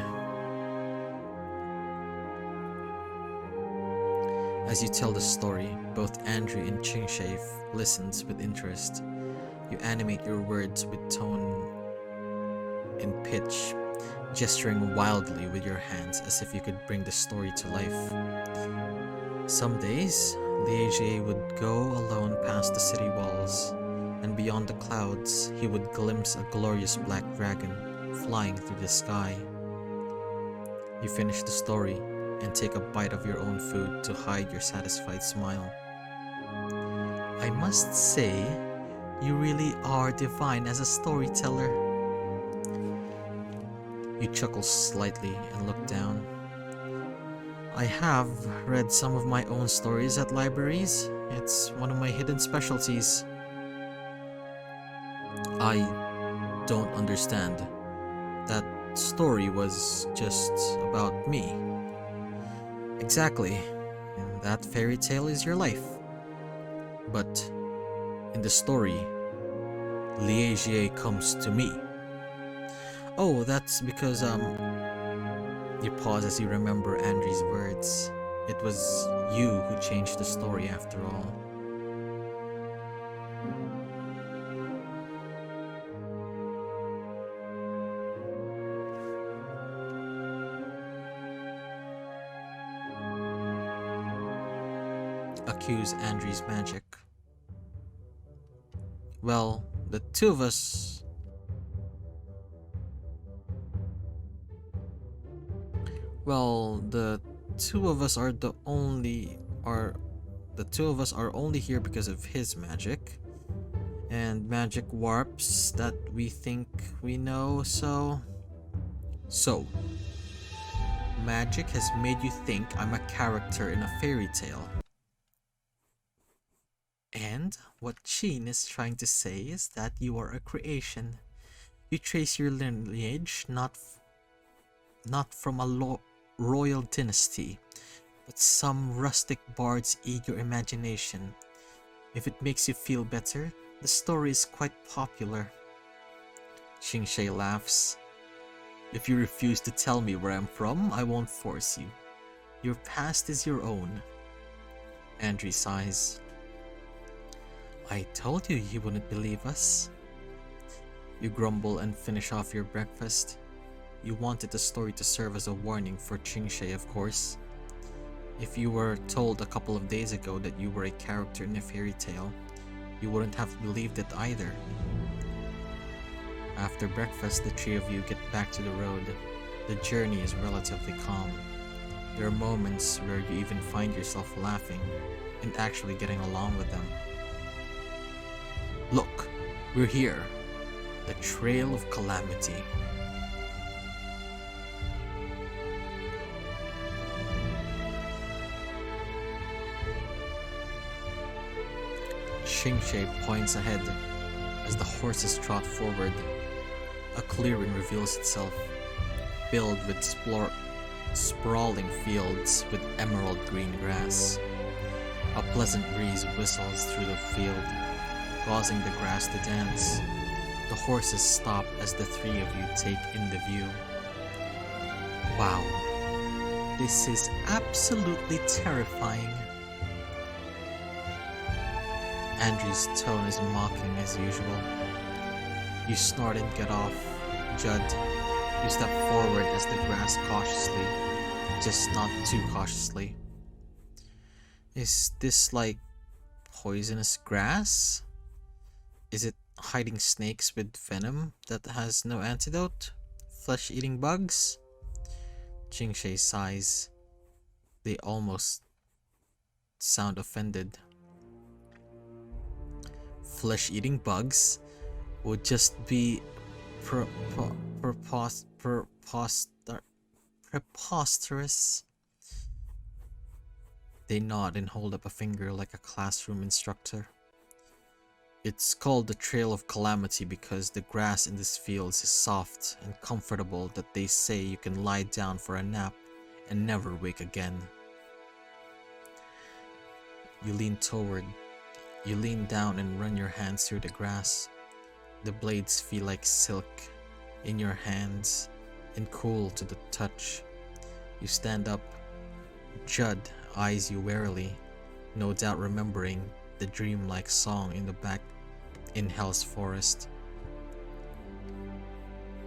As you tell the story, both Andrew and Qingshe listens with interest. You animate your words with tone and pitch, gesturing wildly with your hands as if you could bring the story to life. Some days, Liege would go alone past the city walls, and beyond the clouds, he would glimpse a glorious black dragon flying through the sky. You finish the story and take a bite of your own food to hide your satisfied smile. I must say, you really are divine as a storyteller. You chuckle slightly and look down. I have read some of my own stories at libraries. It's one of my hidden specialties. I don't understand. That story was just about me. Exactly. And that fairy tale is your life. But in the story, Liege comes to me. Oh, that's because, You pause as you remember Andrew's words. It was you who changed the story after all. Accuse Andrew's magic. Well, the two of us are only here because of his magic. And magic warps that we think we know, so magic has made you think I'm a character in a fairy tale. And what Sheen is trying to say is that you are a creation. You trace your lineage not from a royal dynasty, but some rustic bards eat your imagination. If it makes you feel better, the story is quite popular. Qingshe laughs. If you refuse to tell me where I'm from, I won't force you. Your past is your own. Andrew sighs. I told you you wouldn't believe us. You grumble and finish off your breakfast. You wanted the story to serve as a warning for Qingshe, of course. If you were told a couple of days ago that you were a character in a fairy tale, you wouldn't have believed it either. After breakfast, the three of you get back to the road. The journey is relatively calm. There are moments where you even find yourself laughing and actually getting along with them. Look, we're here. The Trail of Calamity. Qingshe points ahead as the horses trot forward. A clearing reveals itself, filled with sprawling fields with emerald green grass. A pleasant breeze whistles through the field, causing the grass to dance. The horses stop as the three of you take in the view. Wow, this is absolutely terrifying. Andrew's tone is mocking as usual. You snort and get off. Judd, you step forward as the grass cautiously, just not too cautiously. Is this like poisonous grass? Is it hiding snakes with venom that has no antidote? Flesh-eating bugs? Chingshe sighs. They almost sound offended. Flesh-eating bugs would just be preposterous. They nod and hold up a finger like a classroom instructor. It's called the Trail of Calamity because the grass in these fields is soft and comfortable that they say you can lie down for a nap and never wake again. You lean down and run your hands through the grass. The blades feel like silk in your hands and cool to the touch. You stand up. Judd eyes you warily, no doubt remembering the dreamlike song in the back in Hell's Forest. You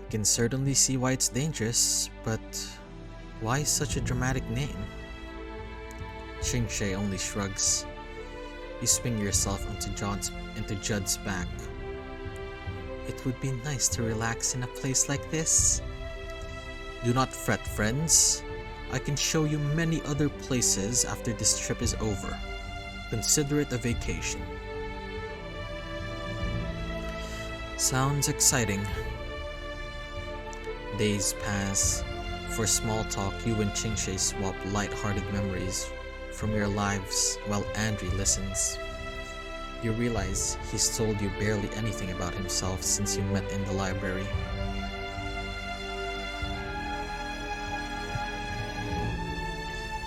can certainly see why it's dangerous, but why such a dramatic name? Chingshe only shrugs. You swing yourself into Judd's back. It would be nice to relax in a place like this. Do not fret, friends. I can show you many other places after this trip is over. Consider it a vacation. Sounds exciting. Days pass. For small talk, you and Chingshe swap light-hearted memories from your lives while Andrew listens. You realize he's told you barely anything about himself since you met in the library.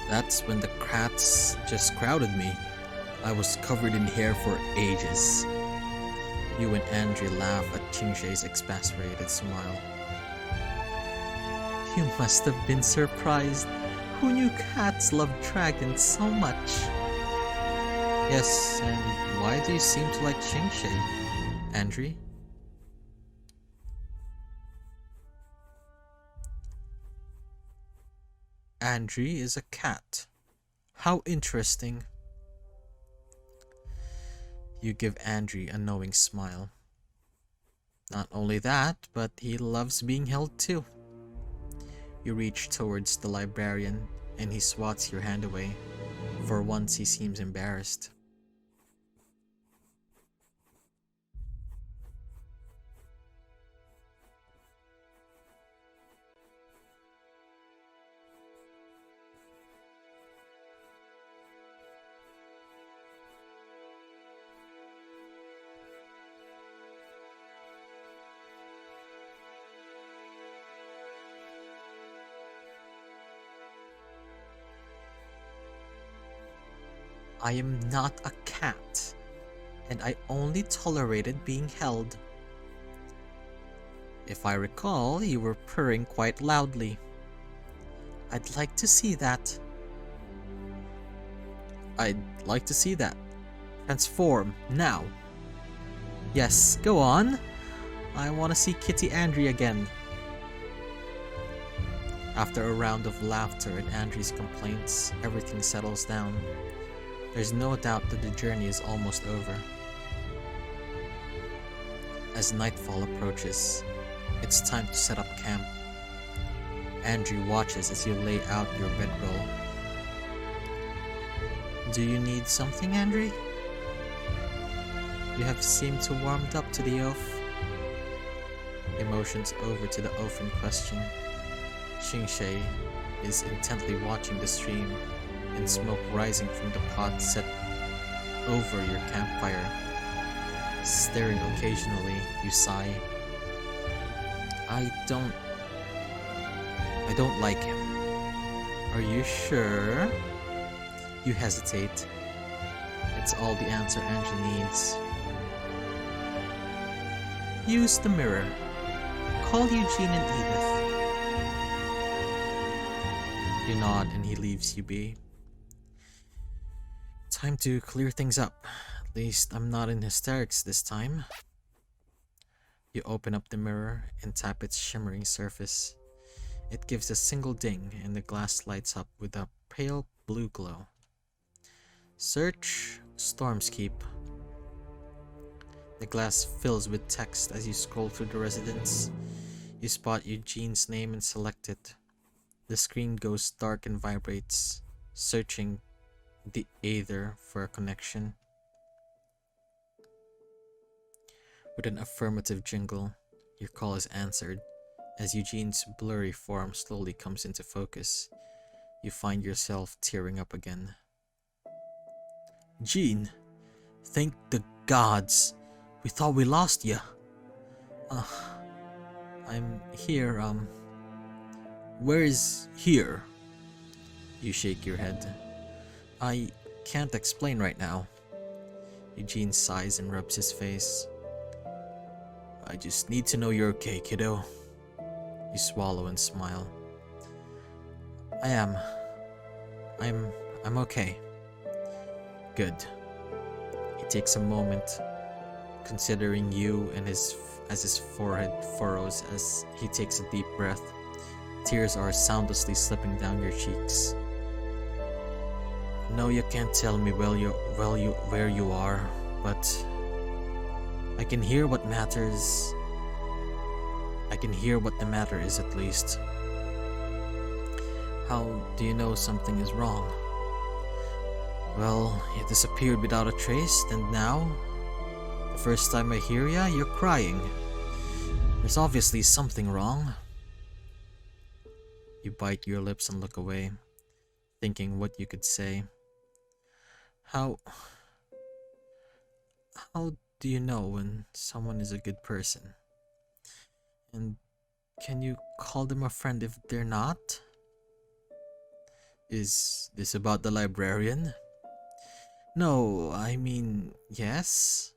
That's when the cats just crowded me. I was covered in hair for ages. You and Andrew laugh at Chingshe's exasperated smile. You must have been surprised. Who knew cats love dragons so much? Yes, and why do you seem to like Chingshe, Andrew? Andrew is a cat. How interesting. You give Andrew a knowing smile. Not only that, but he loves being held too. You reach towards the librarian and he swats your hand away. For once he seems embarrassed. I am not a cat, and I only tolerated being held. If I recall, you were purring quite loudly. I'd like to see that. I'd like to see that. Transform, now. Yes, go on. I want to see Kitty Andrew again. After a round of laughter and Andrew's complaints, everything settles down. There's no doubt that the journey is almost over. As nightfall approaches, it's time to set up camp. Andrew watches as you lay out your bedroll. Do you need something, Andrew? You have seemed to warmed up to the oath. Emotions over to the oath in question. Chingshe is intently watching the stream and smoke rising from the pot set over your campfire. Staring occasionally, you sigh. I don't like him. Are you sure? You hesitate. It's all the answer Angie needs. Use the mirror. Call Eugene and Edith. You nod and he leaves you be. Time to clear things up. At least I'm not in hysterics this time. You open up the mirror and tap its shimmering surface. It gives a single ding and the glass lights up with a pale blue glow. Search Stormskeep. The glass fills with text as you scroll through the residence. You spot Eugene's name and select it. The screen goes dark and vibrates, searching the aether for a connection. With an affirmative jingle, your call is answered. As Eugene's blurry form slowly comes into focus, you find yourself tearing up again. Gene, thank the gods. We thought we lost you. I'm here, Where is here? You shake your head. I can't explain right now. Eugene sighs and rubs his face. I just need to know you're okay, kiddo. You swallow and smile. I'm okay. Good. He takes a moment, considering you and his forehead furrows as he takes a deep breath. Tears are soundlessly slipping down your cheeks. No, you can't tell me where you are, but I can hear what matters. I can hear what the matter is at least. How do you know something is wrong? Well, you disappeared without a trace, and now, the first time I hear ya, you're crying. There's obviously something wrong. You bite your lips and look away, thinking what you could say. How do you know when someone is a good person? And can you call them a friend if they're not? Is this about the librarian? No, I mean, yes.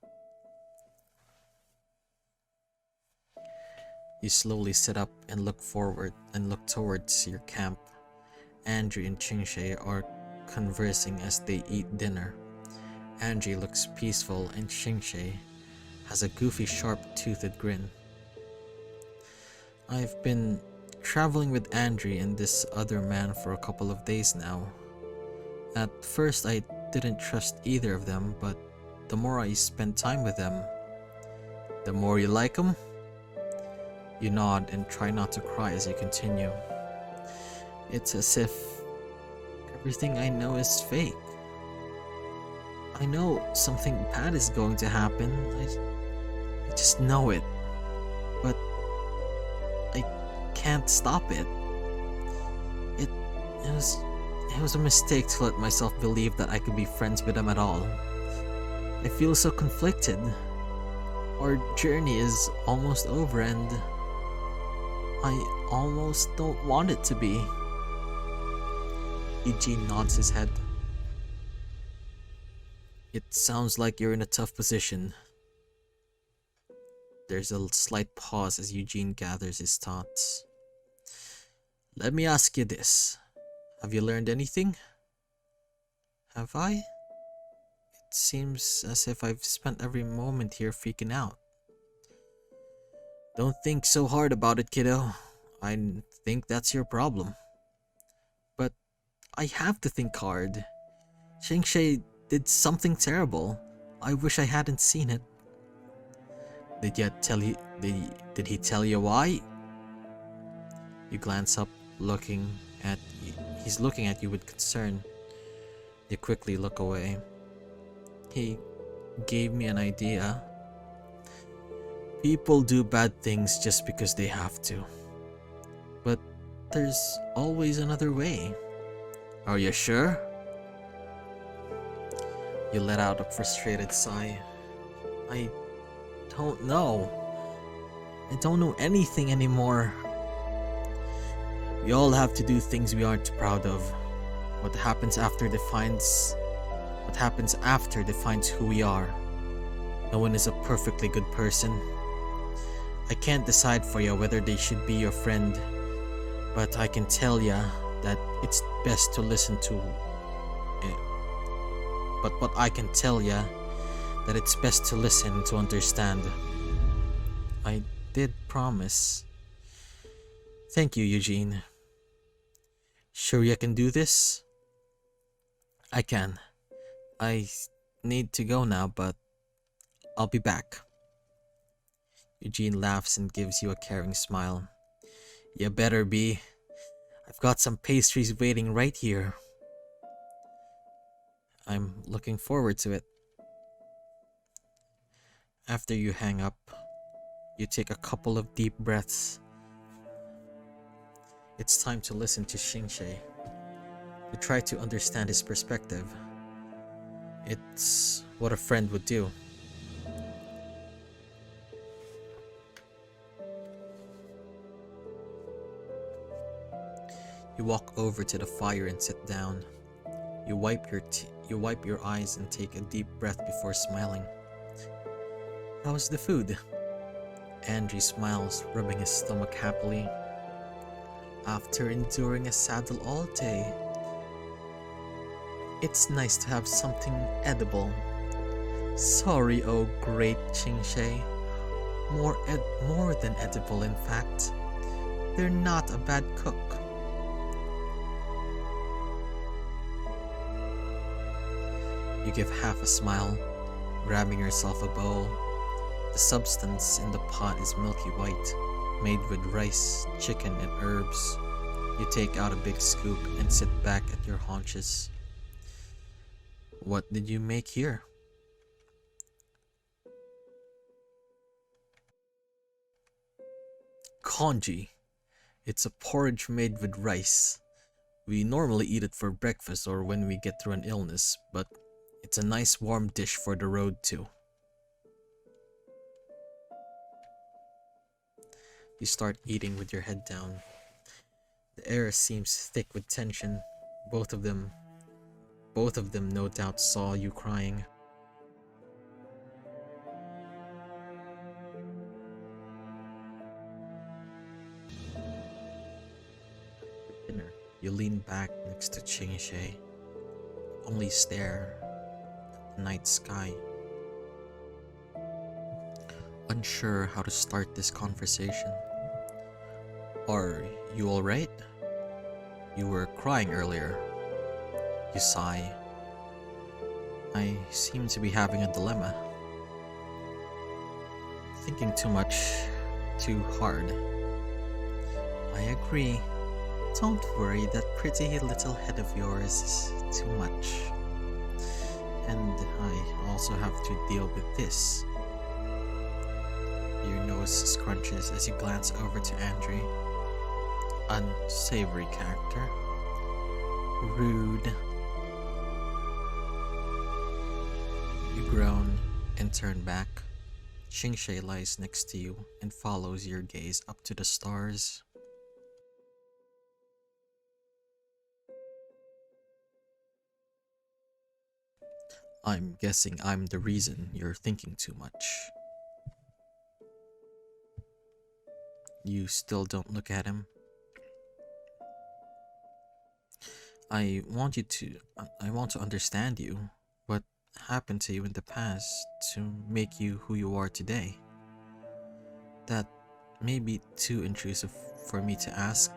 You slowly sit up and look forward and look towards your camp. Andrew and Chingshe are conversing as they eat dinner. Andrew looks peaceful and Chingshe has a goofy, sharp-toothed grin. I've been traveling with Andrew and this other man for a couple of days now. At first I didn't trust either of them, but the more I spend time with them, the more you like them? You nod and try not to cry as you continue. It's as if everything I know is fake. I know something bad is going to happen. I just know it. But I can't stop it. It was a mistake to let myself believe that I could be friends with them at all. I feel so conflicted. Our journey is almost over and I almost don't want it to be. Eugene nods his head. It sounds like you're in a tough position. There's a slight pause as Eugene gathers his thoughts. Let me ask you this. Have you learned anything? Have I? It seems as if I've spent every moment here freaking out. Don't think so hard about it, kiddo. I think that's your problem. But I have to think hard. Chingshe did something terrible. I wish I hadn't seen it. Did he tell you why? You glance up, he's looking at you with concern. You quickly look away. He gave me an idea. People do bad things just because they have to. But there's always another way. Are you sure? You let out a frustrated sigh. I don't know. I don't know anything anymore. We all have to do things we aren't proud of. What happens after defines who we are. No one is a perfectly good person. I can't decide for you whether they should be your friend, but I can tell ya that it's best to listen to. But what I can tell ya that it's best to listen to understand. I did promise. Thank you, Eugene. Sure you can do this? I can. I need to go now, but I'll be back. Eugene laughs and gives you a caring smile. You better be. I've got some pastries waiting right here. I'm looking forward to it. After you hang up, you take a couple of deep breaths. It's time to listen to Xingxie. You try to understand his perspective. It's what a friend would do. You walk over to the fire and sit down. You wipe your eyes and take a deep breath before smiling. How's the food? Andrew smiles, rubbing his stomach happily. After enduring a saddle all day, it's nice to have something edible. Sorry, oh great Xingxie. More than edible, in fact. They're not a bad cook. You give half a smile, grabbing yourself a bowl. The substance in the pot is milky white, made with rice, chicken, and herbs. You take out a big scoop and sit back at your haunches. What did you make here? Congee. It's a porridge made with rice. We normally eat it for breakfast or when we get through an illness, but it's a nice warm dish for the road too. You start eating with your head down. The air seems thick with tension. Both of them no doubt saw you crying. Dinner. You lean back next to Xingxie. Only stare at the night sky. Unsure how to start this conversation. Are you alright? You were crying earlier. You sigh. I seem to be having a dilemma. Thinking too much, too hard. I agree. Don't worry, that pretty little head of yours is too much. And I also have to deal with this. Your nose scrunches as you glance over to Andre. Unsavory character. Rude. You groan and turn back. Xingxie lies next to you and follows your gaze up to the stars. I'm guessing I'm the reason you're thinking too much. You still don't look at him. I want to understand you. What happened to you in the past to make you who you are today? That may be too intrusive for me to ask.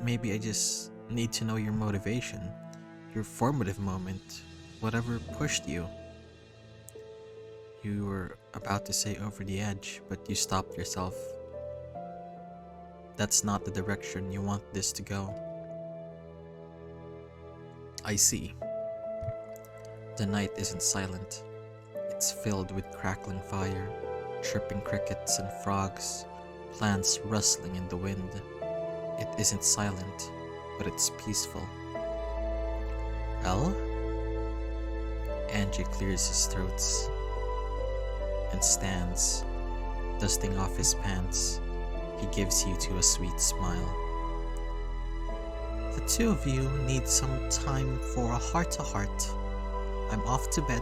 Maybe I just need to know your motivation, your formative moment, whatever pushed you. You were about to say over the edge, but you stopped yourself. That's not the direction you want this to go. I see. The night isn't silent. It's filled with crackling fire, chirping crickets and frogs, plants rustling in the wind. It isn't silent, but it's peaceful. Well? Angie clears his throat and stands, dusting off his pants. He gives you to a sweet smile. The two of you need some time for a heart-to-heart. I'm off to bed.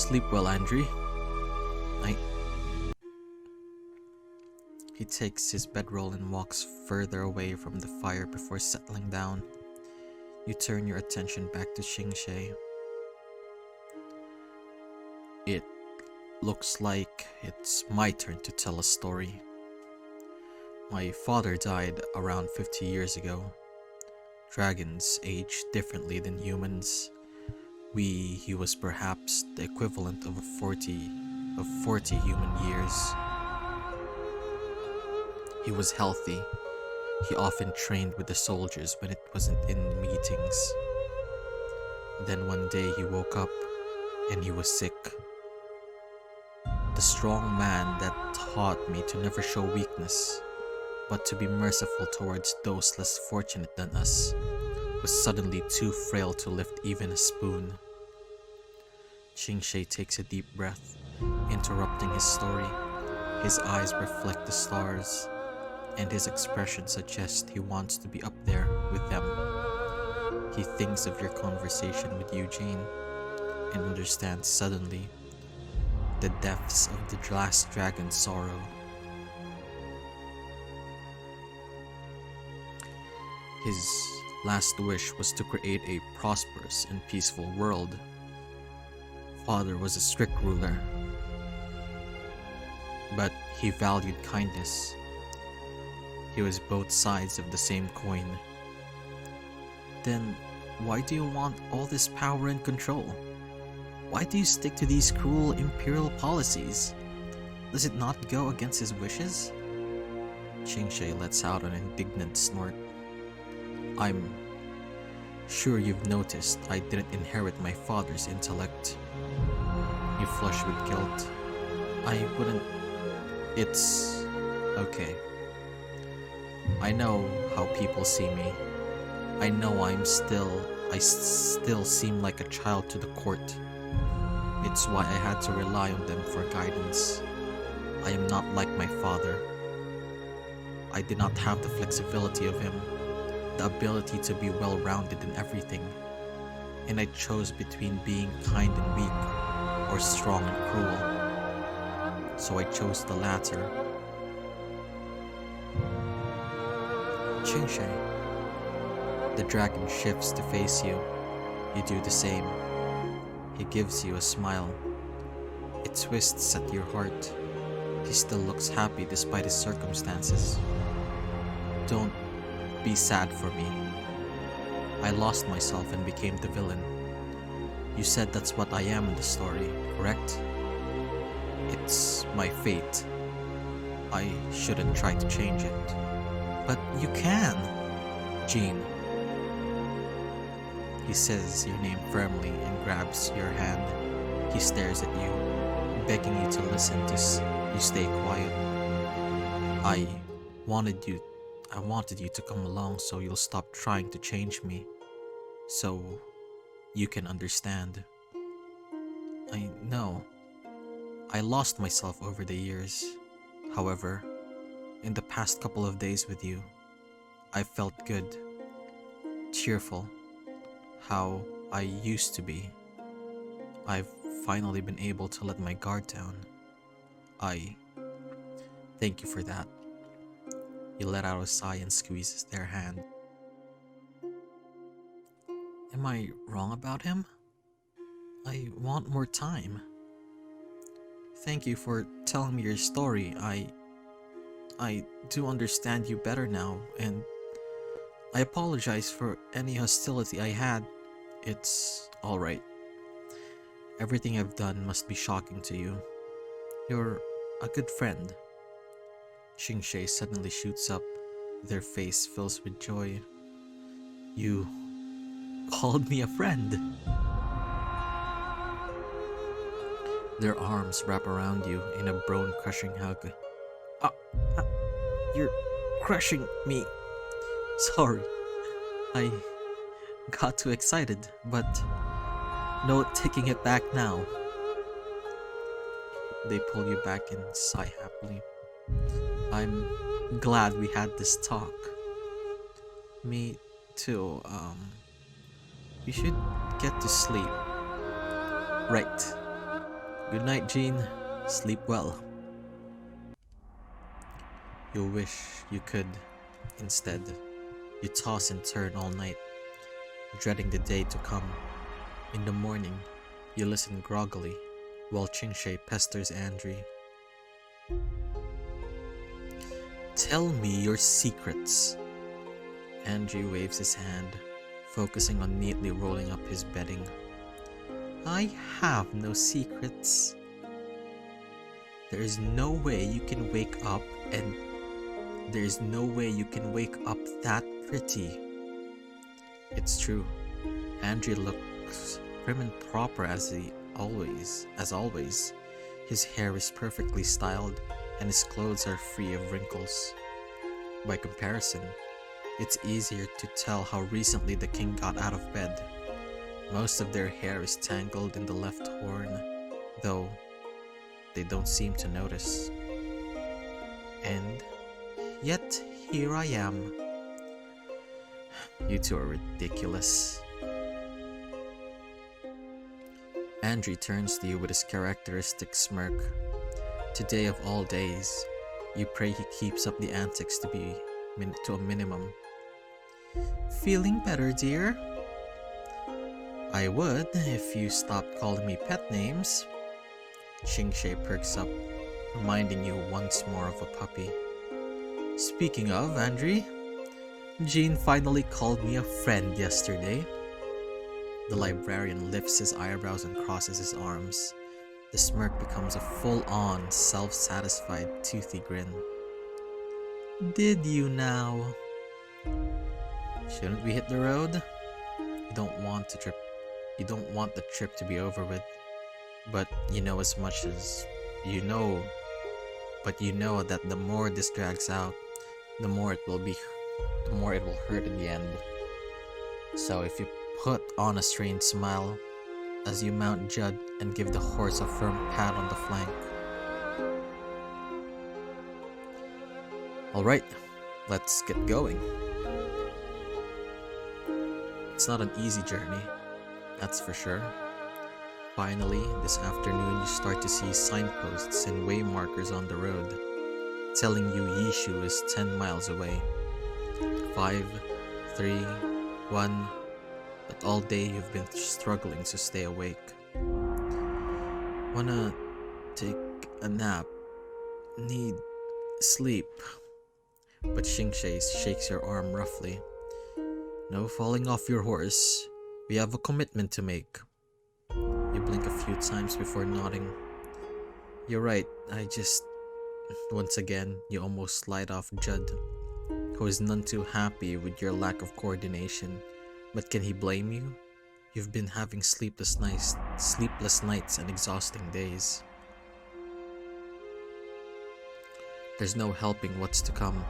Sleep well, Andrew. I... He takes his bedroll and walks further away from the fire before settling down. You turn your attention back to Xingshe. It looks like it's my turn to tell a story. My father died around 50 years ago. Dragons age differently than humans. He was perhaps the equivalent of 40 human years. He was healthy. He often trained with the soldiers when it wasn't in meetings. Then one day he woke up and he was sick. The strong man that taught me to never show weakness, but to be merciful towards those less fortunate than us, was suddenly too frail to lift even a spoon. Xingshe takes a deep breath, interrupting his story. His eyes reflect the stars, and his expression suggests he wants to be up there with them. He thinks of your conversation with Eugene and understands suddenly the depths of the last dragon's sorrow. His last wish was to create a prosperous and peaceful world. Father was a strict ruler, but he valued kindness. He was both sides of the same coin. Then why do you want all this power and control? Why do you stick to these cruel imperial policies? Does it not go against his wishes? Xingshe lets out an indignant snort. I'm sure you've noticed I didn't inherit my father's intellect. You flush with guilt. I wouldn't... It's... okay. I know how people see me. I know I still seem like a child to the court. It's why I had to rely on them for guidance. I am not like my father. I did not have the flexibility of him, the ability to be well-rounded in everything, and I chose between being kind and weak, or strong and cruel. So I chose the latter. Xingshe. The dragon shifts to face you. You do the same. He gives you a smile. It twists at your heart. He still looks happy despite his circumstances. Don't be sad for me. I lost myself and became the villain. You said that's what I am in the story, correct? It's my fate. I shouldn't try to change it. But you can, Jean. He says your name firmly and grabs your hand. He stares at you, begging you to listen you stay quiet. I wanted you to come along so you'll stop trying to change me. So you can understand. I know. I lost myself over the years. However, in the past couple of days with you, I felt good, cheerful, how I used to be. I've finally been able to let my guard down. I thank you for that. He let out a sigh and squeezes their hand. Am I wrong about him? I want more time. Thank you for telling me your story. I do understand you better now, and I apologize for any hostility I had. It's alright. Everything I've done must be shocking to you. You're a good friend. Xingshe suddenly shoots up. Their face fills with joy. You called me a friend. Their arms wrap around you in a bone-crushing hug. You're crushing me. Sorry. I got too excited, but no taking it back now. They pull you back and sigh happily. I'm glad we had this talk. Me too. You should get to sleep. Right. Good night, Jean. Sleep well. You wish you could. Instead, you toss and turn all night, dreading the day to come. In the morning, you listen groggily while Chingshay pesters Andri. Tell me your secrets. Andri waves his hand, focusing on neatly rolling up his bedding. I have no secrets. There is no way you can wake up that pretty. It's true. Andri looks prim and proper as always. His hair is perfectly styled and his clothes are free of wrinkles. By comparison, it's easier to tell how recently the king got out of bed. Most of their hair is tangled in the left horn, though they don't seem to notice. And yet here I am. You two are ridiculous. Andri turns to you with his characteristic smirk. Today of all days, you pray he keeps up the antics to a minimum. Feeling better, dear? I would if you stopped calling me pet names. Chingshay perks up, reminding you once more of a puppy. Speaking of, Andri, Jean finally called me a friend yesterday. The librarian lifts his eyebrows and crosses his arms. The smirk becomes a full-on, self-satisfied, toothy grin. Did you now? Shouldn't we hit the road? You don't want the trip to be over with. But you know as much as you know. But you know that the more this drags out, the more it will hurt in the end. So if you put on a strained smile as you mount Judd and give the horse a firm pat on the flank. Alright, let's get going. It's not an easy journey, that's for sure. Finally, this afternoon you start to see signposts and way markers on the road, telling you Yishu is 10 miles away. 5, 3, 1, but all day you've been struggling to stay awake. Wanna take a nap, need sleep. But Chingshay shakes your arm roughly. No falling off your horse, we have a commitment to make. You blink a few times before nodding. You're right, once again, you almost slide off Judd, who is none too happy with your lack of coordination. But can he blame you? You've been having sleepless nights and exhausting days. There's no helping what's to come,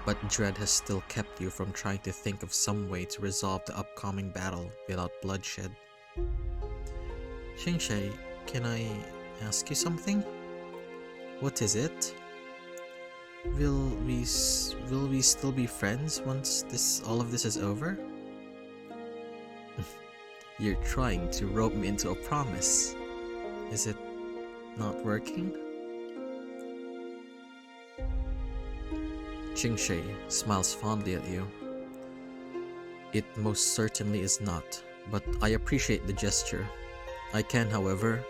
but dread has still kept you from trying to think of some way to resolve the upcoming battle without bloodshed. Chingshay, can I ask you something? What is it? Will we still be friends once all of this is over? You're trying to rope me into a promise. Is it not working? Chingshay smiles fondly at you. It most certainly is not, but I appreciate the gesture. I can, however,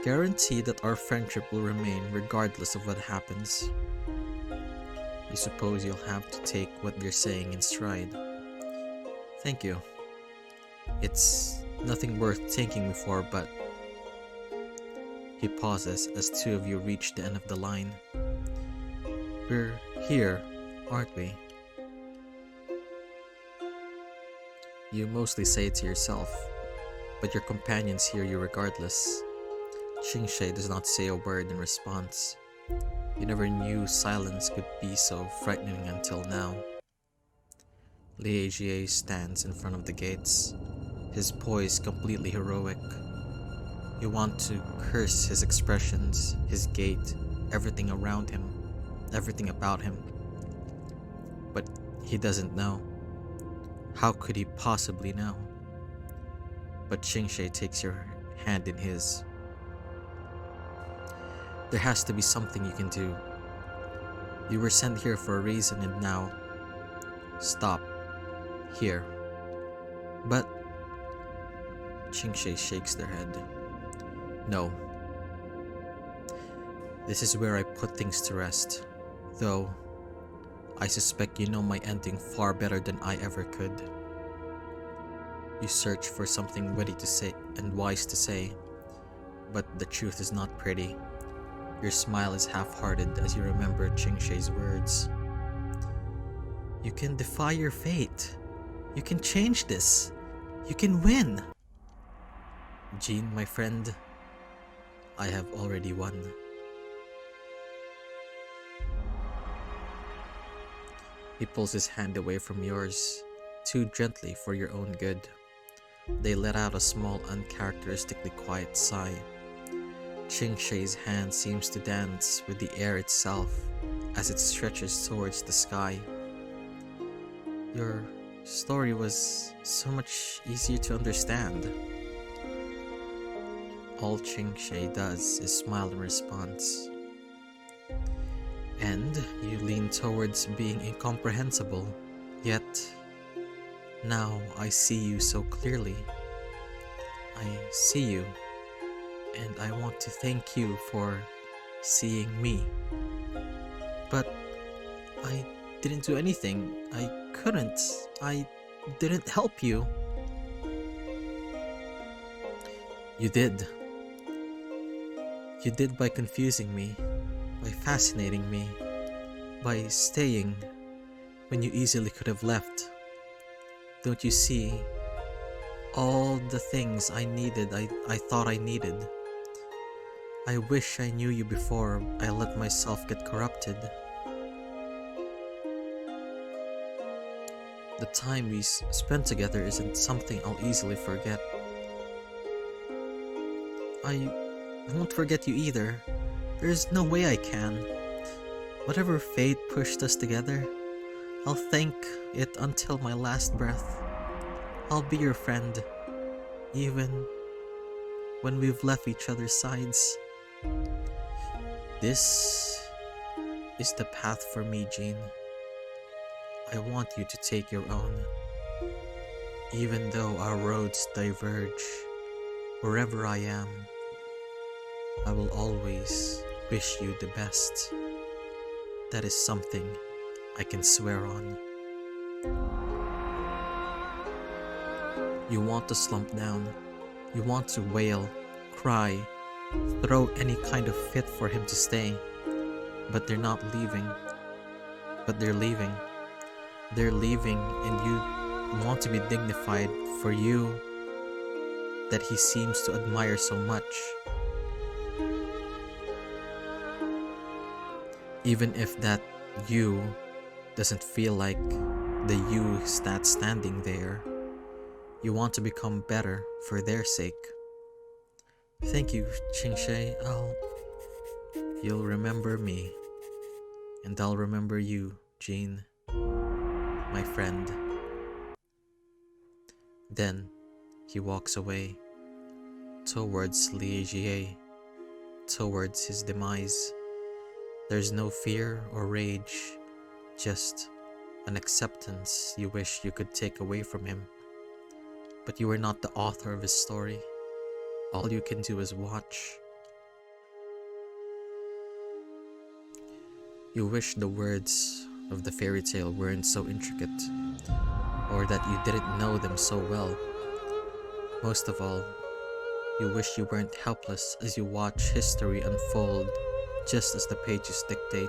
guarantee that our friendship will remain regardless of what happens. You suppose you'll have to take what you're saying in stride. Thank you. It's nothing worth thanking me for, but... He pauses as two of you reach the end of the line. We're here, aren't we? You mostly say it to yourself, but your companions hear you regardless. Chingshay does not say a word in response. You never knew silence could be so frightening until now. Librarian stands in front of the gates, his poise completely heroic. You want to curse his expressions, his gait, everything around him, everything about him. But he doesn't know. How could he possibly know? But Chingshay takes your hand in his. There has to be something you can do. You were sent here for a reason, and now... Stop. Here. But... Chingshe shakes their head. No. This is where I put things to rest. Though, I suspect you know my ending far better than I ever could. You search for something witty to say and wise to say, but the truth is not pretty. Your smile is half-hearted as you remember Chingshe's words. You can defy your fate. You can change this. You can win. Jean, my friend, I have already won. He pulls his hand away from yours, too gently for your own good. They let out a small, uncharacteristically quiet sigh. Chingshe's hand seems to dance with the air itself as it stretches towards the sky. Your story was so much easier to understand. All Chingshe does is smile in response. And you lean towards being incomprehensible, yet now I see you so clearly. I see you, and I want to thank you for seeing me. But I didn't do anything. I couldn't. I didn't help you. You did. You did by confusing me, by fascinating me, by staying when you easily could have left. Don't you see? All the things I needed, I thought I needed. I wish I knew you before I let myself get corrupted. The time we spent together isn't something I'll easily forget. I won't forget you either. There's no way I can. Whatever fate pushed us together, I'll thank it until my last breath. I'll be your friend, even when we've left each other's sides. This is the path for me, Jean. I want you to take your own. Even though our roads diverge, wherever I am, I will always wish you the best. That is something I can swear on. You want to slump down. You want to wail, cry, throw any kind of fit for him to stay. But they're not leaving. But they're leaving. They're leaving, and you want to be dignified for you that he seems to admire so much. Even if that you doesn't feel like the you that's standing there, you want to become better for their sake. Thank you, Chingshe. You'll remember me, and I'll remember you, Jean, my friend. Then he walks away towards Liejie, towards his demise. There's no fear or rage, just an acceptance you wish you could take away from him. But you are not the author of his story. All you can do is watch. You wish the words of the fairy tale weren't so intricate, or that you didn't know them so well. Most of all, you wish you weren't helpless as you watch history unfold just as the pages dictate.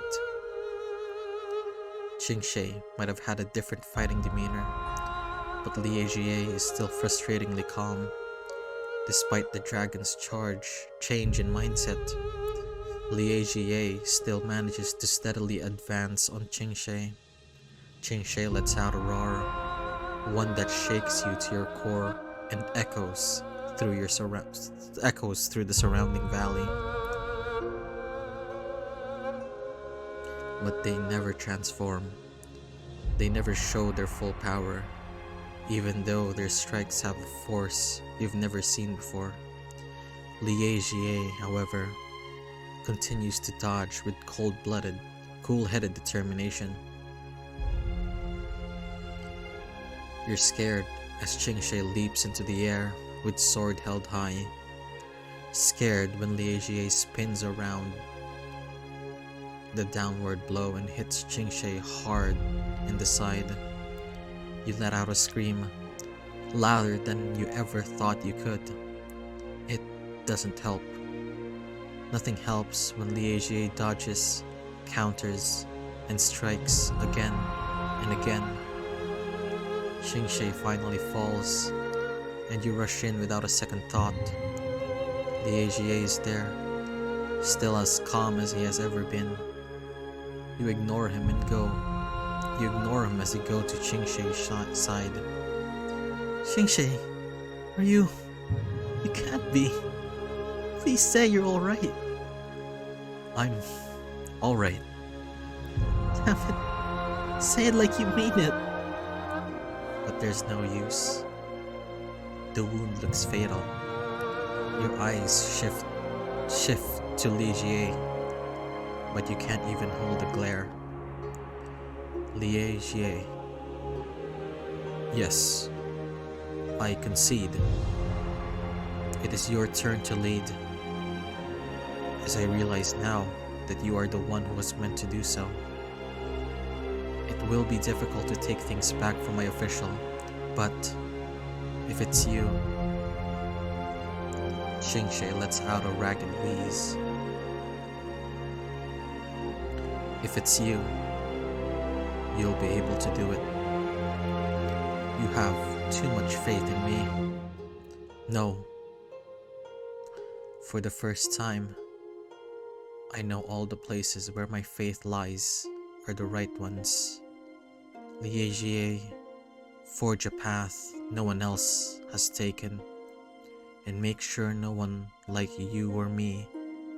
Chingshe might have had a different fighting demeanor, but Liejie is still frustratingly calm. Despite the dragon's change in mindset, Liejie still manages to steadily advance on Chingshe. Chingshe lets out a roar, one that shakes you to your core and echoes through the surrounding valley. But they never transform. They never show their full power, even though their strikes have a force you've never seen before. Liejie, however, continues to dodge with cold-blooded, cool-headed determination. You're scared as Qingxie leaps into the air with sword held high. Scared when Liege spins around the downward blow and hits Qingxie hard in the side. You let out a scream, louder than you ever thought you could. It doesn't help. Nothing helps when Liege dodges, counters, and strikes again and again. Qingxie finally falls, and you rush in without a second thought. Liege is there, still as calm as he has ever been. You ignore him and go. You ignore him as you go to Qingxie's side. Qingxie, are you... You can't be. Please say you're alright. I'm alright. Damn it. Say it like you mean it. But there's no use. The wound looks fatal. Your eyes shift to Liege, but you can't even hold a glare. Liege. Yes, I concede. It is your turn to lead. As I realize now that you are the one who was meant to do so. It will be difficult to take things back from my official, but if it's you... Qingxie lets out a ragged wheeze. If it's you, you'll be able to do it. You have too much faith in me. No. For the first time, I know all the places where my faith lies are the right ones. Liege, forge a path no one else has taken, and make sure no one like you or me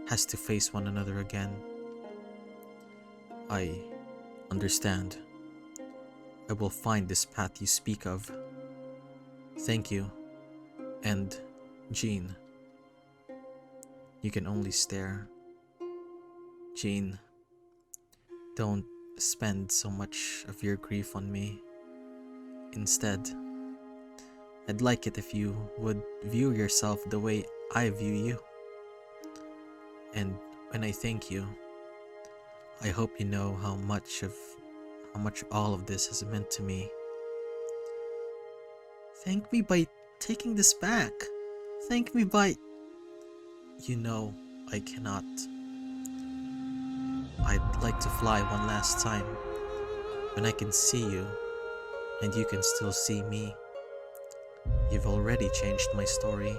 has to face one another again. I understand. I will find this path you speak of. Thank you. And Jean. You can only stare. Jean, don't spend so much of your grief on me. Instead, I'd like it if you would view yourself the way I view you. And when I thank you, I hope you know how much all of this has meant to me. Thank me by taking this back. Thank me by... You know I cannot. I'd like to fly one last time, when I can see you, and you can still see me. You've already changed my story.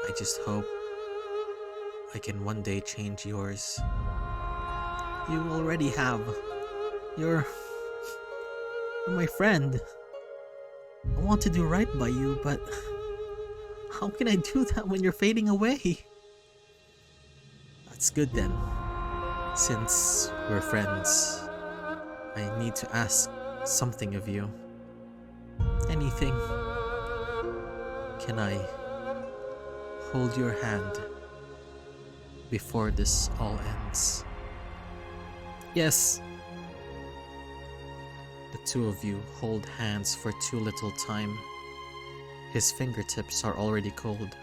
I just hope I can one day change yours. You already have. You're my friend. I want to do right by you, but how can I do that when you're fading away? That's good then. Since we're friends, I need to ask something of you. Anything. Can I hold your hand before this all ends? Yes. The two of you hold hands for too little time. His fingertips are already cold.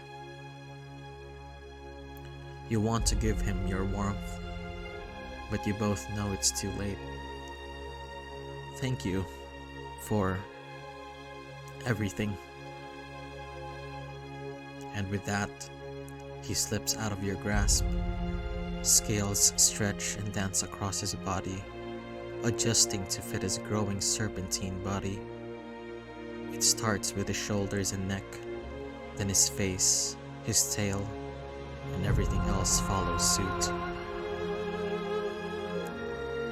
You want to give him your warmth, but you both know it's too late. Thank you for everything. And with that, he slips out of your grasp. Scales stretch and dance across his body, adjusting to fit his growing serpentine body. It starts with his shoulders and neck, then his face, his tail, and everything else follows suit.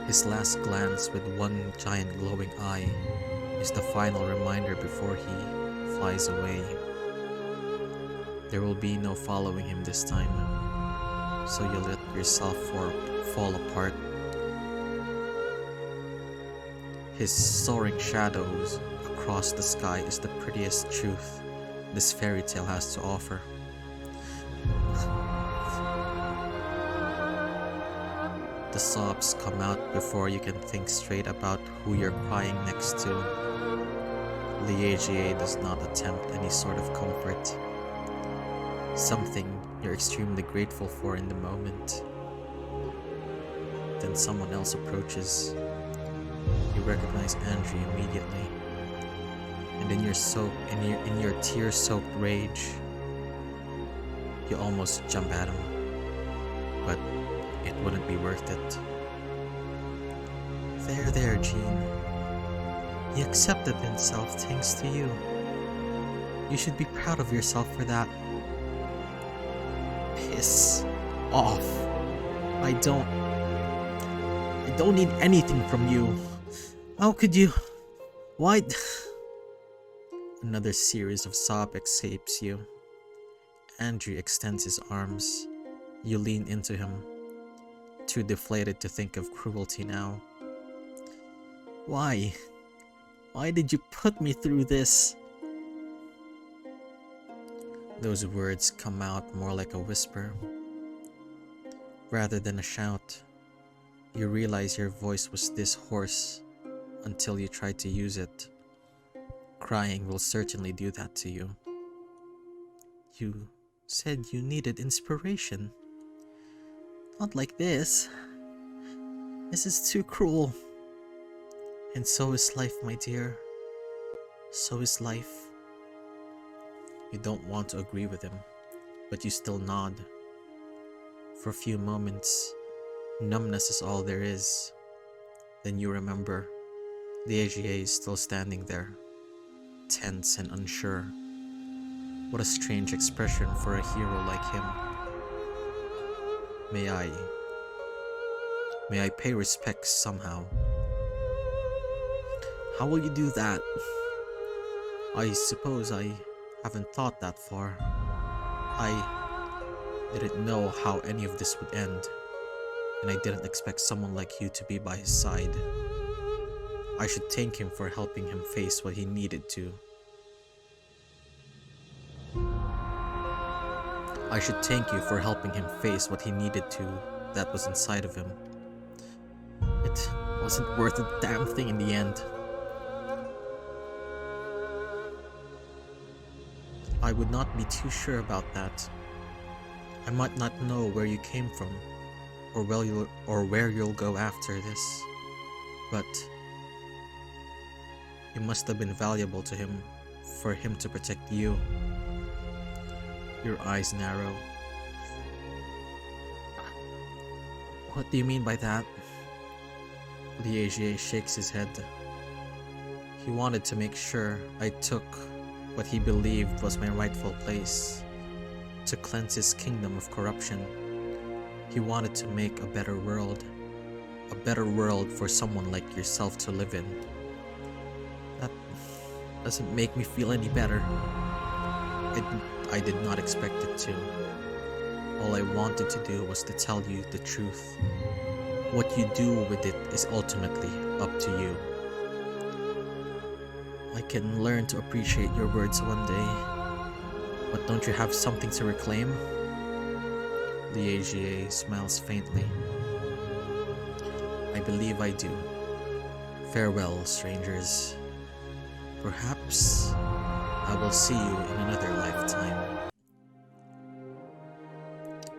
His last glance with one giant glowing eye is the final reminder before he flies away. There will be no following him this time, so you let yourself fall apart. His soaring shadows across the sky is the prettiest truth this fairy tale has to offer. The sobs come out before you can think straight about who you're crying next to. Librarian does not attempt any sort of comfort. Something you're extremely grateful for in the moment. Then someone else approaches. You recognize Andrew immediately. And in your tear-soaked rage, you almost jump at him. But it wouldn't be worth it. There, Jean. He accepted himself thanks to you. You should be proud of yourself for that. Piss off. I don't need anything from you. How could you? Why? Another series of sobs escapes you. Andrew extends his arms. You lean into him, too deflated to think of cruelty now. Why? Why did you put me through this? Those words come out more like a whisper, rather than a shout. You realize your voice was this hoarse until you tried to use it. Crying will certainly do that to you. You said you needed inspiration. Not like this. This is too cruel. And so is life, my dear. So is life. You don't want to agree with him, but you still nod. For a few moments, numbness is all there is. Then you remember, the AGA is still standing there, tense and unsure. What a strange expression for a hero like him. May I pay respects somehow? How will you do that? I suppose I haven't thought that far. I didn't know how any of this would end, and I didn't expect someone like you to be by his side. I should thank him for helping him face what he needed to. I should thank you for helping him face what he needed to that was inside of him. It wasn't worth a damn thing in the end. I would not be too sure about that. I might not know where you came from, or where you'll go after this, but you must have been valuable to him for him to protect you. Your eyes narrow. What do you mean by that? The AGA shakes his head. He wanted to make sure I took what he believed was my rightful place, to cleanse his kingdom of corruption. He wanted to make a better world for someone like yourself to live in. That doesn't make me feel any better. I did not expect it to. All I wanted to do was to tell you the truth. What you do with it is ultimately up to you. I can learn to appreciate your words one day, but don't you have something to reclaim? The AGA smiles faintly. I believe I do. Farewell, strangers. Perhaps I will see you in another lifetime.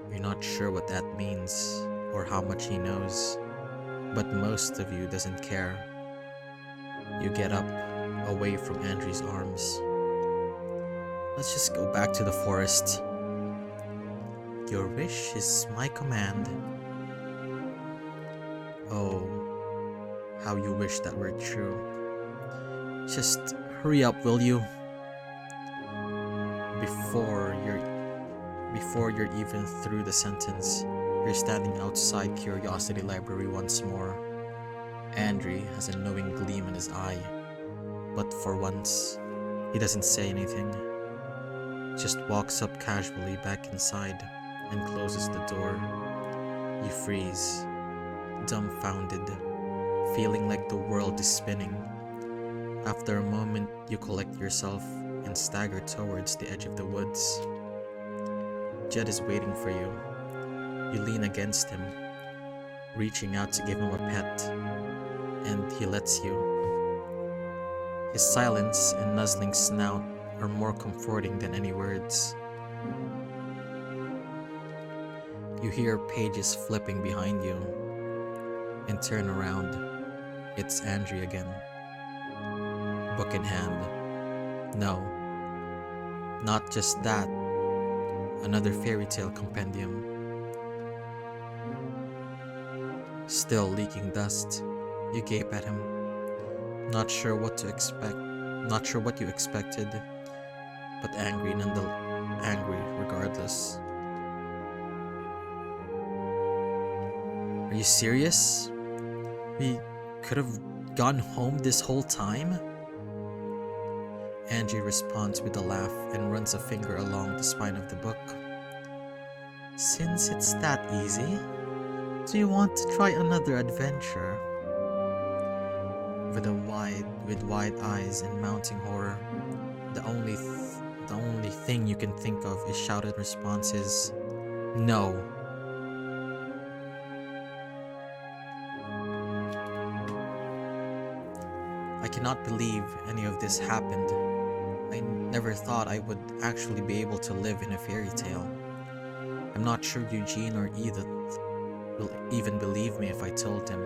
You're not sure what that means or how much he knows, but most of you doesn't care. You get up, away from Andrew's arms. Let's just go back to the forest. Your wish is my command. Oh, how you wish that were true. Just hurry up, will you? Before you're even through the sentence, you're standing outside Curiosity Library once more. Andrew has a knowing gleam in his eye, but for once, he doesn't say anything. Just walks up casually back inside and closes the door. You freeze, dumbfounded, feeling like the world is spinning. After a moment, you collect yourself and stagger towards the edge of the woods. Jed is waiting for you. You lean against him. reaching out to give him a pet, and he lets you. His silence and nuzzling snout are more comforting than any words. You hear pages flipping behind you, and turn around. It's Andrew again. Book in hand. No, not just that. Another fairy tale compendium. Still leaking dust, you gape at him, not sure what to expect, not sure what you expected, but angry regardless. Are you serious? We could have gone home this whole time? Angie responds with a laugh and runs a finger along the spine of the book. Since it's that easy, do you want to try another adventure? With wide eyes and mounting horror, the only thing you can think of is shouted responses. No. I cannot believe any of this happened. I never thought I would actually be able to live in a fairy tale. I'm not sure Eugene or Edith will even believe me if I told him.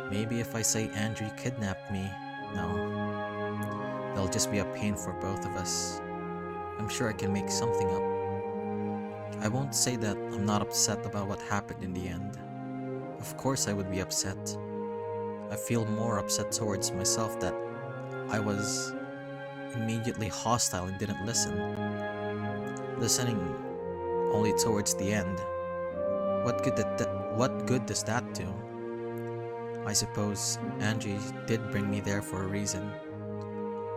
Maybe if I say Andrew kidnapped me, no. There'll just be a pain for both of us. I'm sure I can make something up. I won't say that I'm not upset about what happened in the end. Of course I would be upset. I feel more upset towards myself that I was immediately hostile and didn't listen. Listening only towards the end. What good does that do? I suppose Angie did bring me there for a reason.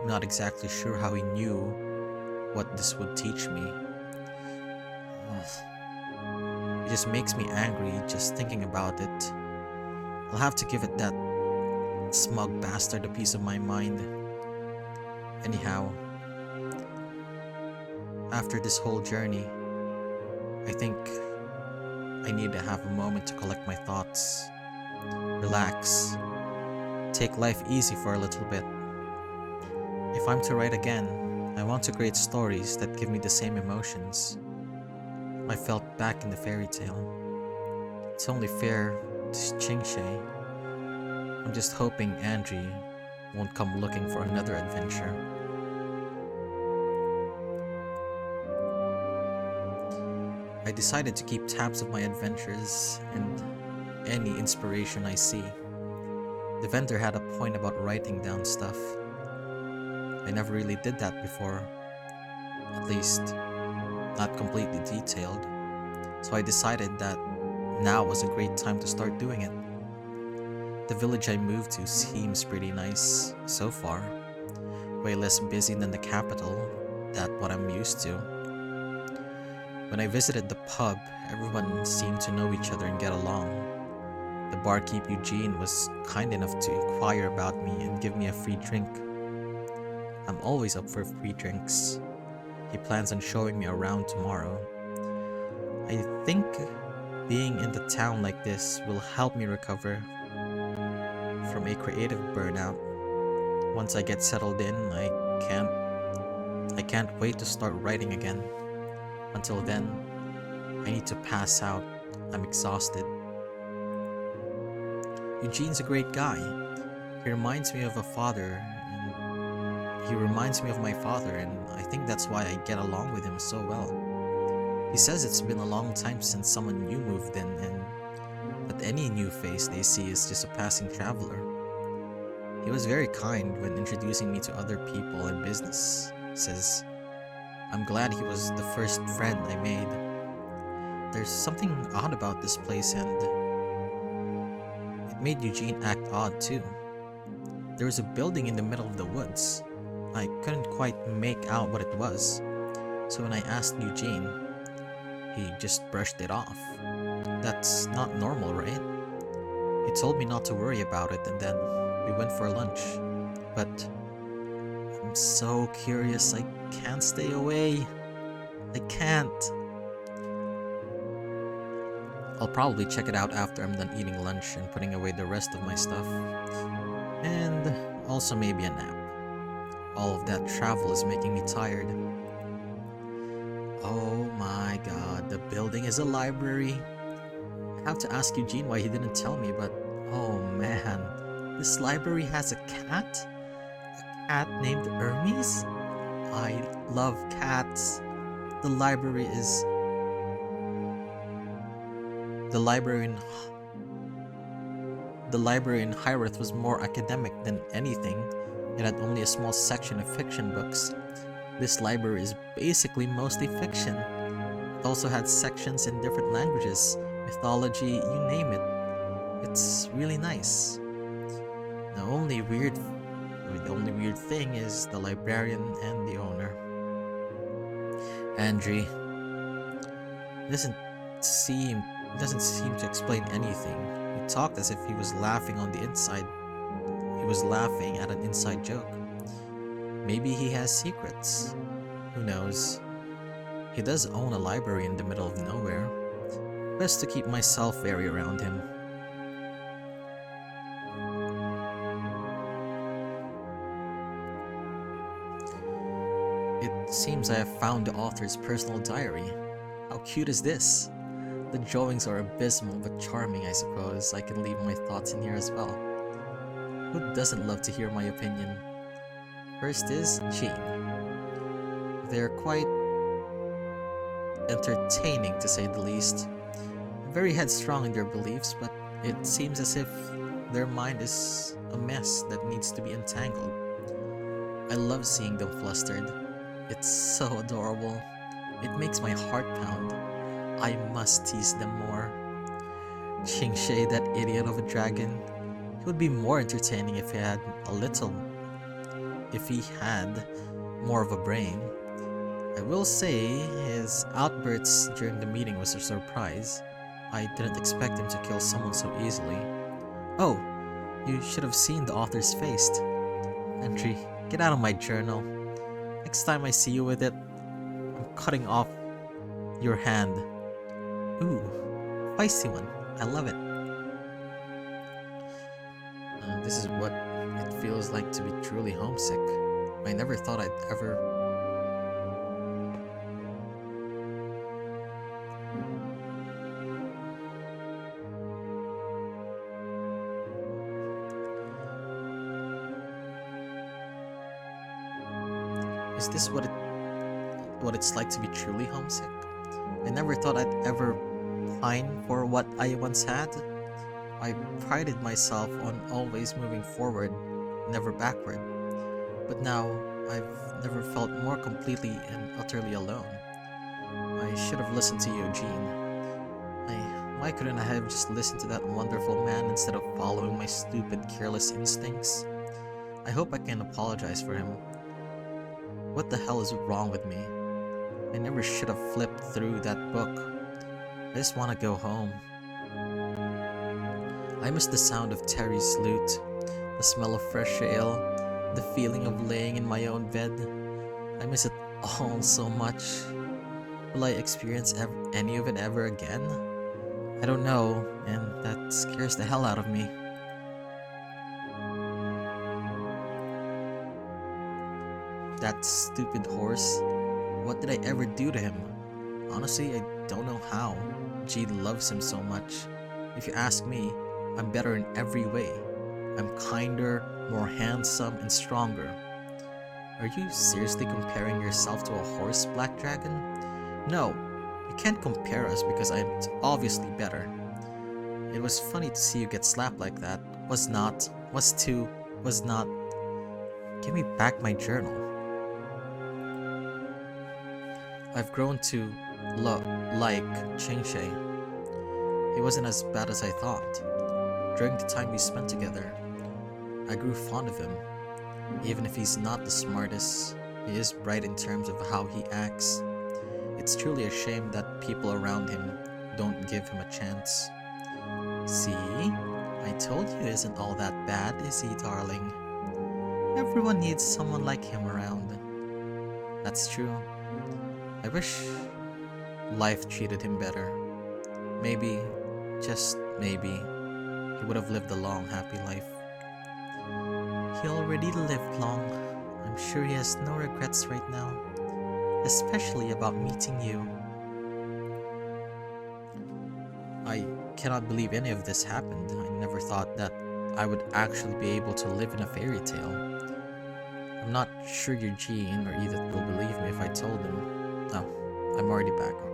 I'm not exactly sure how he knew what this would teach me. It just makes me angry just thinking about it. I'll have to give it that smug bastard a piece of my mind. Anyhow, after this whole journey, I think I need to have a moment to collect my thoughts. Relax. Take life easy for a little bit. If I'm to write again, I want to create stories that give me the same emotions I felt back in the fairy tale. It's only fair to Chingshe. I'm just hoping Andrew won't come looking for another adventure. I decided to keep tabs of my adventures and any inspiration I see. The vendor had a point about writing down stuff. I never really did that before. At least, not completely detailed. So I decided that now was a great time to start doing it. The village I moved to seems pretty nice so far. Way less busy than the capital, that's what I'm used to. When I visited the pub, everyone seemed to know each other and get along. The barkeep Eugene was kind enough to inquire about me and give me a free drink. I'm always up for free drinks. He plans on showing me around tomorrow. I think being in the town like this will help me recover from a creative burnout. Once I get settled in, I can't wait to start writing again. Until then, I need to pass out. I'm exhausted. Eugene's a great guy. He reminds me of my father, and I think that's why I get along with him so well. He says it's been a long time since someone new moved in, and that any new face they see is just a passing traveler. He was very kind when introducing me to other people and business. Says, I'm glad he was the first friend I made. There's something odd about this place, and it made Eugene act odd too. There was a building in the middle of the woods. I couldn't quite make out what it was, so when I asked Eugene, he just brushed it off. That's not normal, right? He told me not to worry about it, and then we went for lunch. But I'm so curious, I can't stay away. I can't. I'll probably check it out after I'm done eating lunch and putting away the rest of my stuff. And also maybe a nap. All of that travel is making me tired. Oh my god, the building is a library. I have to ask Eugene why he didn't tell me, but oh man, this library has a cat? A cat named Hermes? I love cats. The library is... The library in Hyreth was more academic than anything. It had only a small section of fiction books. This library is basically mostly fiction. It also had sections in different languages, mythology, you name it. It's really nice. The only weird thing is the librarian and the owner. Andre doesn't seem to explain anything. He talked as if he was laughing on the inside. He was laughing at an inside joke. Maybe he has secrets. Who knows? He does own a library in the middle of nowhere. Best to keep myself wary around him. It seems I have found the author's personal diary. How cute is this? The drawings are abysmal but charming, I suppose. I can leave my thoughts in here as well. Who doesn't love to hear my opinion? First is Jean. They're quite entertaining, to say the least. Very headstrong in their beliefs, but it seems as if their mind is a mess that needs to be untangled. I love seeing them flustered. It's so adorable. It makes my heart pound. I must tease them more. Qingshe, that idiot of a dragon. He would be more entertaining if he had more of a brain. I will say his outbursts during the meeting was a surprise. I didn't expect him to kill someone so easily. Oh, you should have seen the author's face. Andre, get out of my journal. Next time I see you with it, I'm cutting off your hand. Ooh, feisty one. I love it. This is what it feels like to be truly homesick. I never thought I'd ever... Is this what it's like to be truly homesick? I never thought I'd ever pine for what I once had. I prided myself on always moving forward, never backward. But now, I've never felt more completely and utterly alone. I should have listened to Eugene. Why couldn't I have just listened to that wonderful man instead of following my stupid, careless instincts? I hope I can apologize for him. What the hell is wrong with me? I never should have flipped through that book. I just want to go home. I miss the sound of Terry's lute, the smell of fresh ale, the feeling of laying in my own bed. I miss it all so much. Will I experience any of it ever again? I don't know, and that scares the hell out of me. That stupid horse. What did I ever do to him? Honestly, I don't know how. Jean loves him so much. If you ask me, I'm better in every way. I'm kinder, more handsome, and stronger. Are you seriously comparing yourself to a horse, Black Dragon? No, you can't compare us because I'm obviously better. It was funny to see you get slapped like that. Was not. Give me back my journal. I've grown to like Qingshe. He wasn't as bad as I thought. During the time we spent together, I grew fond of him. Even if he's not the smartest, he is bright in terms of how he acts. It's truly a shame that people around him don't give him a chance. See? I told you he isn't all that bad, is he, darling? Everyone needs someone like him around. That's true. I wish life treated him better. Maybe just maybe, he would have lived a long, happy life. He already lived long. I'm sure he has no regrets right now, especially about meeting you. I cannot believe any of this happened. I never thought that I would actually be able to live in a fairy tale. I'm not sure Eugene or Edith will believe me if I told them. Oh, I'm already back.